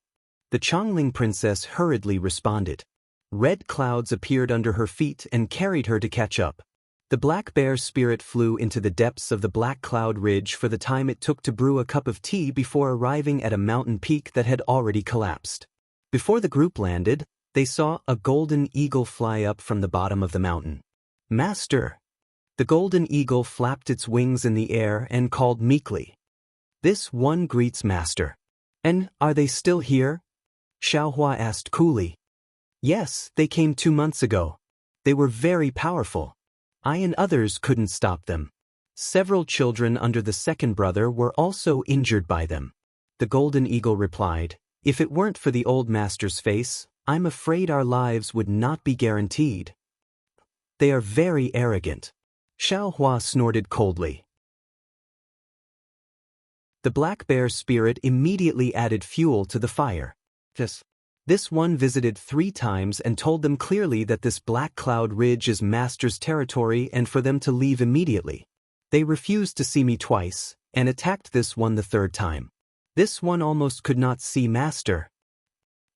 The Chongling princess hurriedly responded. Red clouds appeared under her feet and carried her to catch up. The Black Bear spirit flew into the depths of the Black Cloud Ridge for the time it took to brew a cup of tea before arriving at a mountain peak that had already collapsed. Before the group landed, they saw a golden eagle fly up from the bottom of the mountain. "Master!" The golden eagle flapped its wings in the air and called meekly. "This one greets master." "And are they still here?" Xiaohua asked coolly. "Yes, they came 2 months ago. They were very powerful. I and others couldn't stop them. Several children under the second brother were also injured by them." The golden eagle replied, "If it weren't for the old master's face, I'm afraid our lives would not be guaranteed." "They are very arrogant." Xiaohua snorted coldly. The Black Bear spirit immediately added fuel to the fire. This one visited 3 times and told them clearly that this Black Cloud Ridge is master's territory and for them to leave immediately. They refused to see me twice, and attacked this one the 3rd time. This one almost could not see master.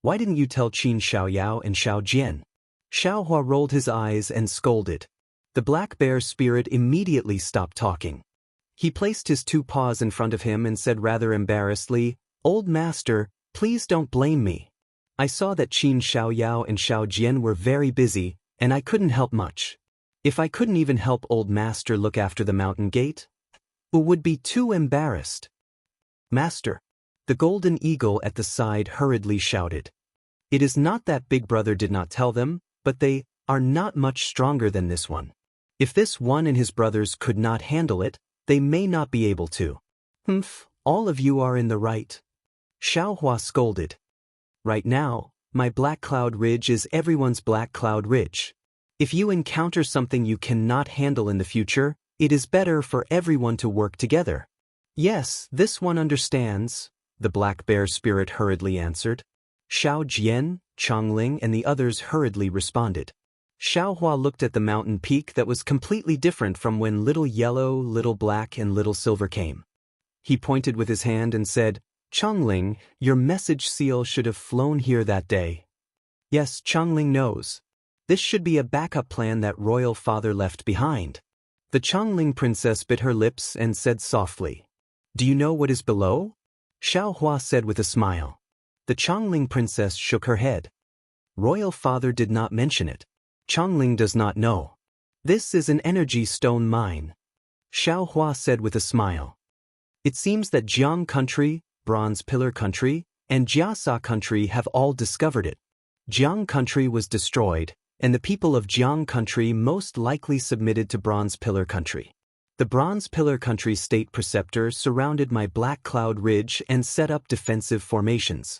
"Why didn't you tell Qin Xiaoyao and Xiao Jian?" Xiaohua rolled his eyes and scolded. The Black Bear spirit immediately stopped talking. He placed his 2 paws in front of him and said rather embarrassedly, "Old master, please don't blame me. I saw that Qin Xiaoyao and Xiao Jian were very busy, and I couldn't help much. If I couldn't even help old master look after the mountain gate, I would be too embarrassed." "Master!" The golden eagle at the side hurriedly shouted. "It is not that Big Brother did not tell them, but they are not much stronger than this one. If this one and his brothers could not handle it, they may not be able to." All of you are in the right." Xiaohua scolded. "Right now, my Black Cloud Ridge is everyone's Black Cloud Ridge. If you encounter something you cannot handle in the future, it is better for everyone to work together." "Yes, this one understands," the Black Bear spirit hurriedly answered. Xiao Jian, Chongling and the others hurriedly responded. Xiaohua looked at the mountain peak that was completely different from when Little Yellow, Little Black and Little Silver came. He pointed with his hand and said, Chongling, your message seal should have flown here that day. Yes, Chongling knows. This should be a backup plan that royal father left behind. The Chongling princess bit her lips and said softly, Do you know what is below? Xiao Hua said with a smile. The Chongling princess shook her head. Royal father did not mention it. Chongling does not know. This is an energy stone mine. Xiao Hua said with a smile. It seems that Jiang country, Bronze Pillar country, and Jiasa country have all discovered it. Jiang country was destroyed, and the people of Jiang country most likely submitted to Bronze Pillar country. The Bronze Pillar country state preceptor surrounded my Black Cloud Ridge and set up defensive formations.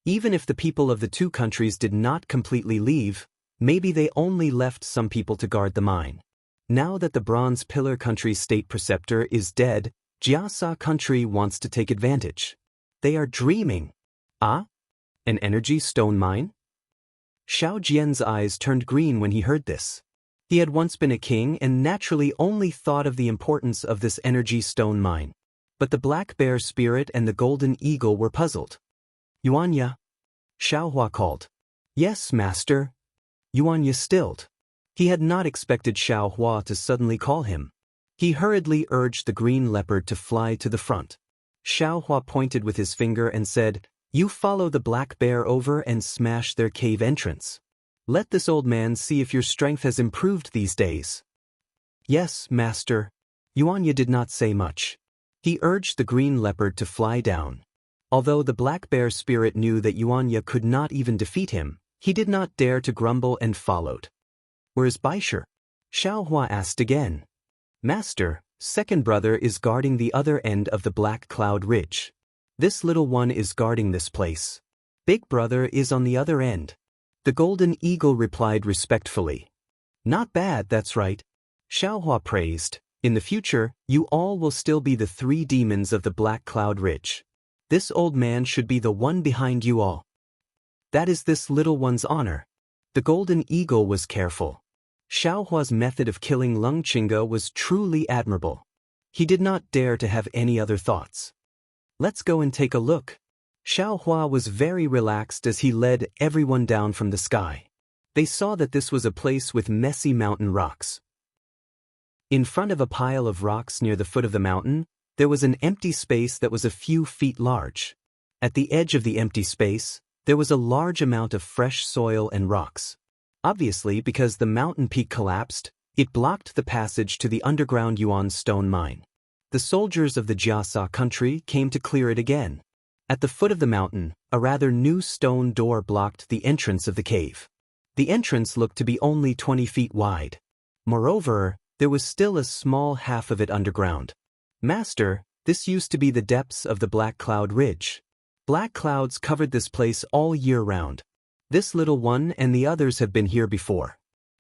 Even if the people of the two countries did not completely leave, maybe they only left some people to guard the mine. Now that the Bronze Pillar country state preceptor is dead, Jiasa country wants to take advantage. They are dreaming. Ah? An energy stone mine? Xiao Jian's eyes turned green when he heard this. He had once been a king and naturally only thought of the importance of this energy stone mine. But the Black Bear Spirit and the Golden Eagle were puzzled. Yuanya? Xiao Hua called. Yes, master. Yuanya stilled. He had not expected Xiao Hua to suddenly call him. He hurriedly urged the green leopard to fly to the front. Xiao Hua pointed with his finger and said, You follow the black bear over and smash their cave entrance. Let this old man see if your strength has improved these days. Yes, master. Yuanya did not say much. He urged the green leopard to fly down. Although the black bear spirit knew that Yuanya could not even defeat him, he did not dare to grumble and followed. Where is Baisher? Xiao Hua asked again. Master, second brother is guarding the other end of the Black Cloud Ridge. This little one is guarding this place. Big brother is on the other end. The Golden Eagle replied respectfully. Not bad, that's right. Xiao Hua praised. In the future, you all will still be the three demons of the Black Cloud Ridge. This old man should be the one behind you all. That is this little one's honor. The Golden Eagle was careful. Xiao Hua's method of killing Lung Chinga was truly admirable. He did not dare to have any other thoughts. Let's go and take a look. Xiao Hua was very relaxed as he led everyone down from the sky. They saw that this was a place with messy mountain rocks. In front of a pile of rocks near the foot of the mountain, there was an empty space that was a few feet large. At the edge of the empty space, there was a large amount of fresh soil and rocks. Obviously, because the mountain peak collapsed, it blocked the passage to the underground Yuan stone mine. The soldiers of the Jiasa country came to clear it again. At the foot of the mountain, a rather new stone door blocked the entrance of the cave. The entrance looked to be only 20 feet wide. Moreover, there was still a small half of it underground. Master, this used to be the depths of the Black Cloud Ridge. Black clouds covered this place all year round. This little one and the others have been here before.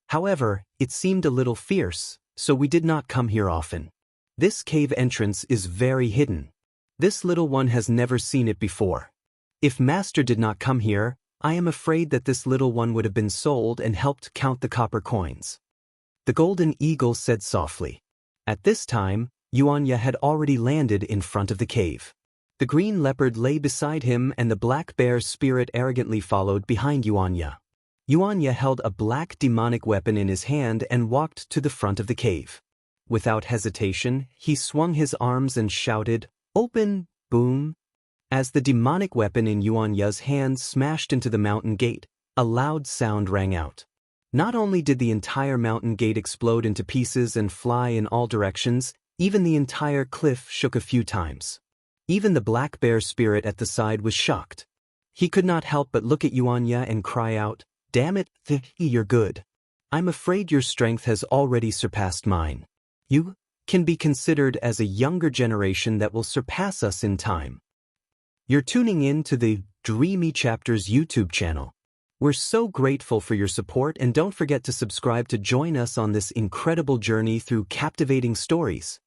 However, it seemed a little fierce, so we did not come here often. This cave entrance is very hidden. This little one has never seen it before. If Master did not come here, I am afraid that this little one would have been sold and helped count the copper coins. The Golden Eagle said softly. At this time, Yuanya had already landed in front of the cave. The green leopard lay beside him and the black bear spirit arrogantly followed behind Yuanya. Yuanya held a black demonic weapon in his hand and walked to the front of the cave. Without hesitation, he swung his arms and shouted, Open, boom! As the demonic weapon in Yuanya's hand smashed into the mountain gate, a loud sound rang out. Not only did the entire mountain gate explode into pieces and fly in all directions, even the entire cliff shook a few times. Even the black bear spirit at the side was shocked. He could not help but look at Yuanya and cry out, Damn it, you're good. I'm afraid your strength has already surpassed mine. You can be considered as a younger generation that will surpass us in time. You're tuning in to the Dreamy Chapters YouTube channel. We're so grateful for your support and don't forget to subscribe to join us on this incredible journey through captivating stories.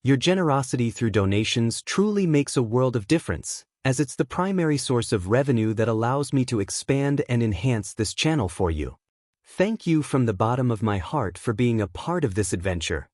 Your generosity through donations truly makes a world of difference, as it's the primary source of revenue that allows me to expand and enhance this channel for you. Thank you from the bottom of my heart for being a part of this adventure.